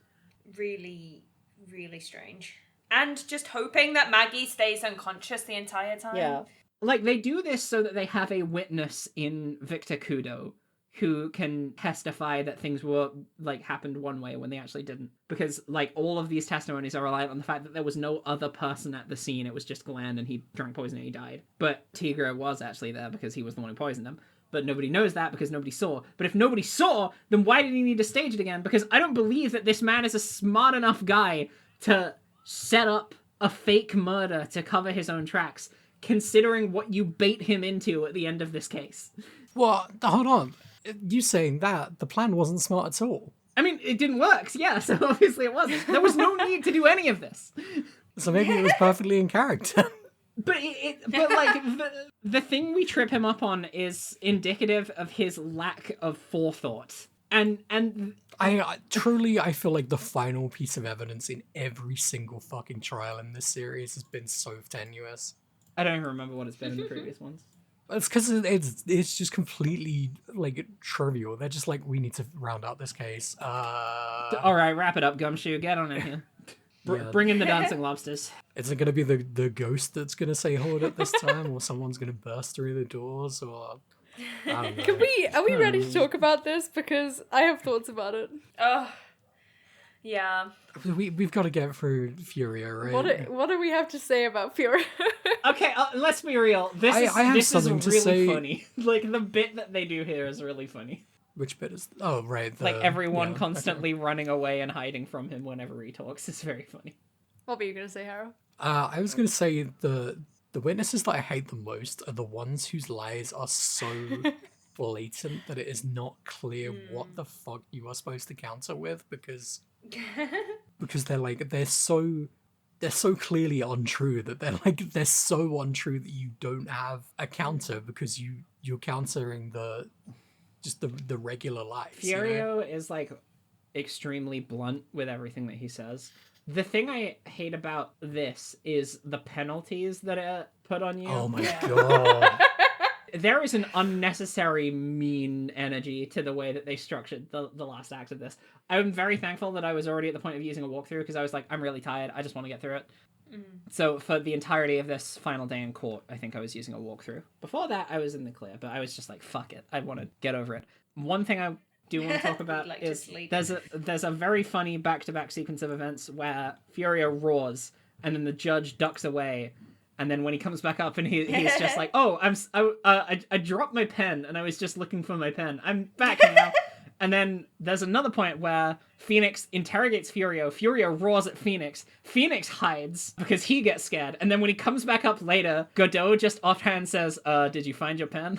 Yeah. Really, really strange. And just hoping that Maggie stays unconscious the entire time. Yeah. Like, they do this so that they have a witness in Victor Kudo who can testify that things were, like, happened one way when they actually didn't. Because, like, all of these testimonies are reliant on the fact that there was no other person at the scene. It was just Glenn, and he drank poison and he died. But Tigra was actually there because he was the one who poisoned him. But nobody knows that because nobody saw. But if nobody saw, then why did he need to stage it again? Because I don't believe that this man is a smart enough guy to set up a fake murder to cover his own tracks, considering what you bait him into at the end of this case. Well, hold on. You saying that, the plan wasn't smart at all. I mean, it didn't work, yeah, so obviously it wasn't. There was no need to do any of this. So maybe it was perfectly in character. But but like the thing we trip him up on is indicative of his lack of forethought. And I truly feel like the final piece of evidence in every single fucking trial in this series has been so tenuous. I don't even remember what it's been in the previous ones. It's because it's just completely like trivial. They're just like, we need to round out this case. All right, wrap it up, Gumshoe. Get on in here. Bring in the dancing lobsters. Is it going to be the ghost that's going to say hold it this time, or someone's going to burst through the doors, or I don't know. Are we ready to talk about this? Because I have thoughts about it. Oh, yeah. We've got to get through Furio, right? What do we have to say about Furio? Okay, let's be real. This is to really say... funny. Like, the bit that they do here is really funny. Which bit is... Oh, right. Like, everyone constantly running away and hiding from him whenever he talks is very funny. What were you going to say, Harold? I was going to say the witnesses that I hate the most are the ones whose lies are so blatant that it is not clear what the fuck you are supposed to counter with, because they're so clearly untrue that they're so untrue that you don't have a counter because you're countering the regular lies. Furio is like extremely blunt with everything that he says. The thing I hate about this is the penalties that are put on you. Oh my god. There is an unnecessary mean energy to the way that they structured the last act of this. I'm very thankful that I was already at the point of using a walkthrough because I was like, I'm really tired. I just want to get through it. So for the entirety of this final day in court, I think I was using a walkthrough. Before that, I was in the clear, but I was just like, fuck it. I want to get over it. One thing I do want to talk about is there's a very funny back-to-back sequence of events where Furio roars and then the judge ducks away. And then when he comes back up and he's just like, oh, I dropped my pen and I was just looking for my pen. I'm back now. And then there's another point where Phoenix interrogates Furio. Furio roars at Phoenix. Phoenix hides because he gets scared. And then when he comes back up later, Godot just offhand says, did you find your pen?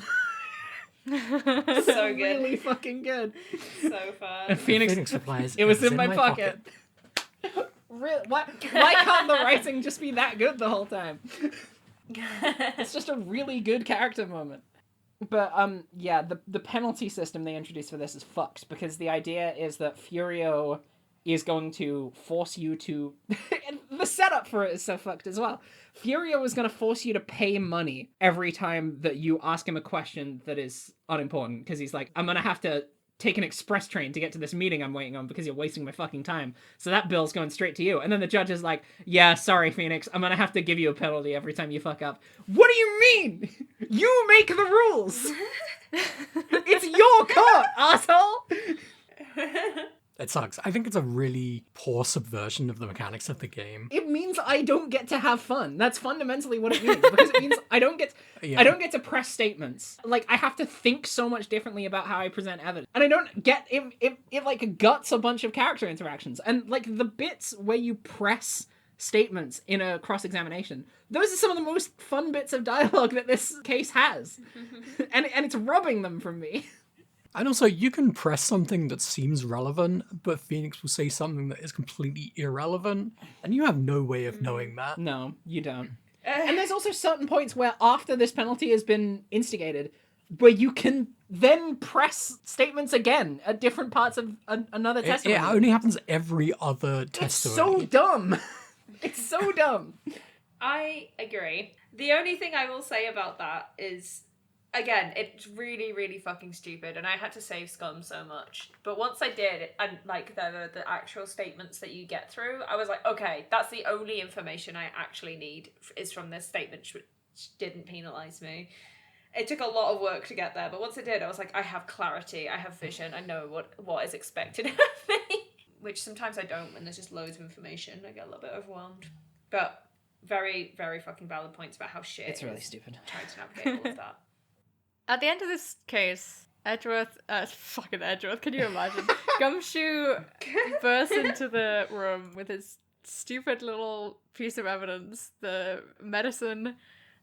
So good. Really fucking good. So fun. And Phoenix replies, it was in my pocket. Really? Why can't the writing just be that good the whole time? It's just a really good character moment. But yeah, the penalty system they introduced for this is fucked because the idea is that Furio is going to force you to and the setup for it is so fucked as well. Furio is going to force you to pay money every time that you ask him a question that is unimportant because he's like, I'm going to have to take an express train to get to this meeting I'm waiting on because you're wasting my fucking time. So that bill's going straight to you. And then the judge is like, yeah, sorry, Phoenix. I'm going to have to give you a penalty every time you fuck up. What do you mean? You make the rules. It's your court, asshole. It sucks. I think it's a really poor subversion of the mechanics of the game. It means I don't get to have fun. That's fundamentally what it means, because it means I don't get to press statements. Like, I have to think so much differently about how I present evidence. And I don't get it like guts a bunch of character interactions. And like the bits where you press statements in a cross-examination, those are some of the most fun bits of dialogue that this case has. and it's rubbing them from me. And also, you can press something that seems relevant, but Phoenix will say something that is completely irrelevant, and you have no way of knowing that. No, you don't. And there's also certain points where after this penalty has been instigated, where you can then press statements again at different parts of another testimony. It only happens every other testimony. It's so dumb. It's so dumb. I agree. The only thing I will say about that is, again, it's really, really fucking stupid, and I had to save Scum so much. But once I did, and like the actual statements that you get through, I was like, okay, that's the only information I actually need is from this statement, which didn't penalise me. It took a lot of work to get there, but once I did, I was like, I have clarity, I have vision, I know what is expected of me. Which sometimes I don't when there's just loads of information. I get a little bit overwhelmed. But very, very fucking valid points about how shit It's really stupid. Trying to navigate all of that. At the end of this case, fucking Edgeworth, can you imagine? Gumshoe bursts into the room with his stupid little piece of evidence, the medicine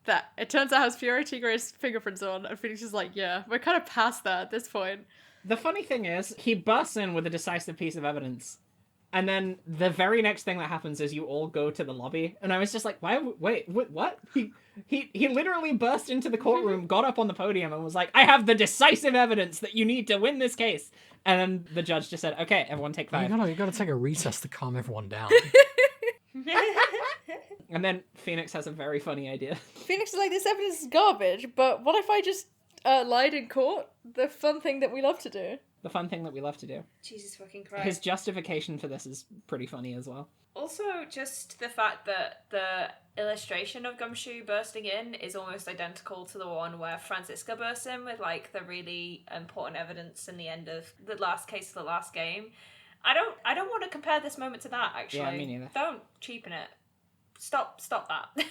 that it turns out has Fiora Tigre's fingerprints on, and Phoenix is like, yeah, we're kind of past that at this point. The funny thing is, he bursts in with a decisive piece of evidence, and then the very next thing that happens is you all go to the lobby, and I was just like, wait, what? He literally burst into the courtroom, got up on the podium, and was like, I have the decisive evidence that you need to win this case. And then the judge just said, okay, everyone take 5. You gotta take a recess to calm everyone down. And then Phoenix has a very funny idea. Phoenix is like, this evidence is garbage, but what if I just lied in court? The fun thing that we love to do. The fun thing that we love to do. Jesus fucking Christ. His justification for this is pretty funny as well. Also, just the fact that the illustration of Gumshoe bursting in is almost identical to the one where Franziska bursts in with, like, the really important evidence in the end of the last case of the last game. I don't want to compare this moment to that, actually. Yeah, me neither. Don't cheapen it. Stop that.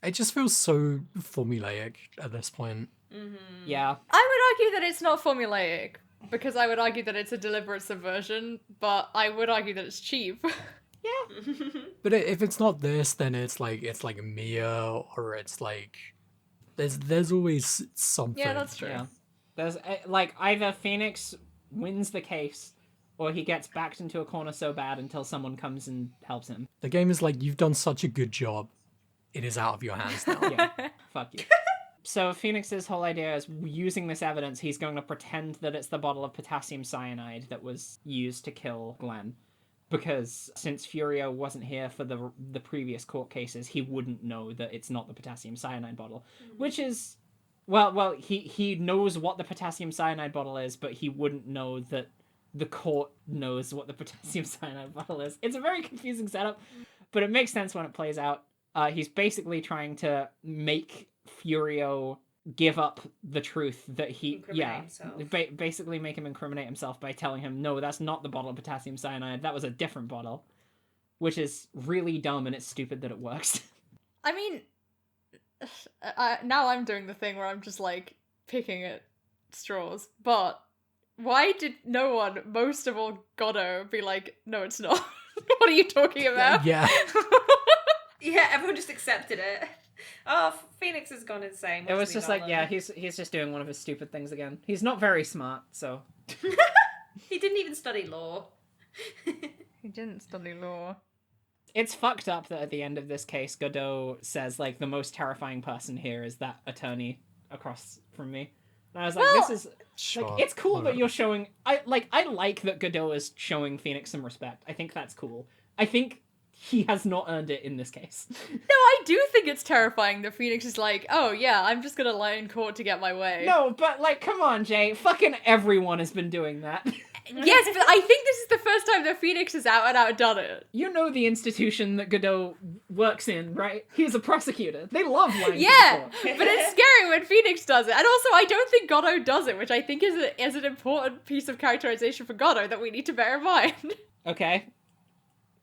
It just feels so formulaic at this point. Mm-hmm. Yeah. I would argue that it's not formulaic, because I would argue that it's a deliberate subversion, but I would argue that it's cheap. Yeah. But if it's not this, then it's like Mia, or it's like there's always something. Yeah, that's true. Yeah. There's like either Phoenix wins the case, or he gets backed into a corner so bad until someone comes and helps him. The game is like, you've done such a good job. It is out of your hands now. Yeah. Fuck you. So Phoenix's whole idea is, using this evidence, he's going to pretend that it's the bottle of potassium cyanide that was used to kill Glenn. Because since Furio wasn't here for the previous court cases, he wouldn't know that it's not the potassium cyanide bottle. Mm-hmm. Which is, well, he knows what the potassium cyanide bottle is, but he wouldn't know that the court knows what the potassium cyanide bottle is. It's a very confusing setup, but it makes sense when it plays out. He's basically trying to make Furio give up the truth that basically make him incriminate himself by telling him, no, that's not the bottle of potassium cyanide, that was a different bottle, which is really dumb, and it's stupid that it works. I mean, now I'm doing the thing where I'm just like picking at straws, but why did no one, most of all Godot, be like, no, it's not? What are you talking about? Yeah. Yeah, everyone just accepted it. Oh, Phoenix has gone insane. It was just like, yeah, he's just doing one of his stupid things again. He's not very smart, so. He didn't even study law. He didn't study law. It's fucked up that at the end of this case, Godot says, like, the most terrifying person here is that attorney across from me. And I was like, this is... Sure. Like, it's cool that you're showing... I like that Godot is showing Phoenix some respect. I think that's cool. I think he has not earned it in this case. No, I do think it's terrifying that Phoenix is like, oh yeah, I'm just gonna lie in court to get my way. No, but like, come on, Jay. Fucking everyone has been doing that. Yes, but I think this is the first time that Phoenix has out and out done it. You know the institution that Godot works in, right? He's a prosecutor. They love lying to the Yeah, court. but it's scary when Phoenix does it. And also, I don't think Godot does it, which I think is an important piece of characterization for Godot that we need to bear in mind. Okay.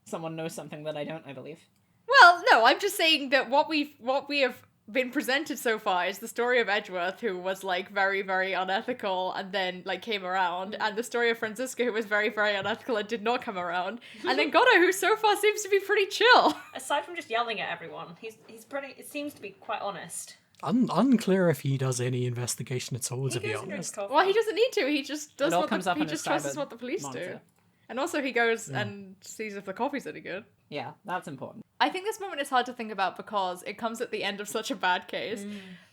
Someone knows something that I don't, I believe. Well, no, I'm just saying that what we have been presented so far is the story of Edgeworth, who was, like, very, very unethical and then, like, came around, and the story of Franziska, who was very, very unethical and did not come around, and then Godot, who so far seems to be pretty chill. Aside from just yelling at everyone, he's pretty, it seems to be quite honest. Unclear if he does any investigation at all, to be honest. Well, he doesn't need to, he just does It all what comes up he on just his trusts cyber what the police do. monitor. And also he goes and sees if the coffee's any good. Yeah, that's important. I think this moment is hard to think about because it comes at the end of such a bad case.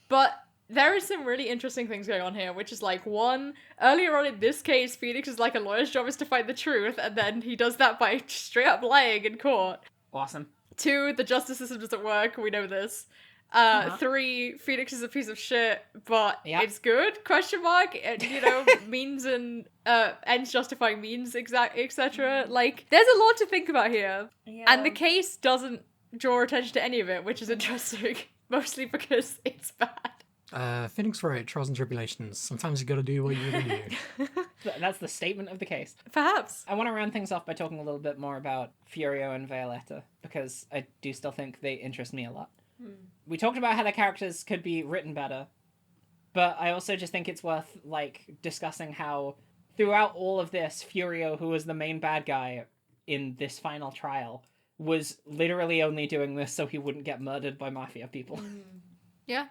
But there is some really interesting things going on here, which is like, one, earlier on in this case, Phoenix is like, a lawyer's job is to find the truth, and then he does that by straight up lying in court. Awesome. 2, the justice system doesn't work, we know this. 3, Phoenix is a piece of shit, but it's good, question mark, and, you know, means and ends justifying means, etc. Like, there's a lot to think about here. Yeah. And the case doesn't draw attention to any of it, which is interesting, mostly because it's bad. Phoenix right, trials and tribulations. Sometimes you gotta do what you gotta do. That's the statement of the case. Perhaps. I want to round things off by talking a little bit more about Furio and Violetta, because I do still think they interest me a lot. We talked about how the characters could be written better, but I also just think it's worth, like, discussing how throughout all of this, Furio, who was the main bad guy in this final trial, was literally only doing this so he wouldn't get murdered by mafia people. Yeah.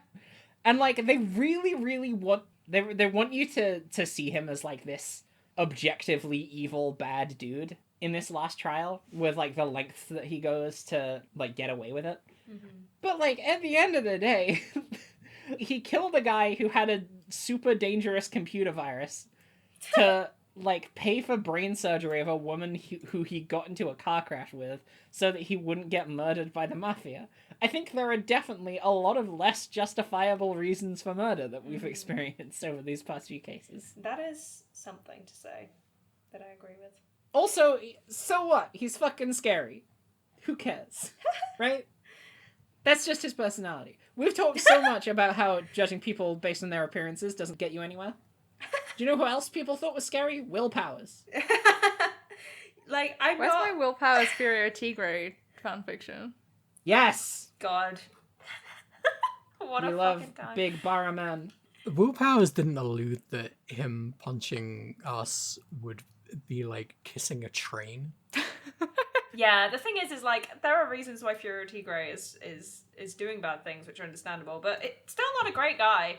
And, like, they really, really want... They want you to see him as, like, this objectively evil, bad dude in this last trial, with, like, the lengths that he goes to, like, get away with it. But, like, at the end of the day, he killed a guy who had a super dangerous computer virus to, like, pay for brain surgery of a woman who he got into a car crash with so that he wouldn't get murdered by the mafia. I think there are definitely a lot of less justifiable reasons for murder that we've experienced over these past few cases. That is something to say that I agree with. Also, so what? He's fucking scary. Who cares? Right? That's just his personality. We've talked so much about how judging people based on their appearances doesn't get you anywhere. Do you know who else people thought was scary? Will Powers. Like, I'm Where's not... my Will Powers Furio Tigre fanfiction? Yes! God. What We a love fucking time. big bara man. Will Powers didn't allude that him punching us would be like kissing a train. Yeah, the thing is like, there are reasons why Furio Tigre is doing bad things, which are understandable, but it's still not a great guy.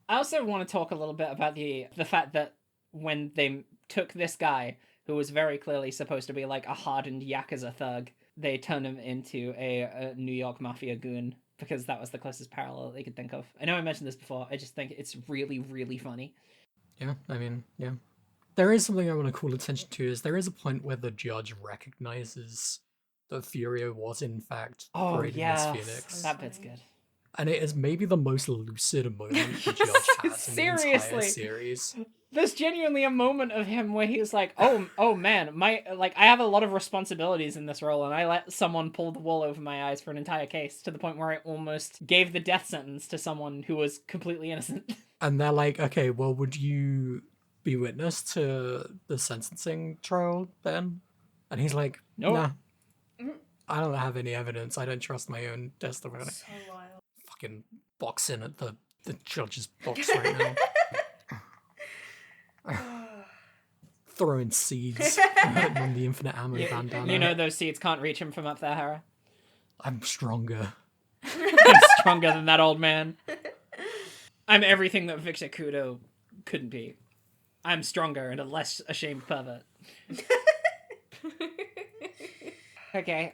I also want to talk a little bit about the fact that when they took this guy, who was very clearly supposed to be like a hardened Yakuza thug, they turned him into a New York Mafia goon, because that was the closest parallel they could think of. I know I mentioned this before, I just think it's really, really funny. Yeah, I mean, yeah. There is something I want to call attention to, is there is a point where the judge recognizes that Furio was in fact braiding this Phoenix. That bit's good. And it is maybe the most lucid moment the judge has in the entire Seriously. series. There's genuinely a moment of him where he's like, oh man, I have a lot of responsibilities in this role, and I let someone pull the wool over my eyes for an entire case, to the point where I almost gave the death sentence to someone who was completely innocent. And they're like, okay, well, would you be witness to the sentencing trial then? And he's like, Nope. nah. I don't have any evidence. I don't trust my own testimony. So wild. Fucking boxing at the judge's box right now. Throwing seeds on the infinite ammo bandana. You know those seeds can't reach him from up there, Hera. I'm stronger. I'm stronger than that old man. I'm everything that Victor Kudo couldn't be. I'm stronger and a less ashamed pervert. Okay.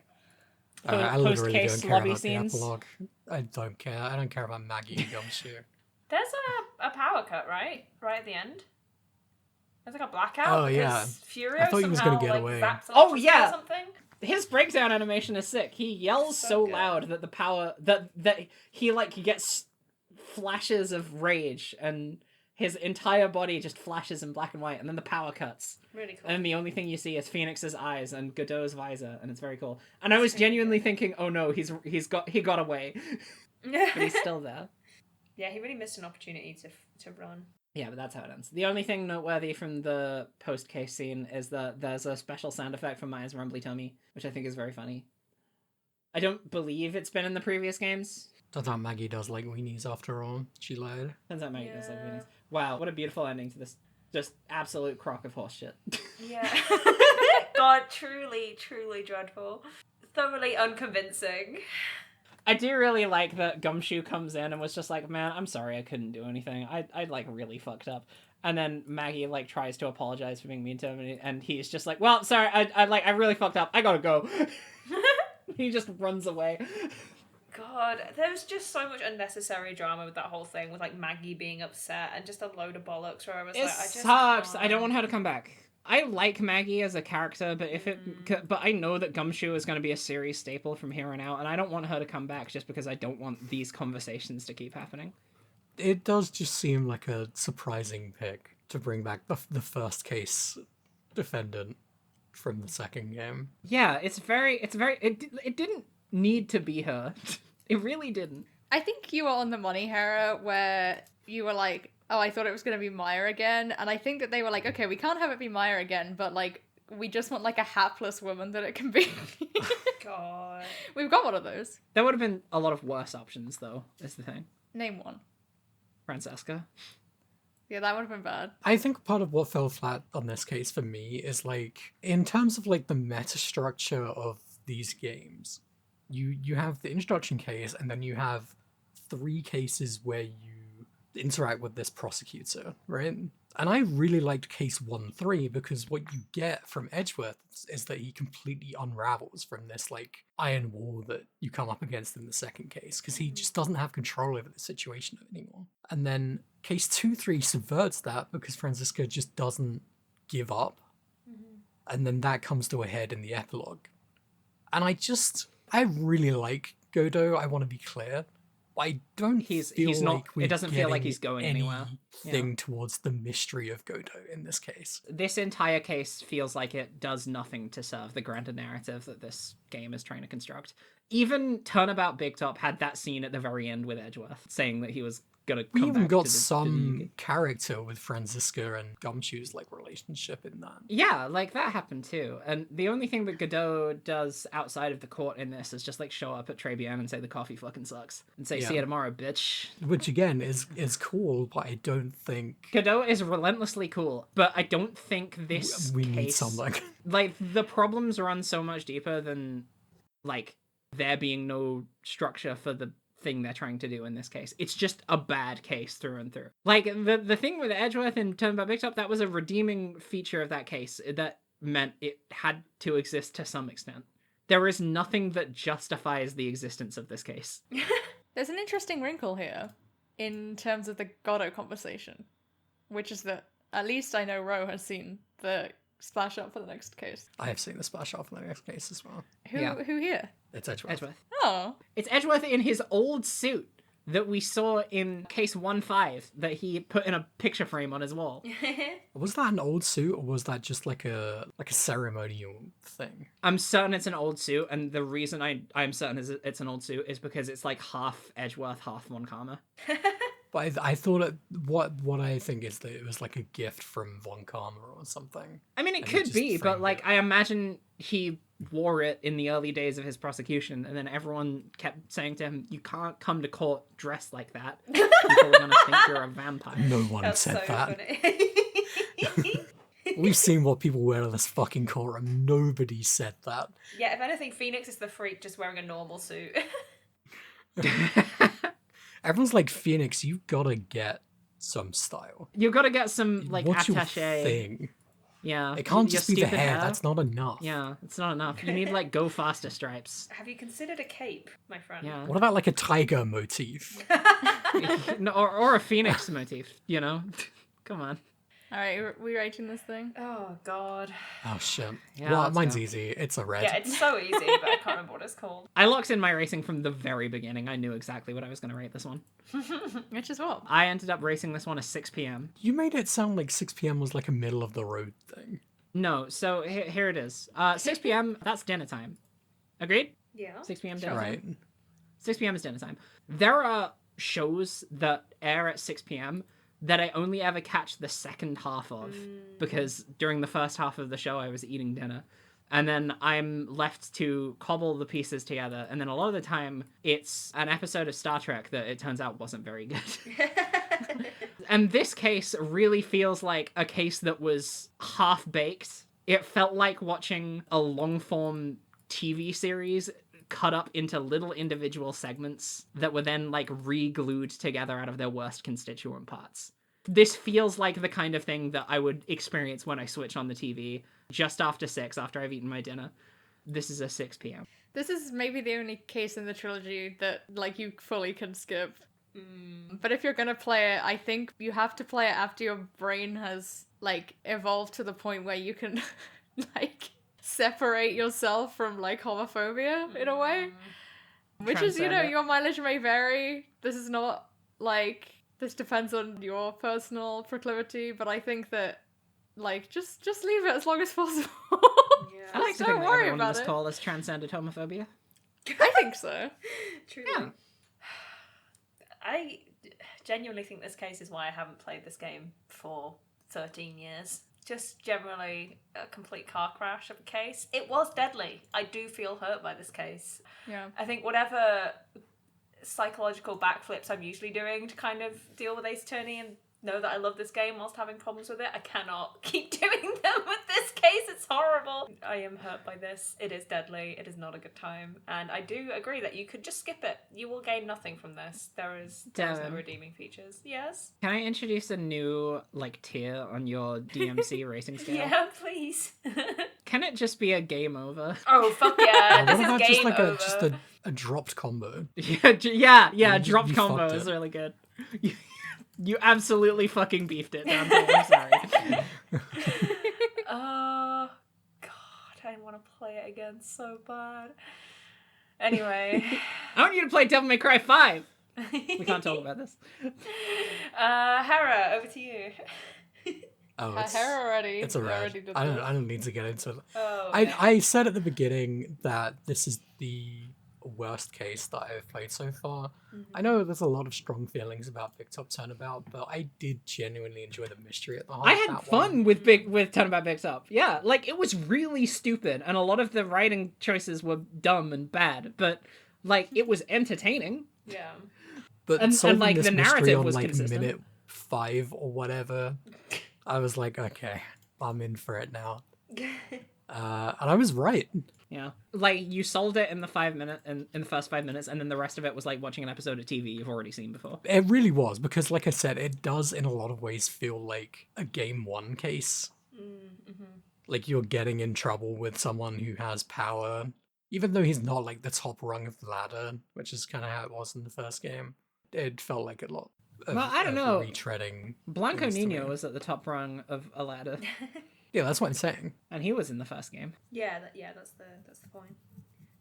I literally Post-case don't care lobby about scenes. the epilogue. I don't care. I don't care about Maggie and Gumshoe. There's a power cut, right? Right at the end? There's like a blackout. Oh, yeah. because Furio I thought he was somehow, gonna get like, away. zaps Oh, electricity yeah. or something. His breakdown animation is sick. He yells So so good. loud that the power that he gets flashes of rage, and his entire body just flashes in black and white, and then the power cuts. Really cool. And the only thing you see is Phoenix's eyes and Godot's visor, and it's very cool. And I was genuinely thinking, oh no, he got away. But he's still there. Yeah, he really missed an opportunity to run. Yeah, but that's how it ends. The only thing noteworthy from the post-case scene is that there's a special sound effect from Maya's rumbly tummy, which I think is very funny. I don't believe it's been in the previous games. Turns out Maggie does like weenies after all. She lied. Turns out Maggie does like weenies. Wow, what a beautiful ending to this just absolute crock of horse shit. Yeah. God, truly, truly dreadful. Thoroughly unconvincing. I do really like that Gumshoe comes in and was just like, man, I'm sorry I couldn't do anything. I like really fucked up. And then Maggie like tries to apologize for being mean to him, and he's just like, well, sorry, I really fucked up. I gotta go. He just runs away. God, there was just so much unnecessary drama with that whole thing, with like Maggie being upset and just a load of bollocks where I was It like, I just sucks. can't. I don't want her to come back. I like Maggie as a character, but I know that Gumshoe is going to be a series staple from here on out, and I don't want her to come back just because I don't want these conversations to keep happening. It does just seem like a surprising pick to bring back the first case defendant from the second game. Yeah, it didn't need to be her. It really didn't. I think you were on the money, Hera, where you were like, oh, I thought it was going to be Maya again. And I think that they were like, okay, we can't have it be Maya again, but like, we just want like a hapless woman that it can be. God. We've got one of those. There would have been a lot of worse options, though, is the thing. Name one. Francesca. Yeah, that would have been bad. I think part of what fell flat on this case for me is like, in terms of like the meta structure of these games, you have the introduction case, and then you have 3 cases where you interact with this prosecutor, right? And I really liked case 1-3 because what you get from Edgeworth is that he completely unravels from this like iron wall that you come up against in the second case, because he just doesn't have control over the situation anymore. And then case 2-3 subverts that because Franziska just doesn't give up. And then that comes to a head in the epilogue. And I really like Godot, I want to be clear. I don't He's feel not. like we're It doesn't feel like getting he's going anywhere. anything towards the mystery of Godot in this case. This entire case feels like it does nothing to serve the grander narrative that this game is trying to construct. Even Turnabout Big Top had that scene at the very end with Edgeworth saying that he was gonna come We even back got to the some character with Franziska and Gumshoe's like relationship in that. Yeah, like that happened too. And the only thing that Godot does outside of the court in this is just like show up at Trebian and say the coffee fucking sucks. And say, see you tomorrow, bitch. Which again is cool, but I don't think Godot is relentlessly cool, but I don't think this we case... need something. Like, the problems run so much deeper than, like, there being no structure for the thing they're trying to do in this case. It's just a bad case through and through. Like, the thing with Edgeworth and Turnabout Big Top, that was a redeeming feature of that case that meant it had to exist to some extent. There is nothing that justifies the existence of this case. There's an interesting wrinkle here in terms of the Godot conversation, which is that at least I know Ro has seen the splash up for the next case. I have seen the splash off in the next case as well. Who here? It's Edgeworth. Edgeworth. Oh. It's Edgeworth in his old suit that we saw in case 1-5 that he put in a picture frame on his wall. Was that an old suit or was that just like a ceremonial thing? I'm certain it's an old suit, and the reason I'm certain it's an old suit is because it's like half Edgeworth, half Von Karma. But I thought what I think is that it was like a gift from Von Karma or something. I mean, it And could just be, but framed like, it. I imagine he wore it in the early days of his prosecution, and then everyone kept saying to him, you can't come to court dressed like that. People are gonna think you're a vampire. No one That's said so that. funny. We've seen what people wear to this fucking courtroom. Nobody said that. Yeah, if anything, Phoenix is the freak just wearing a normal suit. Everyone's like, Phoenix, you've gotta get some style. You've got to get some, like, What's your attaché. thing? Yeah. It can't your just be the stupid hair. That's not enough. Yeah, it's not enough. You need, like, go faster stripes. Have you considered a cape, my friend? Yeah. What about like a tiger motif? No, or a phoenix motif, you know? Come on. Alright, are we rating this thing? Oh, God. Oh shit. Yeah, Well, let's mine's go. easy. It's a red. Yeah, it's so easy, but I can't remember what it's called. I locked in my racing from the very beginning. I knew exactly what I was going to rate this one. Which is what? I ended up racing this one at 6 p.m. You made it sound like 6 p.m. was like a middle of the road thing. No, so here it is. 6 p.m., that's dinner time. Agreed? Yeah. 6 p.m. dinner time. Right. 6 p.m. is dinner time. There are shows that air at 6 p.m. that I only ever catch the second half of, because during the first half of the show I was eating dinner. And then I'm left to cobble the pieces together. And then a lot of the time, it's an episode of Star Trek that it turns out wasn't very good. And this case really feels like a case that was half-baked. It felt like watching a long-form TV series cut up into little individual segments that were then, like, re-glued together out of their worst constituent parts. This feels like the kind of thing that I would experience when I switch on the TV just after 6, after I've eaten my dinner. This is a 6 p.m. This is maybe the only case in the trilogy that, like, you fully can skip. But if you're gonna play it, I think you have to play it after your brain has, like, evolved to the point where you can, like, separate yourself from, like, homophobia in a way. Which is, you know, your mileage may vary. This is not, like, this depends on your personal proclivity, but I think that, like, just leave it as long as possible. Yeah. I like to Don't think that worry everyone on about this it. call has transcended homophobia. I think so. Truly. Yeah. I genuinely think this case is why I haven't played this game for 13 years. Just generally a complete car crash of a case. It was deadly. I do feel hurt by this case. Yeah. I think whatever psychological backflips I'm usually doing to kind of deal with Ace Attorney and know that I love this game whilst having problems with it, I cannot keep doing them with this case. It's horrible. I am hurt by this. It is deadly. It is not a good time. And I do agree that you could just skip it. You will gain nothing from this. There's no redeeming features. Yes? Can I introduce a new, like, tier on your DMC racing scale? Yeah, please. Can it just be a game over? Oh, fuck yeah. What This about is just game like over. a dropped combo? Yeah, You dropped fucked combo it. is really good. You absolutely fucking beefed it, Dante. I'm sorry. Oh, God. I want to play it again so bad. Anyway. I want you to play Devil May Cry 5. We can't talk about this. Hera, over to you. Oh, Hair already. it's a red. already did I this. don't need to get into it. Oh, I said at the beginning that this is the worst case that I've played so far. I know there's a lot of strong feelings about Big Top Turnabout, but I did genuinely enjoy the mystery at the heart I of had that fun one. with Turnabout Big Up. Yeah, like, it was really stupid, and a lot of the writing choices were dumb and bad, but, like, it was entertaining. yeah. But and, solving like, this the mystery narrative on was like consistent. minute 5 or whatever, I was like, okay, I'm in for it now. And I was right. Yeah, like, you solved it in the 5 minute in the first 5 minutes, and then the rest of it was like watching an episode of TV you've already seen before. It really was, because like I said, it does in a lot of ways feel like a game 1 case. Like you're getting in trouble with someone who has power, even though he's not like the top rung of the ladder, which is kind of how it was in the first game. It felt like a lot of, Well, I don't of know. retreading. Blanco things to Nino me. was at the top rung of a ladder, Yeah, that's what I'm saying. and he was in the first game. Yeah, that's the point.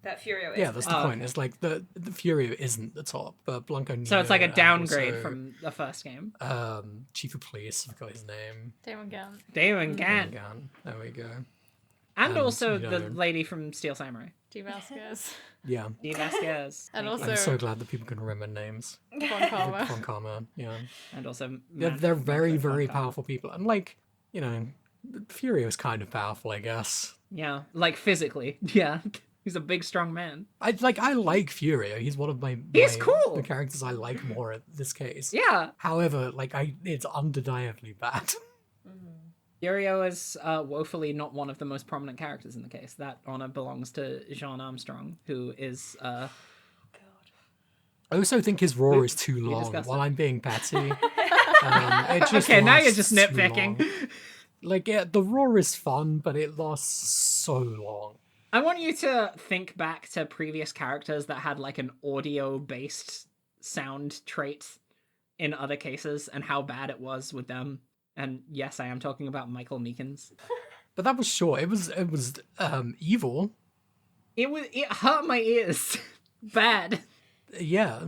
That Furio is. Yeah, that's the Oh, point. It's like the Furio isn't the top, but Blanco Nino. So it's like a and downgrade also, from the first game. Chief of Police. I forgot his name. Damon Gant. Damon Gant. Gun. There we go. And also you the know- lady from Steel Samurai. G. Vasquez. Yeah, Dee Vasquez. And Thank you. also- I'm so glad that people can remember names. Von Karma. Von Karma. Yeah, And also... they're very, Von very Karma. powerful people, and like, you know, Furio's kind of powerful, I guess. Yeah, like physically. Yeah. He's a big, strong man. I like Furio. He's one of He's my- cool. the characters I like more in this case. Yeah. However, like it's undeniably bad. Yurio is woefully not one of the most prominent characters in the case. That honor belongs to Jean Armstrong, who is... God. I also think his roar We- is too we long. discussed While it. I'm being petty, it just Okay, now you're lasts just too nitpicking. long. Like, yeah, the roar is fun, but it lasts so long. I want you to think back to previous characters that had like an audio-based sound trait in other cases and how bad it was with them. And yes, I am talking about Michael Meekins. But that was short. It was evil. It hurt my ears. Bad. Yeah.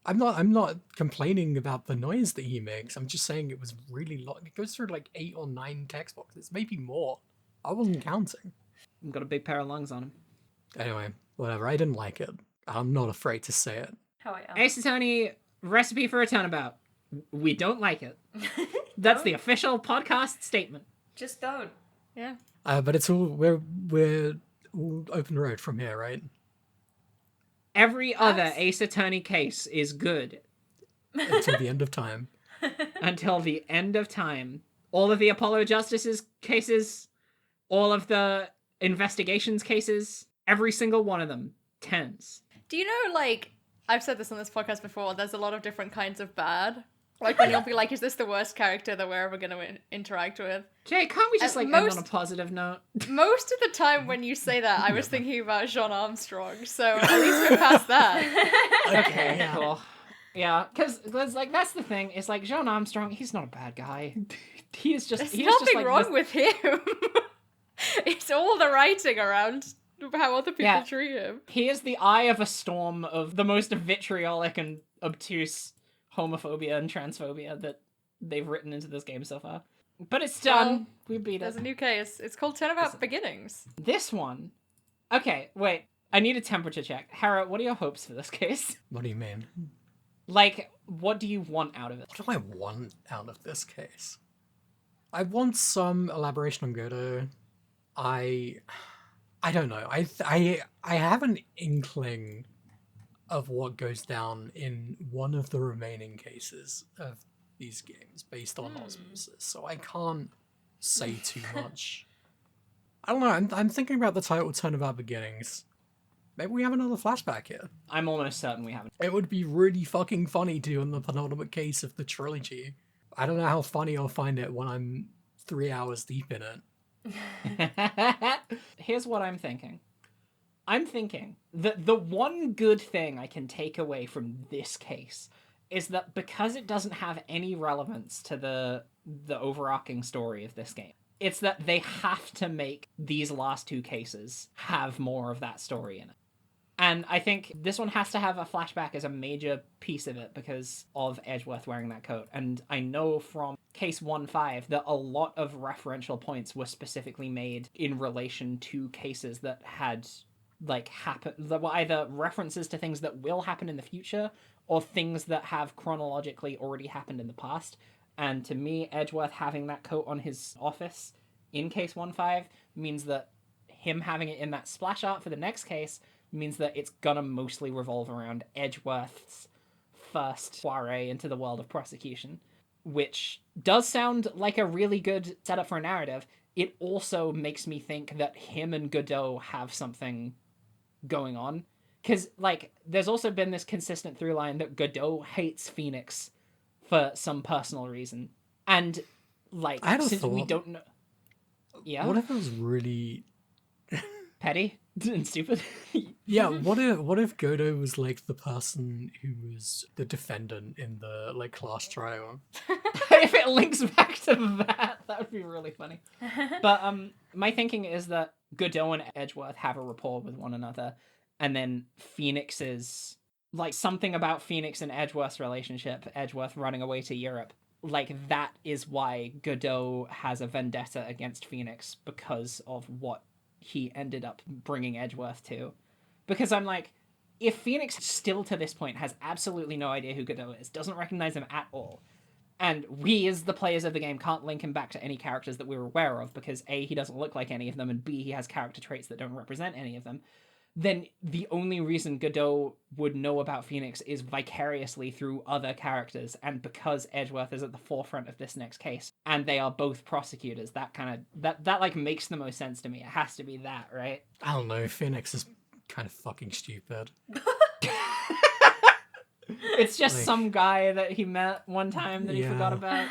I'm not complaining about the noise that he makes. I'm just saying it was really long. It goes through like 8 or 9 text boxes, maybe more. I wasn't counting. I've got a big pair of lungs on him. Anyway, whatever. I didn't like it. I'm not afraid to say it. How I am. Ace Attorney Recipe for a turnabout. We don't like it. That's the official podcast statement. Just don't. Yeah. But it's all we're all open road from here, right? Every other Ace Attorney case is good Until the end of time. until the end of time. All of the Apollo Justice's cases, all of the investigations cases, every single one of them, 10s. Do you know, like, I've said this on this podcast before, there's a lot of different kinds of bad. Like, when you'll be like, is this the worst character that we're ever going to interact with? Jay, can't we just, At end on a positive note? Most of the time when you say that, I was thinking about Jean Armstrong, so at least we're past that. Okay, yeah. Cool. Yeah, because that's the thing. It's like Jean Armstrong. He's not a bad guy. He's just. There's he's nothing just like wrong with him. It's all the writing around how other people treat him. He is the eye of a storm of the most vitriolic and obtuse homophobia and transphobia that they've written into this game so far. But it's done. Well, we beat it. There's a new case. It's called Turnabout Beginnings. This one. Okay, wait. I need a temperature check. Hera, what are your hopes for this case? What do you mean? Like, what do you want out of it? What do I want out of this case? I want some elaboration on Godot. I don't know. I have an inkling of what goes down in one of the remaining cases of these games based on osmosis, so I can't say too much. I don't know. I'm thinking about the title Turnabout Beginnings. Maybe we have another flashback here. I'm almost certain we haven't. It would be really fucking funny to in the penultimate case of the trilogy. I don't know how funny I'll find it when I'm 3 hours deep in it. Here's what I'm thinking. I'm thinking that the one good thing I can take away from this case is that because it doesn't have any relevance to the overarching story of this game, it's that they have to make these last two cases have more of that story in it. And I think this one has to have a flashback as a major piece of it because of Edgeworth wearing that coat. And I know from case 1-5 that a lot of referential points were specifically made in relation to cases that had that were either references to things that will happen in the future or things that have chronologically already happened in the past. And to me, Edgeworth having that coat on his office in case 1-5 means that him having it in that splash art for the next case means that it's gonna mostly revolve around Edgeworth's first foray into the world of prosecution, which does sound like a really good setup for a narrative. It also makes me think that him and Godot have something going on. Because, there's also been this consistent through line that Godot hates Phoenix for some personal reason. And, since we don't know... Yeah? What if it was really... petty and stupid? Yeah, what if Godot was, the person who was the defendant in the, class trial? If it links back to that would be really funny. But, my thinking is that Godot and Edgeworth have a rapport with one another, and then Phoenix's, something about Phoenix and Edgeworth's relationship, Edgeworth running away to Europe, that is why Godot has a vendetta against Phoenix because of what he ended up bringing Edgeworth to. Because I'm if Phoenix still to this point has absolutely no idea who Godot is, doesn't recognize him at all, and we as the players of the game can't link him back to any characters that we're aware of because A, he doesn't look like any of them, and B, he has character traits that don't represent any of them, then the only reason Godot would know about Phoenix is vicariously through other characters, and because Edgeworth is at the forefront of this next case, and they are both prosecutors, that makes the most sense to me. It has to be that, right? I don't know, Phoenix is kind of fucking stupid. It's just some guy that he met one time that he forgot about.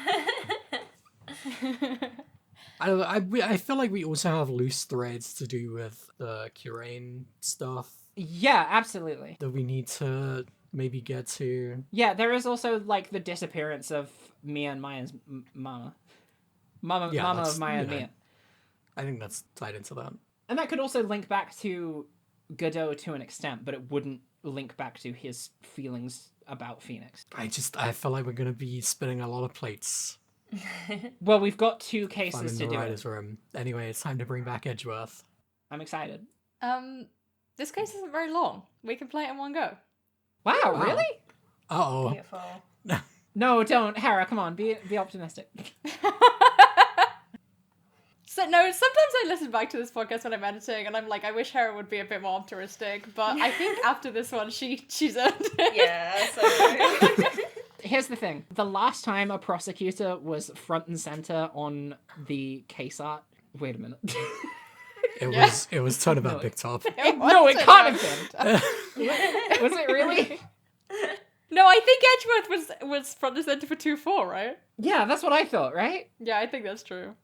I feel like we also have loose threads to do with the Curane stuff. Yeah, absolutely. That we need to maybe get to. Yeah, there is also the disappearance of Mia and Maya's mama. Mama of Maya and Mia. I think that's tied into that. And that could also link back to Godot to an extent, but it wouldn't link back to his feelings about Phoenix. I feel like we're going to be spinning a lot of plates. Well, we've got two cases to do writer's room. Anyway, it's time to bring back Edgeworth. I'm excited. This case isn't very long. We can play it in one go. Wow, really? Uh-oh. Beautiful. No, don't, Hera. Come on, be optimistic. So no, sometimes I listen back to this podcast when I'm editing, and I'm like, I wish Hera would be a bit more optimistic. But I think after this one, she's earned it. Yeah. So. Here's the thing. The last time a prosecutor was front and center on the case art... Wait a minute. It was Turnabout Big Top. No, it can't have been. Was it really? No, I think Edgeworth was front and center for 2-4, right? Yeah, that's what I thought, right? Yeah, I think that's true.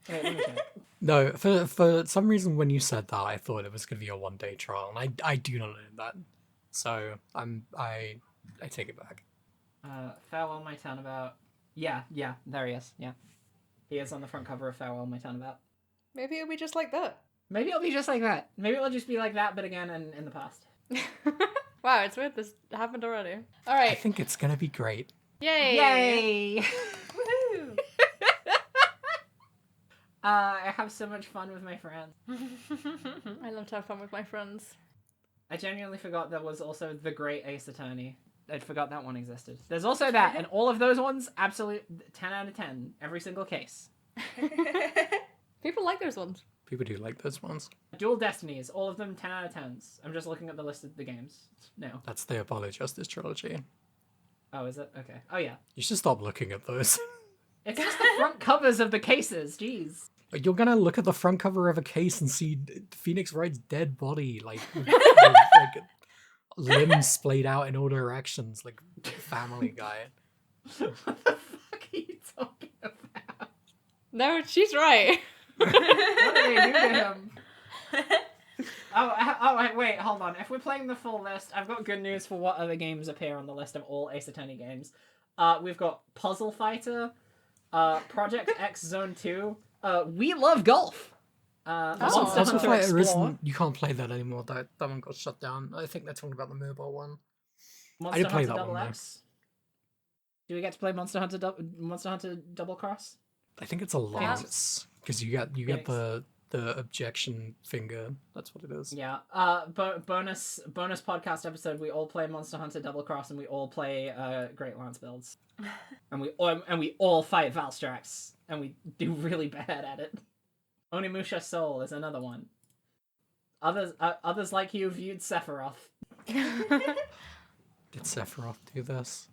Wait, let me check. No, for some reason when you said that, I thought it was going to be a one-day trial, and I do not know that. So I take it back. Farewell, My Turnabout. Yeah, there he is. Yeah, he is on the front cover of Farewell, My Turnabout. Maybe it'll be just like that. Maybe it'll be just like that. Maybe it'll just be like that, but again in the past. Wow, it's weird. This happened already. All I right. think it's going to be great. Yay! Yay! Woohoo! I have so much fun with my friends. I love to have fun with my friends. I genuinely forgot there was also the Great Ace Attorney. I forgot that one existed. There's also that, and all of those ones, absolute 10 out of 10, every single case. People like those ones. People do like those ones. Dual Destinies, all of them 10 out of 10s. I'm just looking at the list of the games. No. That's the Apollo Justice trilogy. Oh, is it? Okay. Oh, yeah. You should stop looking at those. It's just the front covers of the cases, jeez. You're gonna look at the front cover of a case and see Phoenix Wright's dead body, like like limbs splayed out in all directions, like Family Guy. What the fuck are you talking about? No, she's right. What did they do to him? Oh, wait, hold on. If we're playing the full list, I've got good news for what other games appear on the list of all Ace Attorney games. We've got Puzzle Fighter, Project X Zone 2, We Love Golf. Monster Puzzle Hunter Fighter Explore. isn't. You can't play that anymore. That one got shut down. I think they're talking about the mobile one. Monster play Hunter that Double one, though. X. Do we get to play Monster Hunter Double Cross? I think it's a lance because you get Phoenix. the objection finger. That's what it is. Yeah. Bonus podcast episode. We all play Monster Hunter Double Cross, and we all play Great Lance builds, and we all fight Valstrax, and we do really bad at it. Onimusha Soul is another one. Others like you viewed Sephiroth. Did Sephiroth do this?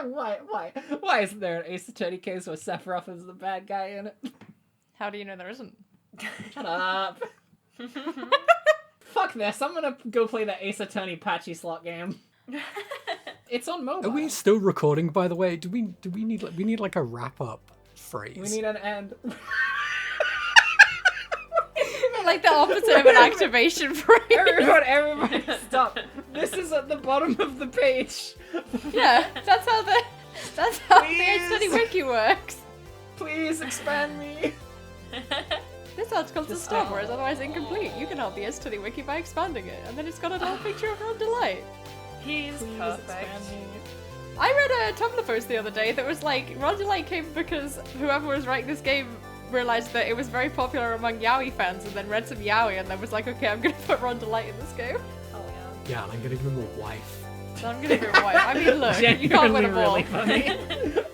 Why isn't there an Ace Attorney case where Sephiroth is the bad guy in it? How do you know there isn't? Shut up. Fuck this. I'm gonna go play the Ace Attorney patchy slot game. It's on mobile. Are we still recording? By the way, do we need like a wrap up phrase? We need an end. Like the opposite of an activation phrase. Everybody, stop. This is at the bottom of the page. Yeah, that's how the Please. Ace Attorney wiki works. Please expand me. This article's a stop, whereas otherwise incomplete. You can help the Ace Attorney wiki by expanding it, and then it's got a little picture of Ron Delight. He's Please perfect. expand me. I read a Tumblr post the other day that was like, Ron Delight came because whoever was writing this game realized that it was very popular among Yaoi fans, and then read some Yaoi, and then was like, okay, I'm gonna put Ron Delight in this game. Oh yeah. Yeah, and I'm gonna give him a wife. So I'm gonna give it a wife. I mean, look, you can't win Genuinely them all. really funny.